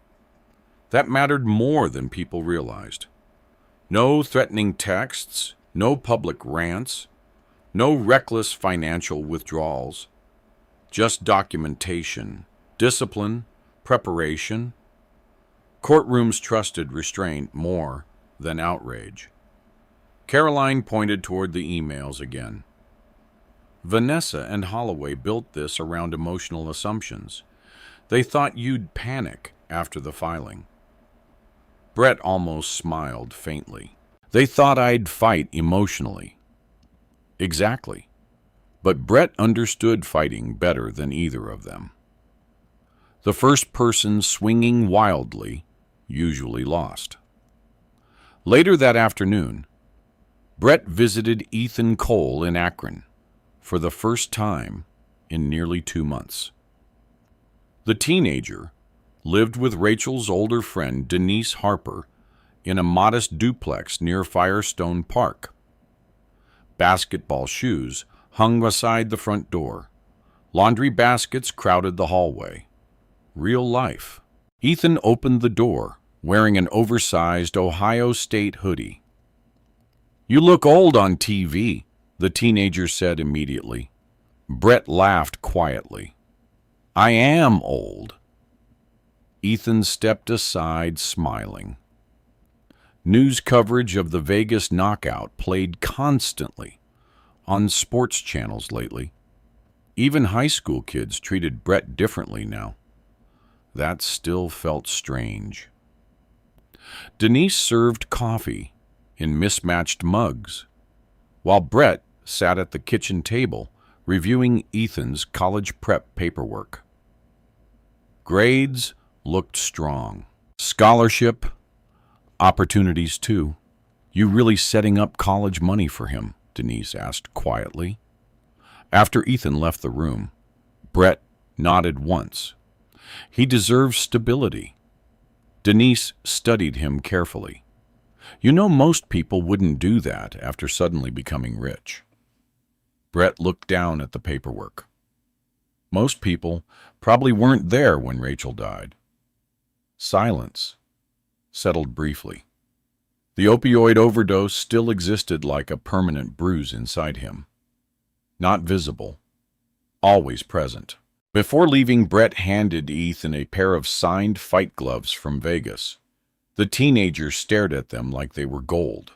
That mattered more than people realized. No threatening texts, no public rants, no reckless financial withdrawals. Just documentation, discipline, preparation. Courtrooms trusted restraint more than outrage. Caroline pointed toward the emails again. Vanessa and Holloway built this around emotional assumptions. They thought you'd panic after the filing. Brett almost smiled faintly. They thought I'd fight emotionally. Exactly. But Brett understood fighting better than either of them. The first person swinging wildly usually lost. Later that afternoon, Brett visited Ethan Cole in Akron for the first time in nearly 2 months. The teenager lived with Rachel's older friend Denise Harper in a modest duplex near Firestone Park. Basketball shoes hung beside the front door. Laundry baskets crowded the hallway. Real life. Ethan opened the door, wearing an oversized Ohio State hoodie. "You look old on TV," the teenager said immediately. Brett laughed quietly. "I am old." Ethan stepped aside, smiling. News coverage of the Vegas knockout played constantly on sports channels lately. Even high school kids treated Brett differently now. That still felt strange. Denise served coffee in mismatched mugs, while Brett sat at the kitchen table reviewing Ethan's college prep paperwork. Grades looked strong. Scholarship, opportunities too. "You really setting up college money for him?" Denise asked quietly. After Ethan left the room, Brett nodded once. He deserves stability. Denise studied him carefully. "You know, most people wouldn't do that after suddenly becoming rich." Brett looked down at the paperwork. Most people probably weren't there when Rachel died. Silence settled briefly. The opioid overdose still existed like a permanent bruise inside him. Not visible, always present. Before leaving, Brett handed Ethan a pair of signed fight gloves from Vegas. The teenager stared at them like they were gold.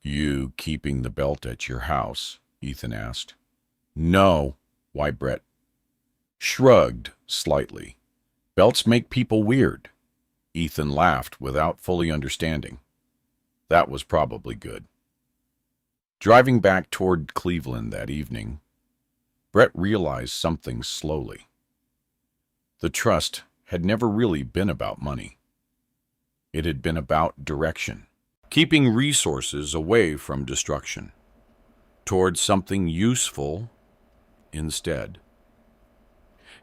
"You keeping the belt at your house?" Ethan asked. "No." "Why?" Brett shrugged slightly. "Belts make people weird." Ethan laughed without fully understanding. That was probably good. Driving back toward Cleveland that evening, Brett realized something slowly. The trust had never really been about money. It had been about direction, keeping resources away from destruction, towards something useful instead.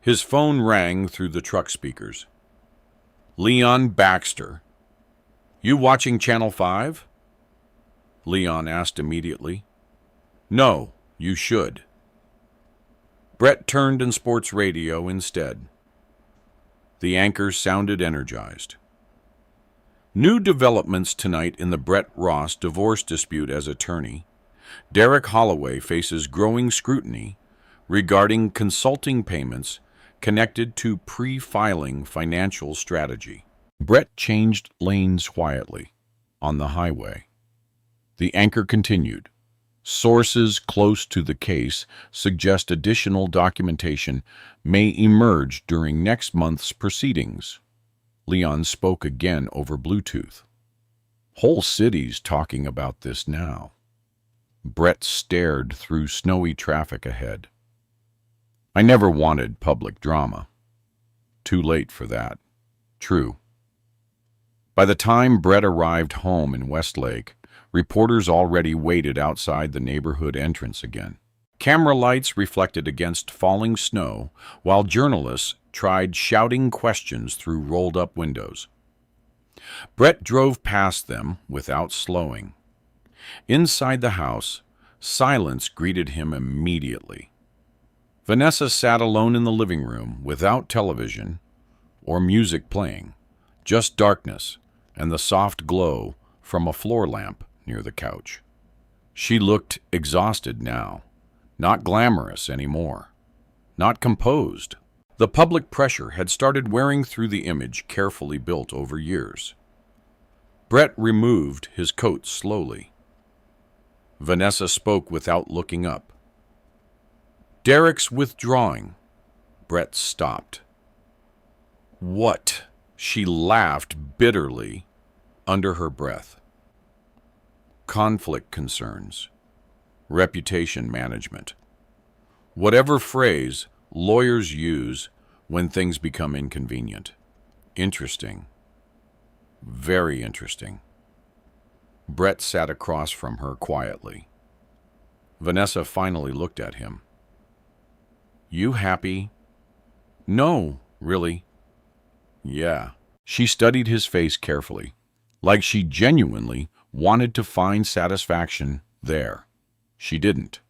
His phone rang through the truck speakers. "Leon Baxter. You watching Channel 5? Leon asked immediately. "No, you should." Brett turned on sports radio instead. The anchor sounded energized. "New developments tonight in the Brett Ross divorce dispute as attorney. Derek Holloway faces growing scrutiny regarding consulting payments connected to pre-filing financial strategy." Brett changed lanes quietly on the highway. The anchor continued. "Sources close to the case suggest additional documentation may emerge during next month's proceedings." Leon spoke again over Bluetooth. "Whole city's talking about this now." Brett stared through snowy traffic ahead. "I never wanted public drama. Too late for that." True. By the time Brett arrived home in Westlake, reporters already waited outside the neighborhood entrance again. Camera lights reflected against falling snow, while journalists tried shouting questions through rolled-up windows. Brett drove past them without slowing. Inside the house, silence greeted him immediately. Vanessa sat alone in the living room without television or music playing, just darkness and the soft glow from a floor lamp near the couch. She looked exhausted now, not glamorous anymore, not composed. The public pressure had started wearing through the image carefully built over years. Brett removed his coat slowly. Vanessa spoke without looking up. "Derek's withdrawing." Brett stopped. "What?" She laughed bitterly under her breath. "Conflict concerns. Reputation management. Whatever phrase lawyers use when things become inconvenient. Interesting. Very interesting." Brett sat across from her quietly. Vanessa finally looked at him. "You happy?" "No, really." "Yeah." She studied his face carefully, like she genuinely wanted to find satisfaction there. She didn't,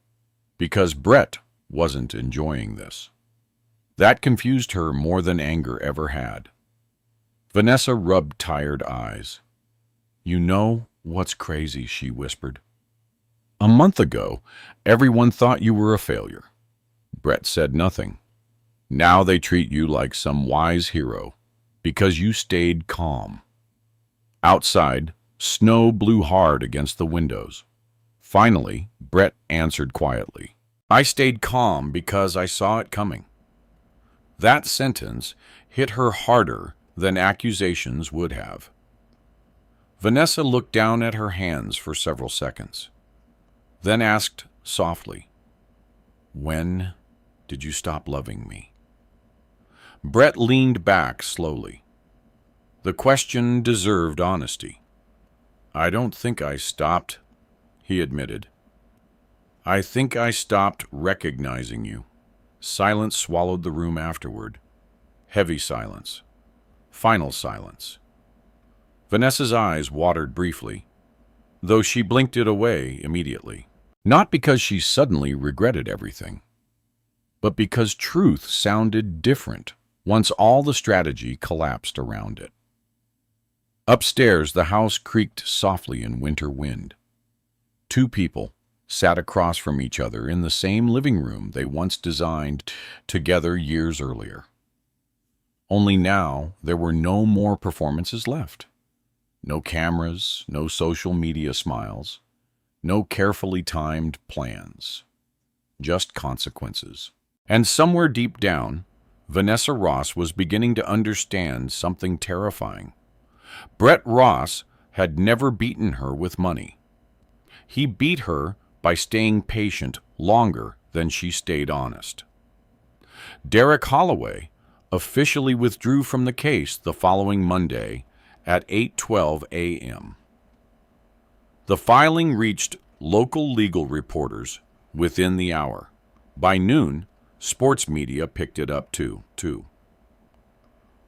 because Brett wasn't enjoying this. That confused her more than anger ever had. Vanessa rubbed tired eyes. "You know what's crazy," she whispered. "A month ago, everyone thought you were a failure." Brett said nothing. "Now they treat you like some wise hero because you stayed calm." Outside, snow blew hard against the windows. Finally, Brett answered quietly. "I stayed calm because I saw it coming." That sentence hit her harder than accusations would have. Vanessa looked down at her hands for several seconds, then asked softly, "When did you stop loving me?" Brett leaned back slowly. The question deserved honesty. "I don't think I stopped," he admitted. "I think I stopped recognizing you." Silence swallowed the room afterward. Heavy silence. Final silence. Vanessa's eyes watered briefly, though she blinked it away immediately. Not because she suddenly regretted everything, but because truth sounded different once all the strategy collapsed around it. Upstairs, the house creaked softly in winter wind. Two people sat across from each other in the same living room they once designed together years earlier. Only now there were no more performances left. No cameras, no social media smiles, no carefully timed plans. Just consequences. And somewhere deep down, Vanessa Ross was beginning to understand something terrifying. Brett Ross had never beaten her with money. He beat her by staying patient longer than she stayed honest. Derek Holloway officially withdrew from the case the following Monday at 8:12 a.m. The filing reached local legal reporters within the hour. By noon, sports media picked it up too.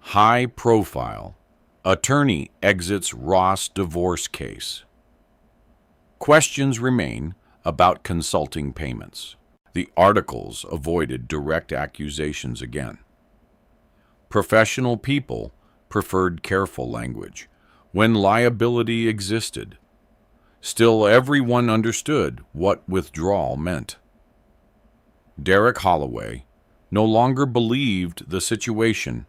High profile. Attorney exits Ross divorce case. Questions remain about consulting payments. The articles avoided direct accusations again. Professional people preferred careful language when liability existed. Still, everyone understood what withdrawal meant. Derek Holloway no longer believed the situation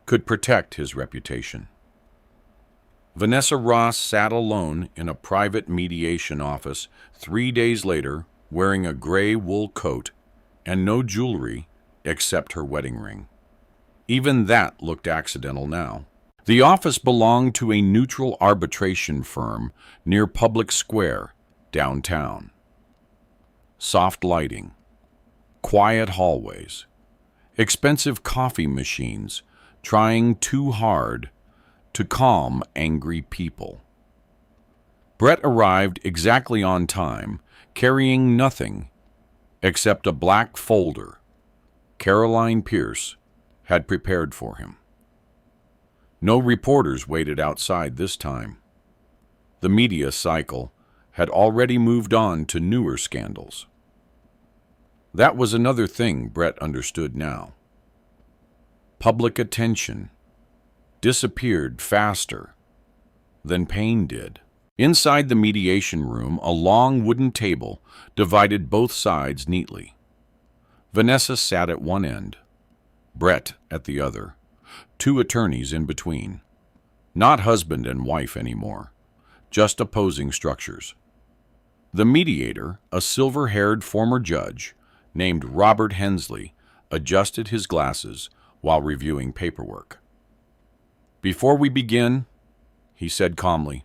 could protect his reputation. Vanessa Ross sat alone in a private mediation office 3 days later, wearing a gray wool coat and no jewelry except her wedding ring. Even that looked accidental now. The office belonged to a neutral arbitration firm near Public Square, downtown. Soft lighting, quiet hallways, expensive coffee machines trying too hard to calm angry people. Brett arrived exactly on time, carrying nothing except a black folder Caroline Pierce had prepared for him. No reporters waited outside this time. The media cycle had already moved on to newer scandals. That was another thing Brett understood now. Public attention disappeared faster than pain did. Inside the mediation room, a long wooden table divided both sides neatly. Vanessa sat at one end, Brett at the other, two attorneys in between. Not husband and wife anymore, just opposing structures. The mediator, a silver-haired former judge named Robert Hensley, adjusted his glasses while reviewing paperwork. "Before we begin," he said calmly,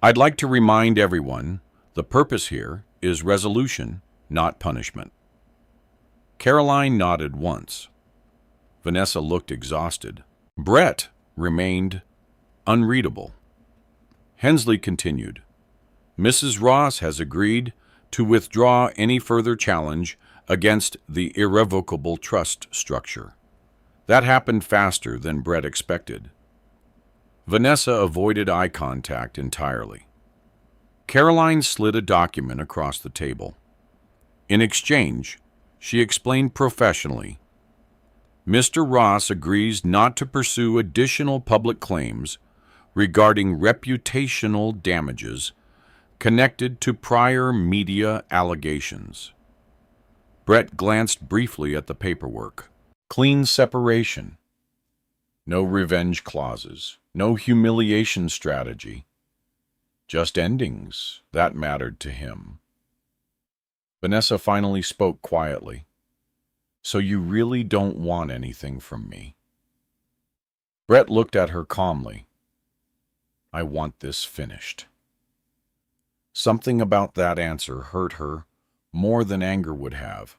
"I'd like to remind everyone the purpose here is resolution, not punishment." Caroline nodded once. Vanessa looked exhausted. Brett remained unreadable. Hensley continued, "Mrs. Ross has agreed to withdraw any further challenge against the irrevocable trust structure. That happened faster than Brett expected." Vanessa avoided eye contact entirely. Caroline slid a document across the table. In exchange, she explained professionally, Mr. Ross agrees not to pursue additional public claims regarding reputational damages connected to prior media allegations. Brett glanced briefly at the paperwork. Clean separation. No revenge clauses. No humiliation strategy. Just endings. That mattered to him. Vanessa finally spoke quietly. So you really don't want anything from me? Brett looked at her calmly. I want this finished. Something about that answer hurt her more than anger would have.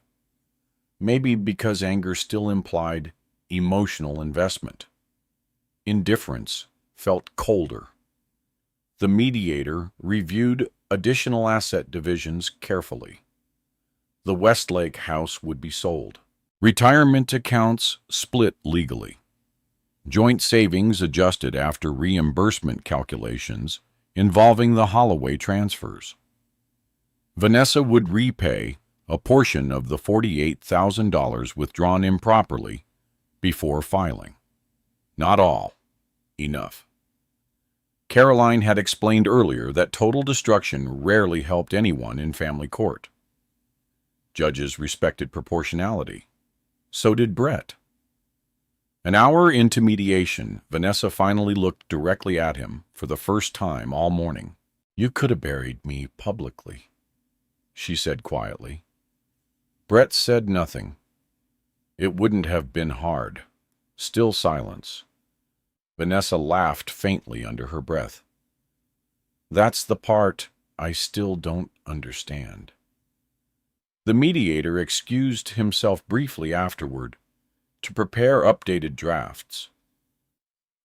Maybe because anger still implied emotional investment. Indifference felt colder. The mediator reviewed additional asset divisions carefully. The Westlake house would be sold. Retirement accounts split legally. Joint savings adjusted after reimbursement calculations involving the Holloway transfers. Vanessa would repay a portion of the $48,000 withdrawn improperly before filing. Not all. Enough. Caroline had explained earlier that total destruction rarely helped anyone in family court. Judges respected proportionality. So did Brett. An hour into mediation, Vanessa finally looked directly at him for the first time all morning. You could have buried me publicly, she said quietly. Brett said nothing. It wouldn't have been hard. Still silence. Vanessa laughed faintly under her breath. That's the part I still don't understand. The mediator excused himself briefly afterward to prepare updated drafts.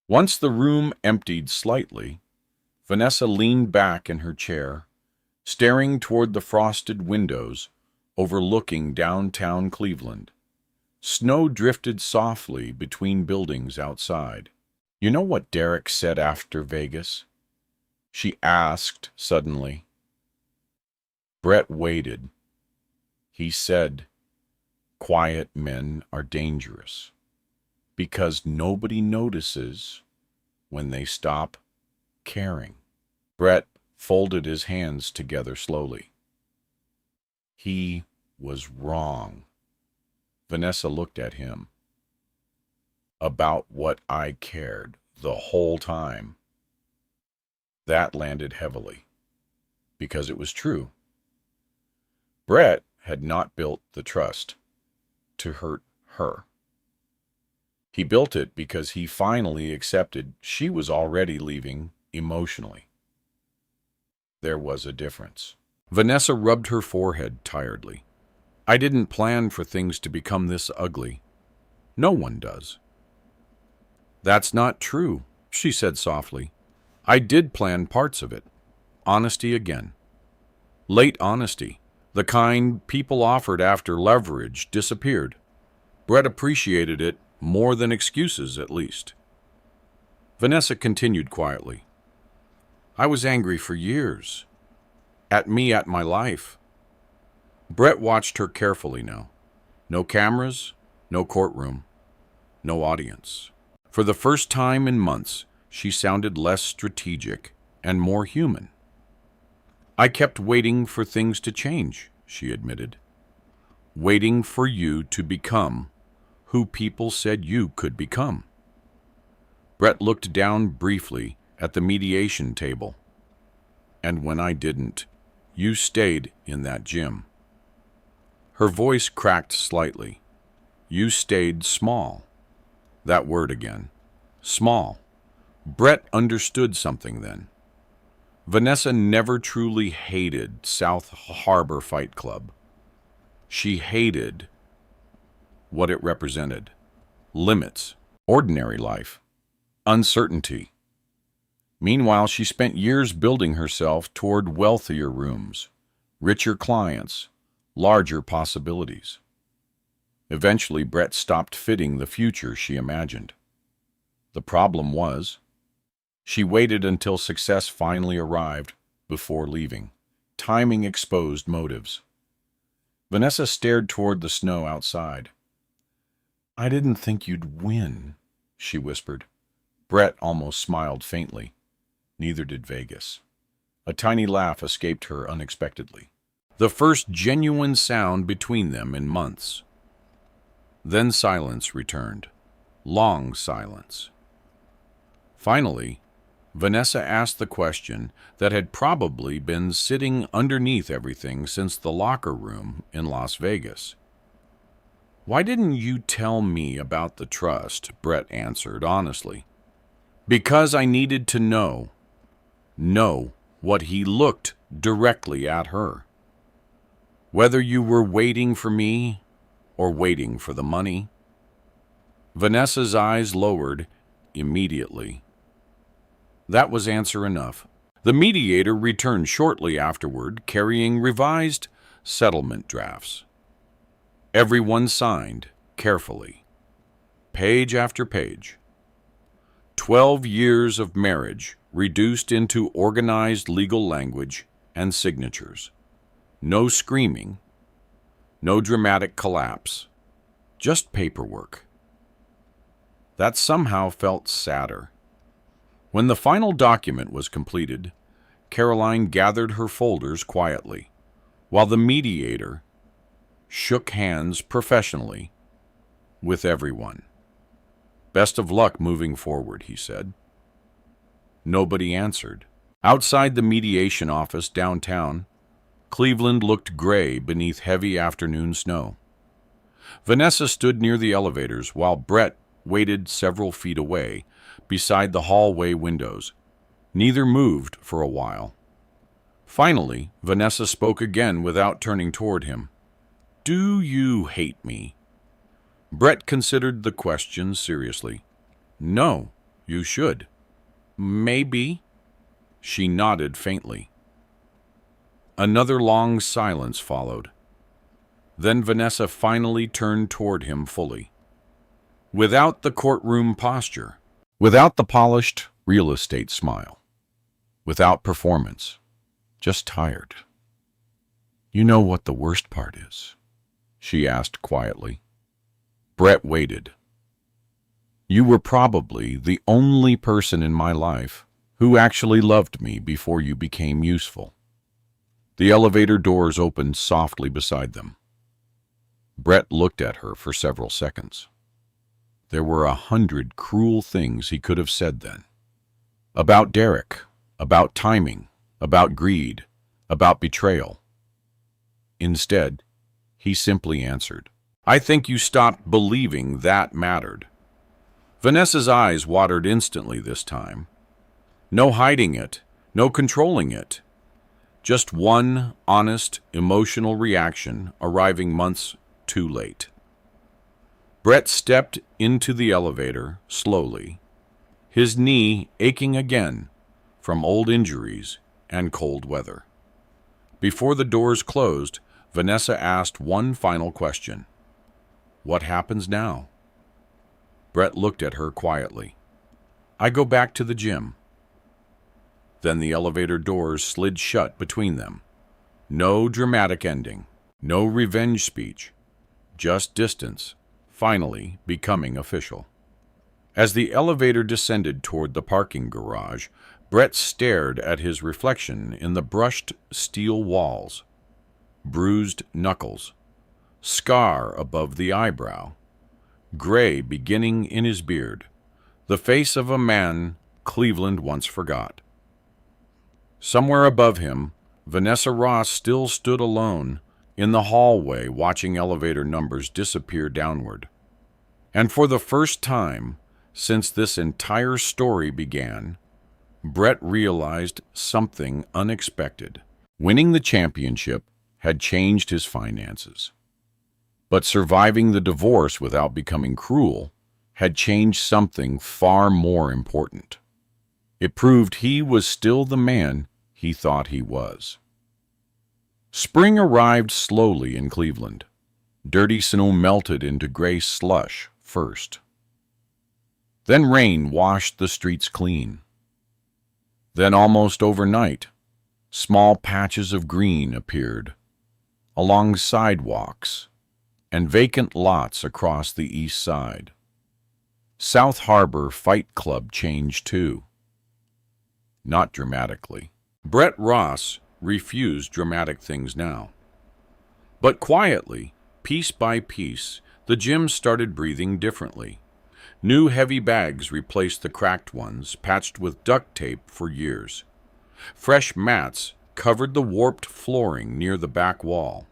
Once the room emptied slightly, Vanessa leaned back in her chair, staring toward the frosted windows overlooking downtown Cleveland. Snow drifted softly between buildings outside. You know what Derek said after Vegas? She asked suddenly. Brett waited. He said, quiet men are dangerous because nobody notices when they stop caring. Brett folded his hands together slowly. He was wrong. Vanessa looked at him. About what I cared the whole time. That landed heavily, because it was true. Brett had not built the trust to hurt her. He built it because he finally accepted she was already leaving emotionally. There was a difference. Vanessa rubbed her forehead tiredly. I didn't plan for things to become this ugly. No one does. That's not true, she said softly. I did plan parts of it. Honesty again. Late honesty. The kind people offered after leverage disappeared. Brett appreciated it more than excuses, at least. Vanessa continued quietly. I was angry for years. At me, at my life. Brett watched her carefully now. No cameras, no courtroom, no audience. For the first time in months, she sounded less strategic and more human. I kept waiting for things to change, she admitted. Waiting for you to become who people said you could become. Brett looked down briefly at the mediation table. And when I didn't, you stayed in that gym. Her voice cracked slightly. You stayed small. That word again. Small. Brett understood something then. Vanessa never truly hated South Harbor Fight Club. She hated what it represented. Limits. Ordinary life. Uncertainty. Meanwhile, she spent years building herself toward wealthier rooms, richer clients, larger possibilities. Eventually, Brett stopped fitting the future she imagined. The problem was, she waited until success finally arrived before leaving. Timing exposed motives. Vanessa stared toward the snow outside. I didn't think you'd win, she whispered. Brett almost smiled faintly. Neither did Vegas. A tiny laugh escaped her unexpectedly. The first genuine sound between them in months. Then silence returned. Long silence. Finally, Vanessa asked the question that had probably been sitting underneath everything since the locker room in Las Vegas. Why didn't you tell me about the trust? Brett answered honestly. Because I needed to know what he looked directly at her. Whether you were waiting for me or waiting for the money. Vanessa's eyes lowered immediately. That was answer enough. The mediator returned shortly afterward, carrying revised settlement drafts. Everyone signed carefully, page after page. 12 years of marriage reduced into organized legal language and signatures. No screaming, no dramatic collapse, just paperwork. That somehow felt sadder. When the final document was completed, Caroline gathered her folders quietly, while the mediator shook hands professionally with everyone. Best of luck moving forward, he said. Nobody answered. Outside the mediation office downtown, Cleveland looked gray beneath heavy afternoon snow. Vanessa stood near the elevators while Brett waited several feet away, beside the hallway windows. Neither moved for a while. Finally, Vanessa spoke again without turning toward him. Do you hate me? Brett considered the question seriously. No, you should. Maybe. She nodded faintly. Another long silence followed. Then Vanessa finally turned toward him fully. Without the courtroom posture, without the polished real estate smile, without performance, just tired. You know what the worst part is? She asked quietly. Brett waited. You were probably the only person in my life who actually loved me before you became useful. The elevator doors opened softly beside them. Brett looked at her for several seconds. There were 100 cruel things he could have said then. About Derek, about timing, about greed, about betrayal. Instead, he simply answered, I think you stopped believing that mattered. Vanessa's eyes watered instantly this time. No hiding it, no controlling it. Just one honest, emotional reaction arriving months too late. Brett stepped into the elevator slowly, his knee aching again from old injuries and cold weather. Before the doors closed, Vanessa asked one final question. What happens now? Brett looked at her quietly. I go back to the gym. Then the elevator doors slid shut between them. No dramatic ending, no revenge speech, just distance, finally becoming official. As the elevator descended toward the parking garage, Brett stared at his reflection in the brushed steel walls. Bruised knuckles, scar above the eyebrow, gray beginning in his beard, the face of a man Cleveland once forgot. Somewhere above him, Vanessa Ross still stood alone in the hallway watching elevator numbers disappear downward. And for the first time since this entire story began, Brett realized something unexpected. Winning the championship had changed his finances. But surviving the divorce without becoming cruel had changed something far more important. It proved he was still the man he thought he was. Spring arrived slowly in Cleveland. Dirty snow melted into gray slush first. Then rain washed the streets clean. Then almost overnight, small patches of green appeared along sidewalks, and vacant lots across the east side. South Harbor Fight Club changed too. Not dramatically. Brett Ross refused dramatic things now. But quietly, piece by piece, the gym started breathing differently. New heavy bags replaced the cracked ones, patched with duct tape for years. Fresh mats covered the warped flooring near the back wall.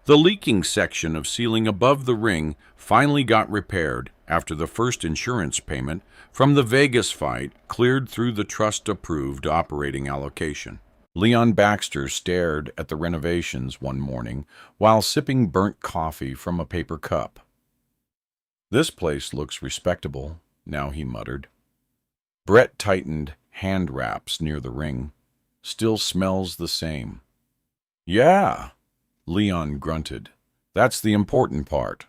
The leaking section of ceiling above the ring finally got repaired after the first insurance payment from the Vegas fight cleared through the trust-approved operating allocation. Leon Baxter stared at the renovations one morning while sipping burnt coffee from a paper cup. "This place looks respectable," now he muttered. Brett tightened hand wraps near the ring. "Still smells the same." "Yeah," Leon grunted. "That's the important part."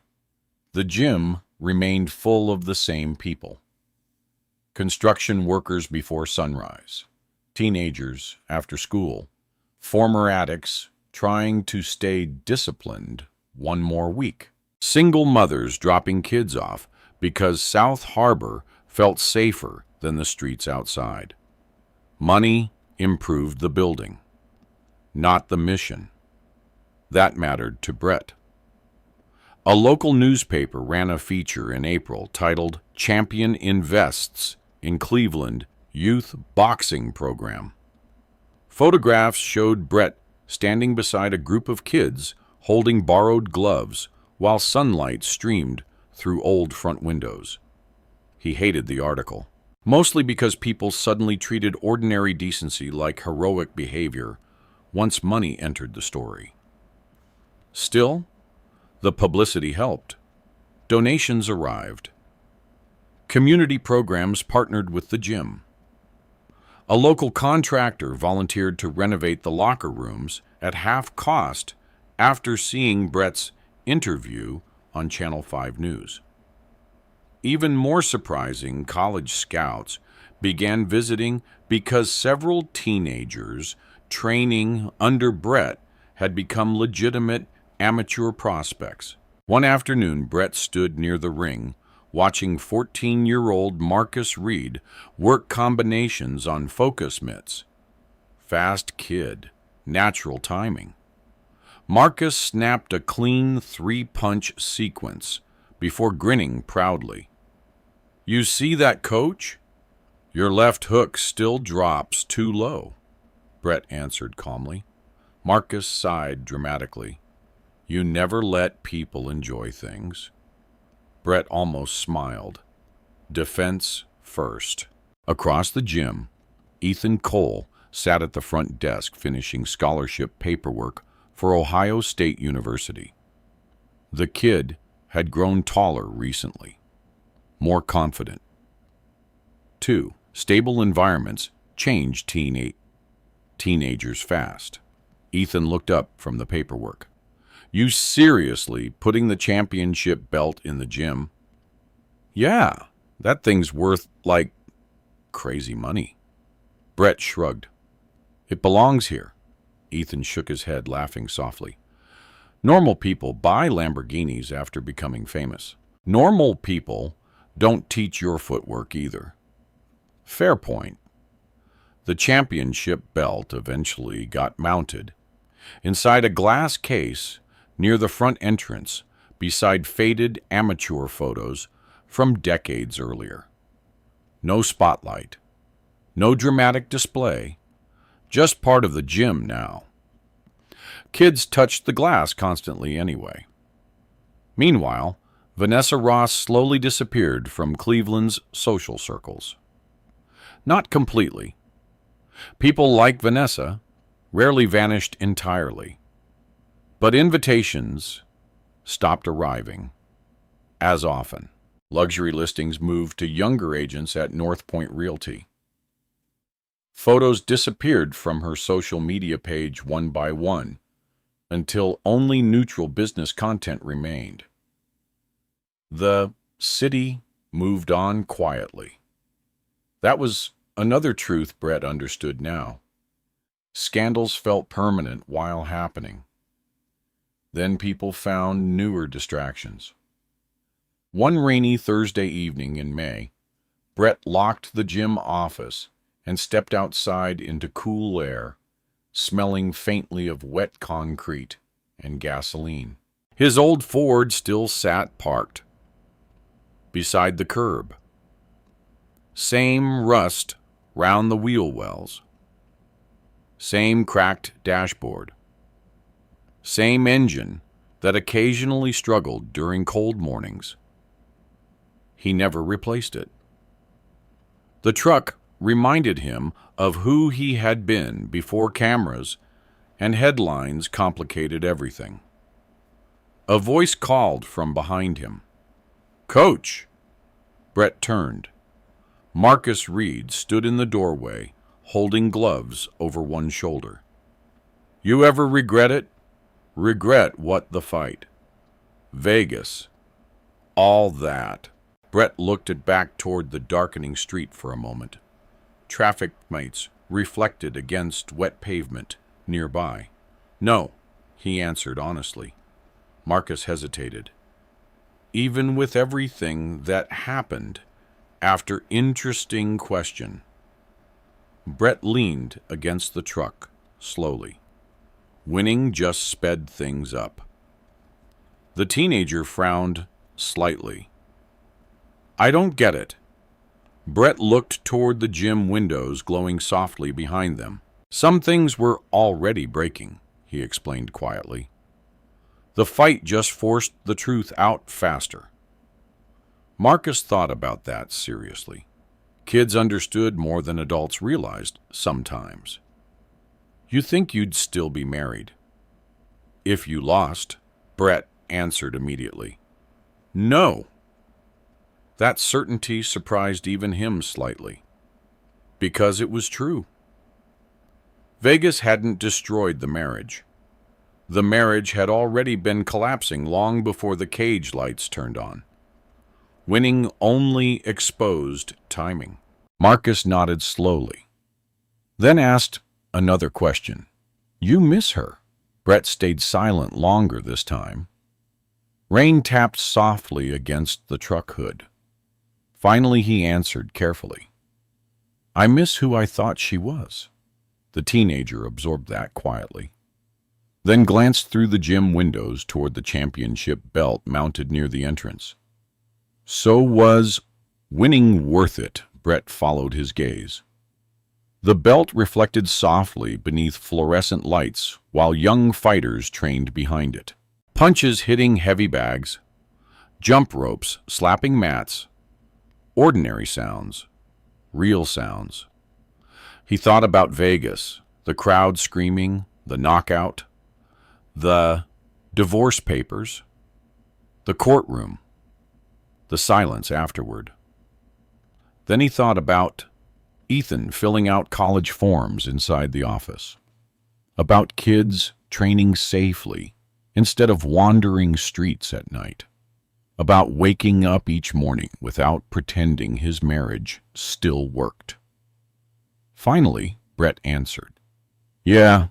The gym remained full of the same people. Construction workers before sunrise, teenagers after school, former addicts trying to stay disciplined one more week, single mothers dropping kids off because South Harbor felt safer than the streets outside. Money improved the building, not the mission. That mattered to Brett. A local newspaper ran a feature in April titled "Champion Invests in Cleveland Youth Boxing Program." Photographs showed Brett standing beside a group of kids holding borrowed gloves while sunlight streamed through old front windows. He hated the article, mostly because people suddenly treated ordinary decency like heroic behavior once money entered the story. Still, the publicity helped. Donations arrived. Community programs partnered with the gym. A local contractor volunteered to renovate the locker rooms at half cost after seeing Brett's interview on Channel 5 News. Even more surprising, college scouts began visiting because several teenagers training under Brett had become legitimate amateur prospects. One afternoon, Brett stood near the ring, watching 14-year-old Marcus Reed work combinations on focus mitts. Fast kid, natural timing. Marcus snapped a clean three-punch sequence before grinning proudly. "You see that, coach? Your left hook still drops too low," Brett answered calmly. Marcus sighed dramatically. "You never let people enjoy things." Brett almost smiled. Defense first. Across the gym, Ethan Cole sat at the front desk finishing scholarship paperwork for Ohio State University. The kid had grown taller recently, more confident. 2. Stable environments change teenagers fast. Ethan looked up from the paperwork. "You seriously putting the championship belt in the gym?" "Yeah, that thing's worth, like, crazy money." Brett shrugged. "It belongs here." Ethan shook his head, laughing softly. "Normal people buy Lamborghinis after becoming famous. Normal people don't teach your footwork either." "Fair point." The championship belt eventually got mounted inside a glass case near the front entrance beside faded amateur photos from decades earlier. No spotlight, no dramatic display, just part of the gym now. Kids touched the glass constantly anyway. Meanwhile, Vanessa Ross slowly disappeared from Cleveland's social circles. Not completely. People like Vanessa rarely vanished entirely. But invitations stopped arriving as often. Luxury listings moved to younger agents at North Point Realty. Photos disappeared from her social media page one by one until only neutral business content remained. The city moved on quietly. That was another truth Brett understood now. Scandals felt permanent while happening. Then people found newer distractions. One rainy Thursday evening in May, Brett locked the gym office and stepped outside into cool air, smelling faintly of wet concrete and gasoline. His old Ford still sat parked beside the curb. Same rust round the wheel wells. Same cracked dashboard. Same engine that occasionally struggled during cold mornings. He never replaced it. The truck reminded him of who he had been before cameras and headlines complicated everything. A voice called from behind him. "Coach!" Brett turned. Marcus Reed stood in the doorway, holding gloves over one shoulder. "You ever regret it? Regret what the fight? Vegas. All that." Brett looked back toward the darkening street for a moment. Traffic lights reflected against wet pavement nearby. "No," he answered honestly. Marcus hesitated. "Even with everything that happened," after interesting question. Brett leaned against the truck, slowly. Winning just sped things up. The teenager frowned slightly. "I don't get it." Brett looked toward the gym windows glowing softly behind them. "Some things were already breaking," he explained quietly. "The fight just forced the truth out faster." Marcus thought about that seriously. Kids understood more than adults realized sometimes. "You think you'd still be married?" "If you lost," Brett answered immediately. "No." That certainty surprised even him slightly. Because it was true. Vegas hadn't destroyed the marriage. The marriage had already been collapsing long before the cage lights turned on. Winning only exposed timing. Marcus nodded slowly, then asked another question. "You miss her?" Brett stayed silent longer this time. Rain tapped softly against the truck hood. Finally he answered carefully. "I miss who I thought she was." The teenager absorbed that quietly, then glanced through the gym windows toward the championship belt mounted near the entrance. "So was winning worth it?" Brett followed his gaze. The belt reflected softly beneath fluorescent lights while young fighters trained behind it. Punches hitting heavy bags, jump ropes slapping mats, ordinary sounds, real sounds. He thought about Vegas, the crowd screaming, the knockout, the divorce papers, the courtroom, the silence afterward. Then he thought about Ethan filling out college forms inside the office, about kids training safely instead of wandering streets at night, about waking up each morning without pretending his marriage still worked. Finally, Brett answered. "Yeah."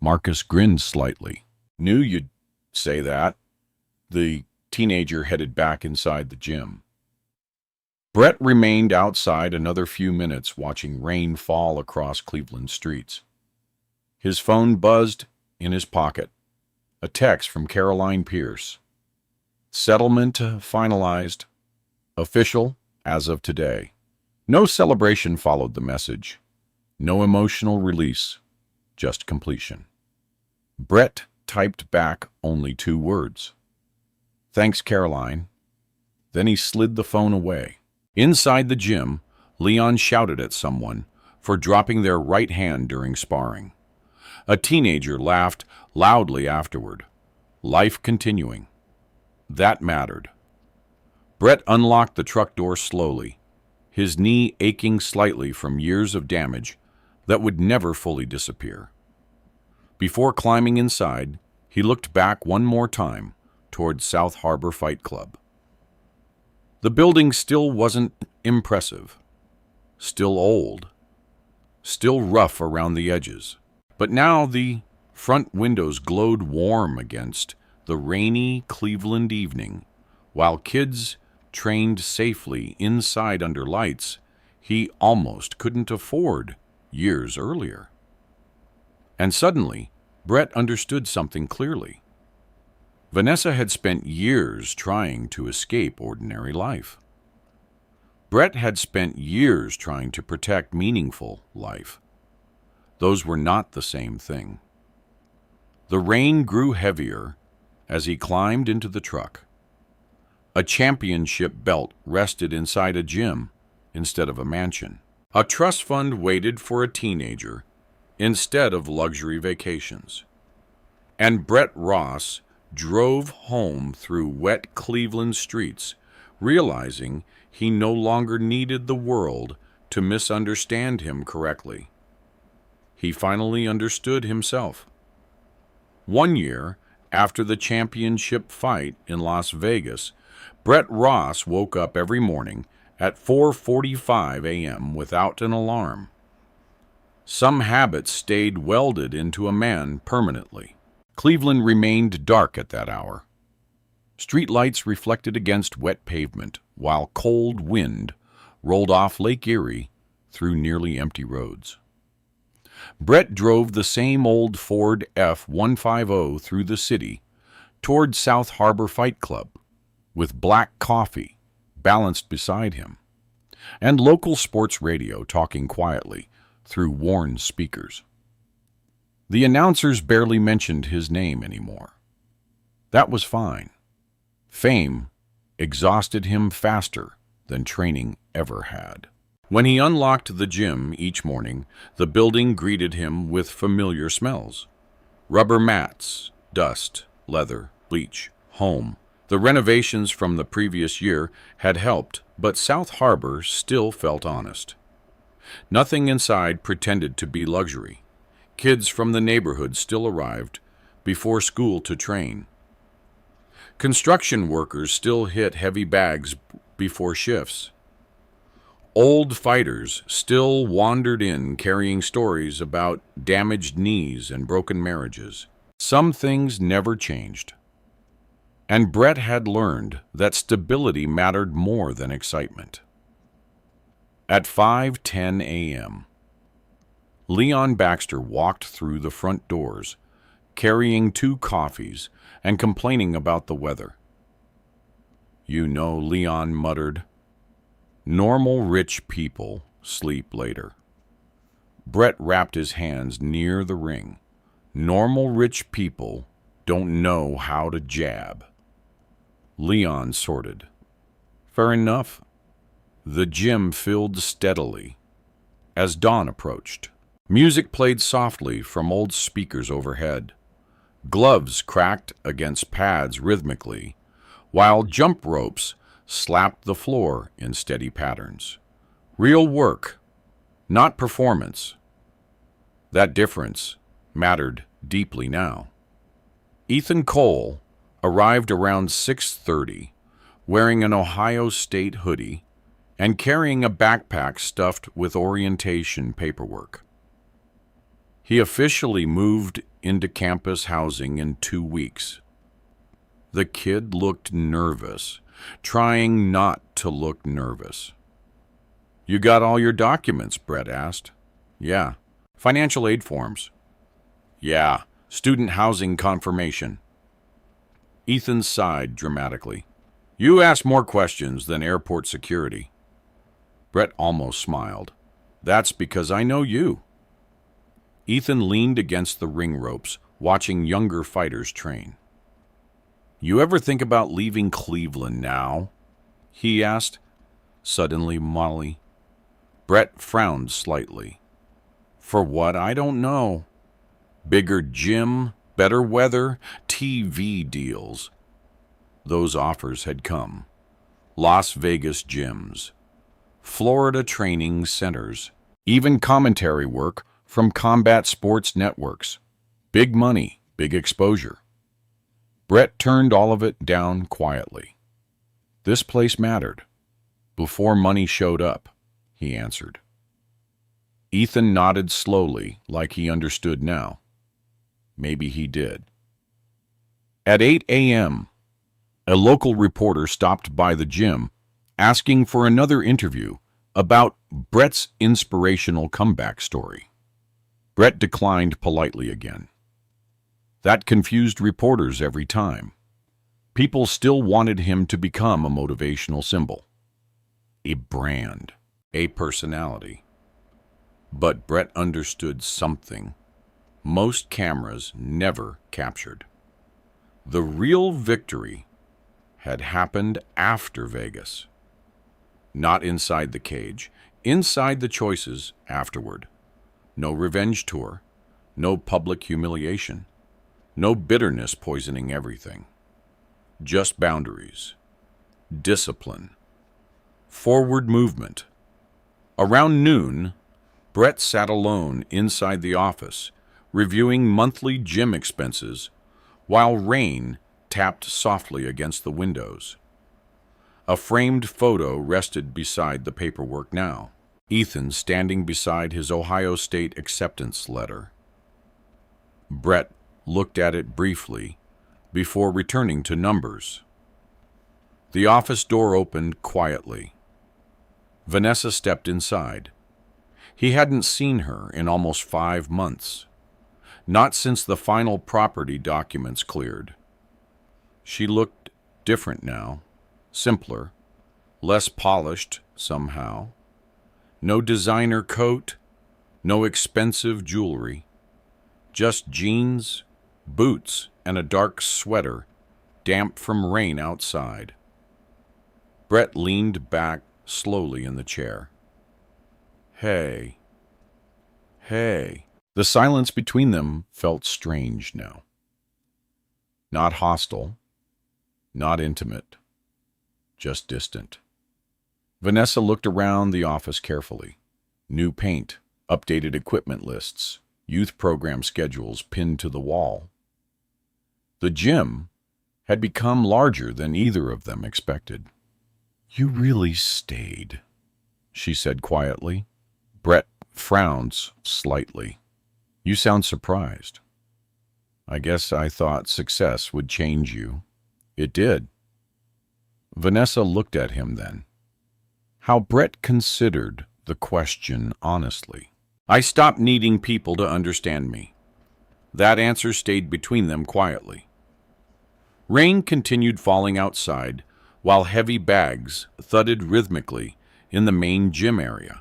Marcus grinned slightly. "Knew you'd say that." The teenager headed back inside the gym. Brett remained outside another few minutes watching rain fall across Cleveland streets. His phone buzzed in his pocket. A text from Caroline Pierce. "Settlement finalized. Official as of today." No celebration followed the message. No emotional release, just completion. Brett typed back only 2 words. "Thanks, Caroline." Then he slid the phone away. Inside the gym, Leon shouted at someone for dropping their right hand during sparring. A teenager laughed loudly afterward. Life continuing. That mattered. Brett unlocked the truck door slowly, his knee aching slightly from years of damage that would never fully disappear. Before climbing inside, he looked back one more time toward South Harbor Fight Club. The building still wasn't impressive, still old, still rough around the edges. But now the front windows glowed warm against the rainy Cleveland evening, while kids trained safely inside under lights he almost couldn't afford years earlier. And suddenly, Brett understood something clearly. Vanessa had spent years trying to escape ordinary life. Brett had spent years trying to protect meaningful life. Those were not the same thing. The rain grew heavier as he climbed into the truck. A championship belt rested inside a gym instead of a mansion. A trust fund waited for a teenager instead of luxury vacations. And Brett Ross drove home through wet Cleveland streets, realizing he no longer needed the world to misunderstand him correctly. He finally understood himself. 1 year after the championship fight in Las Vegas, Brett Ross woke up every morning at 4:45 a.m. without an alarm. Some habits stayed welded into a man permanently. Cleveland remained dark at that hour. Streetlights reflected against wet pavement, while cold wind rolled off Lake Erie through nearly empty roads. Brett drove the same old Ford F-150 through the city toward South Harbor Fight Club, with black coffee balanced beside him, and local sports radio talking quietly through worn speakers. The announcers barely mentioned his name anymore. That was fine. Fame exhausted him faster than training ever had. When he unlocked the gym each morning, the building greeted him with familiar smells. Rubber mats, dust, leather, bleach, home. The renovations from the previous year had helped, but South Harbor still felt honest. Nothing inside pretended to be luxury. Kids from the neighborhood still arrived before school to train. Construction workers still hit heavy bags before shifts. Old fighters still wandered in carrying stories about damaged knees and broken marriages. Some things never changed. And Brett had learned that stability mattered more than excitement. At 5:10 a.m., Leon Baxter walked through the front doors, carrying 2 coffees and complaining about the weather. "You know," Leon muttered, "normal rich people sleep later." Brett wrapped his hands near the ring. "Normal rich people don't know how to jab." Leon sorted. "Fair enough." The gym filled steadily as dawn approached. Music played softly from old speakers overhead. Gloves cracked against pads rhythmically, while jump ropes slapped the floor in steady patterns. Real work, not performance. That difference mattered deeply now. Ethan Cole arrived around 6:30, wearing an Ohio State hoodie and carrying a backpack stuffed with orientation paperwork. He officially moved into campus housing in 2 weeks. The kid looked nervous, trying not to look nervous. "You got all your documents?" Brett asked. "Yeah." "Financial aid forms?" "Yeah." "Student housing confirmation?" Ethan sighed dramatically. "You ask more questions than airport security." Brett almost smiled. "That's because I know you." Ethan leaned against the ring ropes, watching younger fighters train. "You ever think about leaving Cleveland now?" he asked. Suddenly, Molly. Brett frowned slightly. "For what? I don't know." "Bigger gym, better weather, TV deals." Those offers had come. Las Vegas gyms, Florida training centers, even commentary work from combat sports networks. Big money, big exposure. Brett turned all of it down quietly. This place mattered. Before money showed up, he answered. Ethan nodded slowly, like he understood now. Maybe he did. At 8 a.m., a local reporter stopped by the gym asking for another interview about Brett's inspirational comeback story. Brett declined politely again. That confused reporters every time. People still wanted him to become a motivational symbol, a brand, a personality. But Brett understood something most cameras never captured. The real victory had happened after Vegas. Not inside the cage, inside the choices afterward. No revenge tour, no public humiliation, no bitterness poisoning everything. Just boundaries, discipline, forward movement. Around noon, Brett sat alone inside the office, reviewing monthly gym expenses, while rain tapped softly against the windows. A framed photo rested beside the paperwork now. Ethan standing beside his Ohio State acceptance letter. Brett looked at it briefly before returning to numbers. The office door opened quietly. Vanessa stepped inside. He hadn't seen her in almost 5 months, not since the final property documents cleared. She looked different now, simpler, less polished somehow. No designer coat, no expensive jewelry, just jeans, boots, and a dark sweater, damp from rain outside. Brett leaned back slowly in the chair. Hey. The silence between them felt strange now. Not hostile, not intimate, just distant. Vanessa looked around the office carefully. New paint, updated equipment lists, youth program schedules pinned to the wall. The gym had become larger than either of them expected. "You really stayed," she said quietly. Brett frowned slightly. "You sound surprised." "I guess I thought success would change you." "It did." Vanessa looked at him then. How Brett considered the question honestly. "I stopped needing people to understand me." That answer stayed between them quietly. Rain continued falling outside, while heavy bags thudded rhythmically in the main gym area.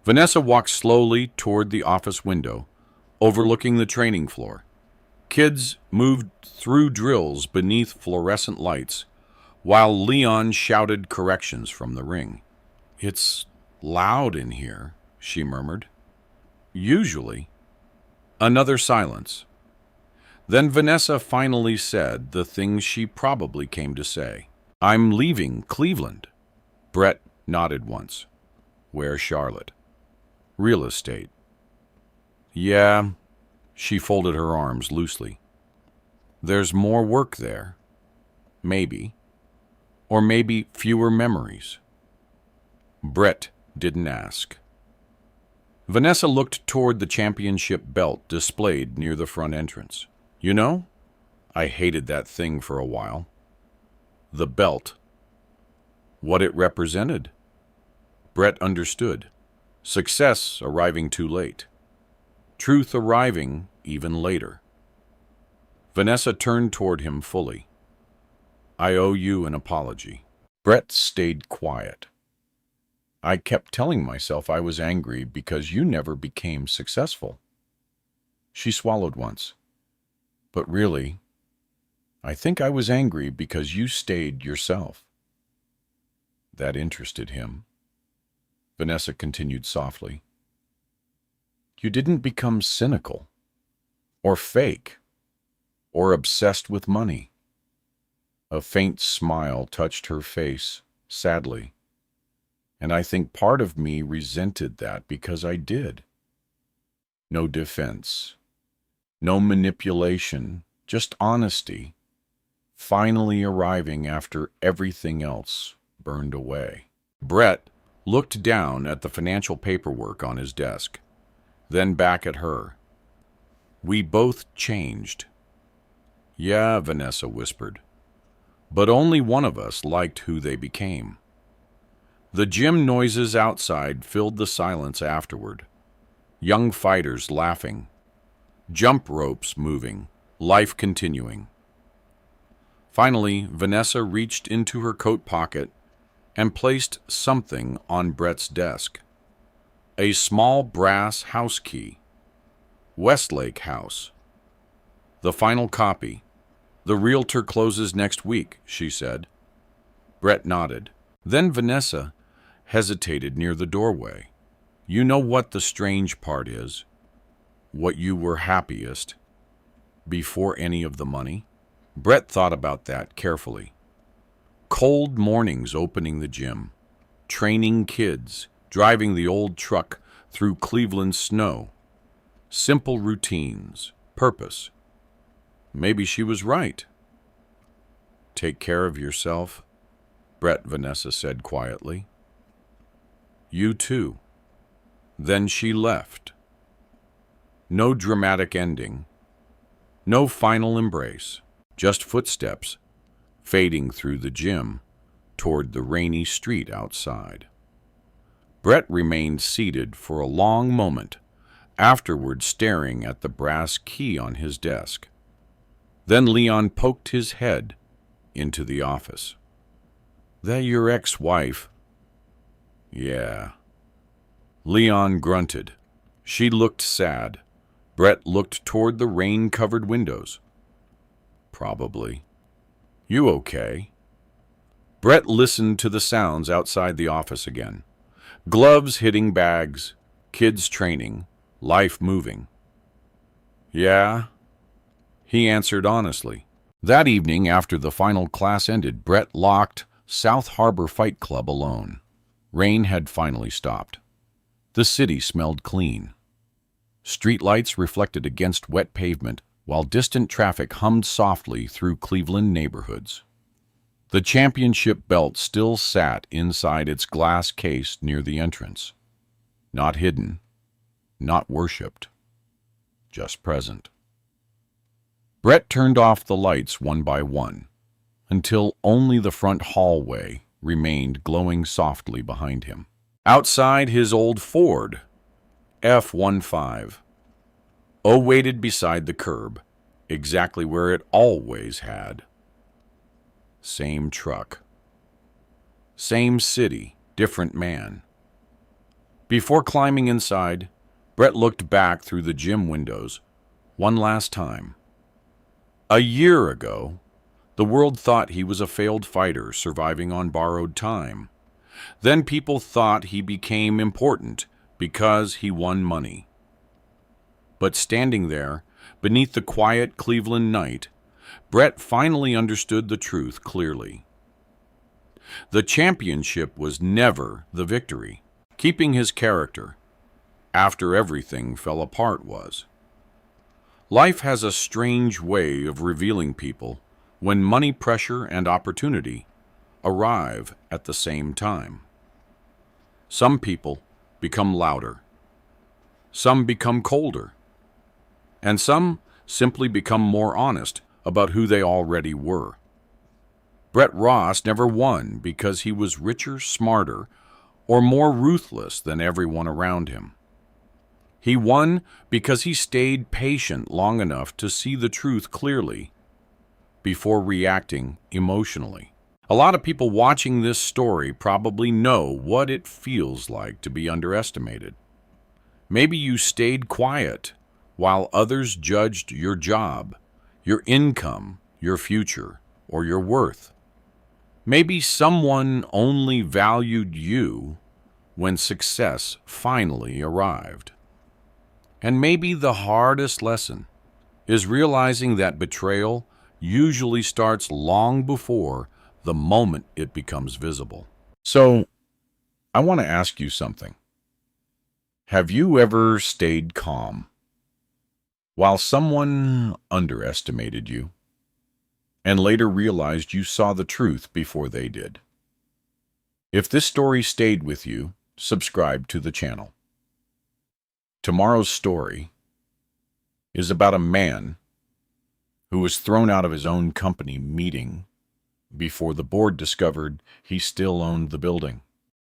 Vanessa walked slowly toward the office window, overlooking the training floor. Kids moved through drills beneath fluorescent lights, while Leon shouted corrections from the ring. "It's loud in here," she murmured. "Usually." Another silence. Then Vanessa finally said the things she probably came to say. "I'm leaving Cleveland." Brett nodded once. "Where's Charlotte?" "Real estate." "Yeah." She folded her arms loosely. "There's more work there. Maybe. Or maybe fewer memories." Brett didn't ask. Vanessa looked toward the championship belt displayed near the front entrance. "You know, I hated that thing for a while." The belt. What it represented. Brett understood. Success arriving too late. Truth arriving even later. Vanessa turned toward him fully. "I owe you an apology." Brett stayed quiet. "I kept telling myself I was angry because you never became successful." She swallowed once. "But really, I think I was angry because you stayed yourself." That interested him. Vanessa continued softly. "You didn't become cynical, or fake, or obsessed with money." A faint smile touched her face, sadly. "And I think part of me resented that because I did." No defense. No manipulation, just honesty, finally arriving after everything else burned away. Brett looked down at the financial paperwork on his desk, then back at her. "We both changed." Yeah, Vanessa whispered. But only one of us liked who they became. The gym noises outside filled the silence afterward. Young fighters laughing, jump ropes moving, life continuing. Finally, Vanessa reached into her coat pocket and placed something on Brett's desk. A small brass house key. Westlake House. The final copy. The realtor closes next week, she said. Brett nodded. Then Vanessa hesitated near the doorway. You know what the strange part is? What you were happiest before any of the money? Brett thought about that carefully. Cold mornings opening the gym, training kids, driving the old truck through Cleveland snow. Simple routines, purpose. Maybe she was right. Take care of yourself, Brett, Vanessa said quietly. You too. Then she left. No dramatic ending. No final embrace. Just footsteps, fading through the gym toward the rainy street outside. Brett remained seated for a long moment, afterward staring at the brass key on his desk. Then Leon poked his head into the office. That your ex-wife? Yeah. Leon grunted. She looked sad. Brett looked toward the rain-covered windows. Probably. You okay? Brett listened to the sounds outside the office again. Gloves hitting bags, kids training, life moving. Yeah, he answered honestly. That evening, after the final class ended, Brett locked South Harbor Fight Club alone. Rain had finally stopped. The city smelled clean. Streetlights reflected against wet pavement, while distant traffic hummed softly through Cleveland neighborhoods. The championship belt still sat inside its glass case near the entrance. Not hidden, not worshipped, just present. Brett turned off the lights one by one, until only the front hallway remained glowing softly behind him. Outside, his old Ford F-15 waited beside the curb, exactly where it always had. Same truck. Same city, different man. Before climbing inside, Brett looked back through the gym windows one last time. A year ago, the world thought he was a failed fighter surviving on borrowed time. Then people thought he became important because he won money. But standing there, beneath the quiet Cleveland night, Brett finally understood the truth clearly. The championship was never the victory. Keeping his character, after everything fell apart, was. Life has a strange way of revealing people when money, pressure, and opportunity arrive at the same time. Some people become louder. Some become colder. And some simply become more honest about who they already were. Brett Ross never won because he was richer, smarter, or more ruthless than everyone around him. He won because he stayed patient long enough to see the truth clearly before reacting emotionally. A lot of people watching this story probably know what it feels like to be underestimated. Maybe you stayed quiet while others judged your job, your income, your future, or your worth. Maybe someone only valued you when success finally arrived. And maybe the hardest lesson is realizing that betrayal usually starts long before the moment it becomes visible. So, I want to ask you something. Have you ever stayed calm while someone underestimated you and later realized you saw the truth before they did? If this story stayed with you, subscribe to the channel. Tomorrow's story is about a man who was thrown out of his own company meeting before the board discovered he still owned the building.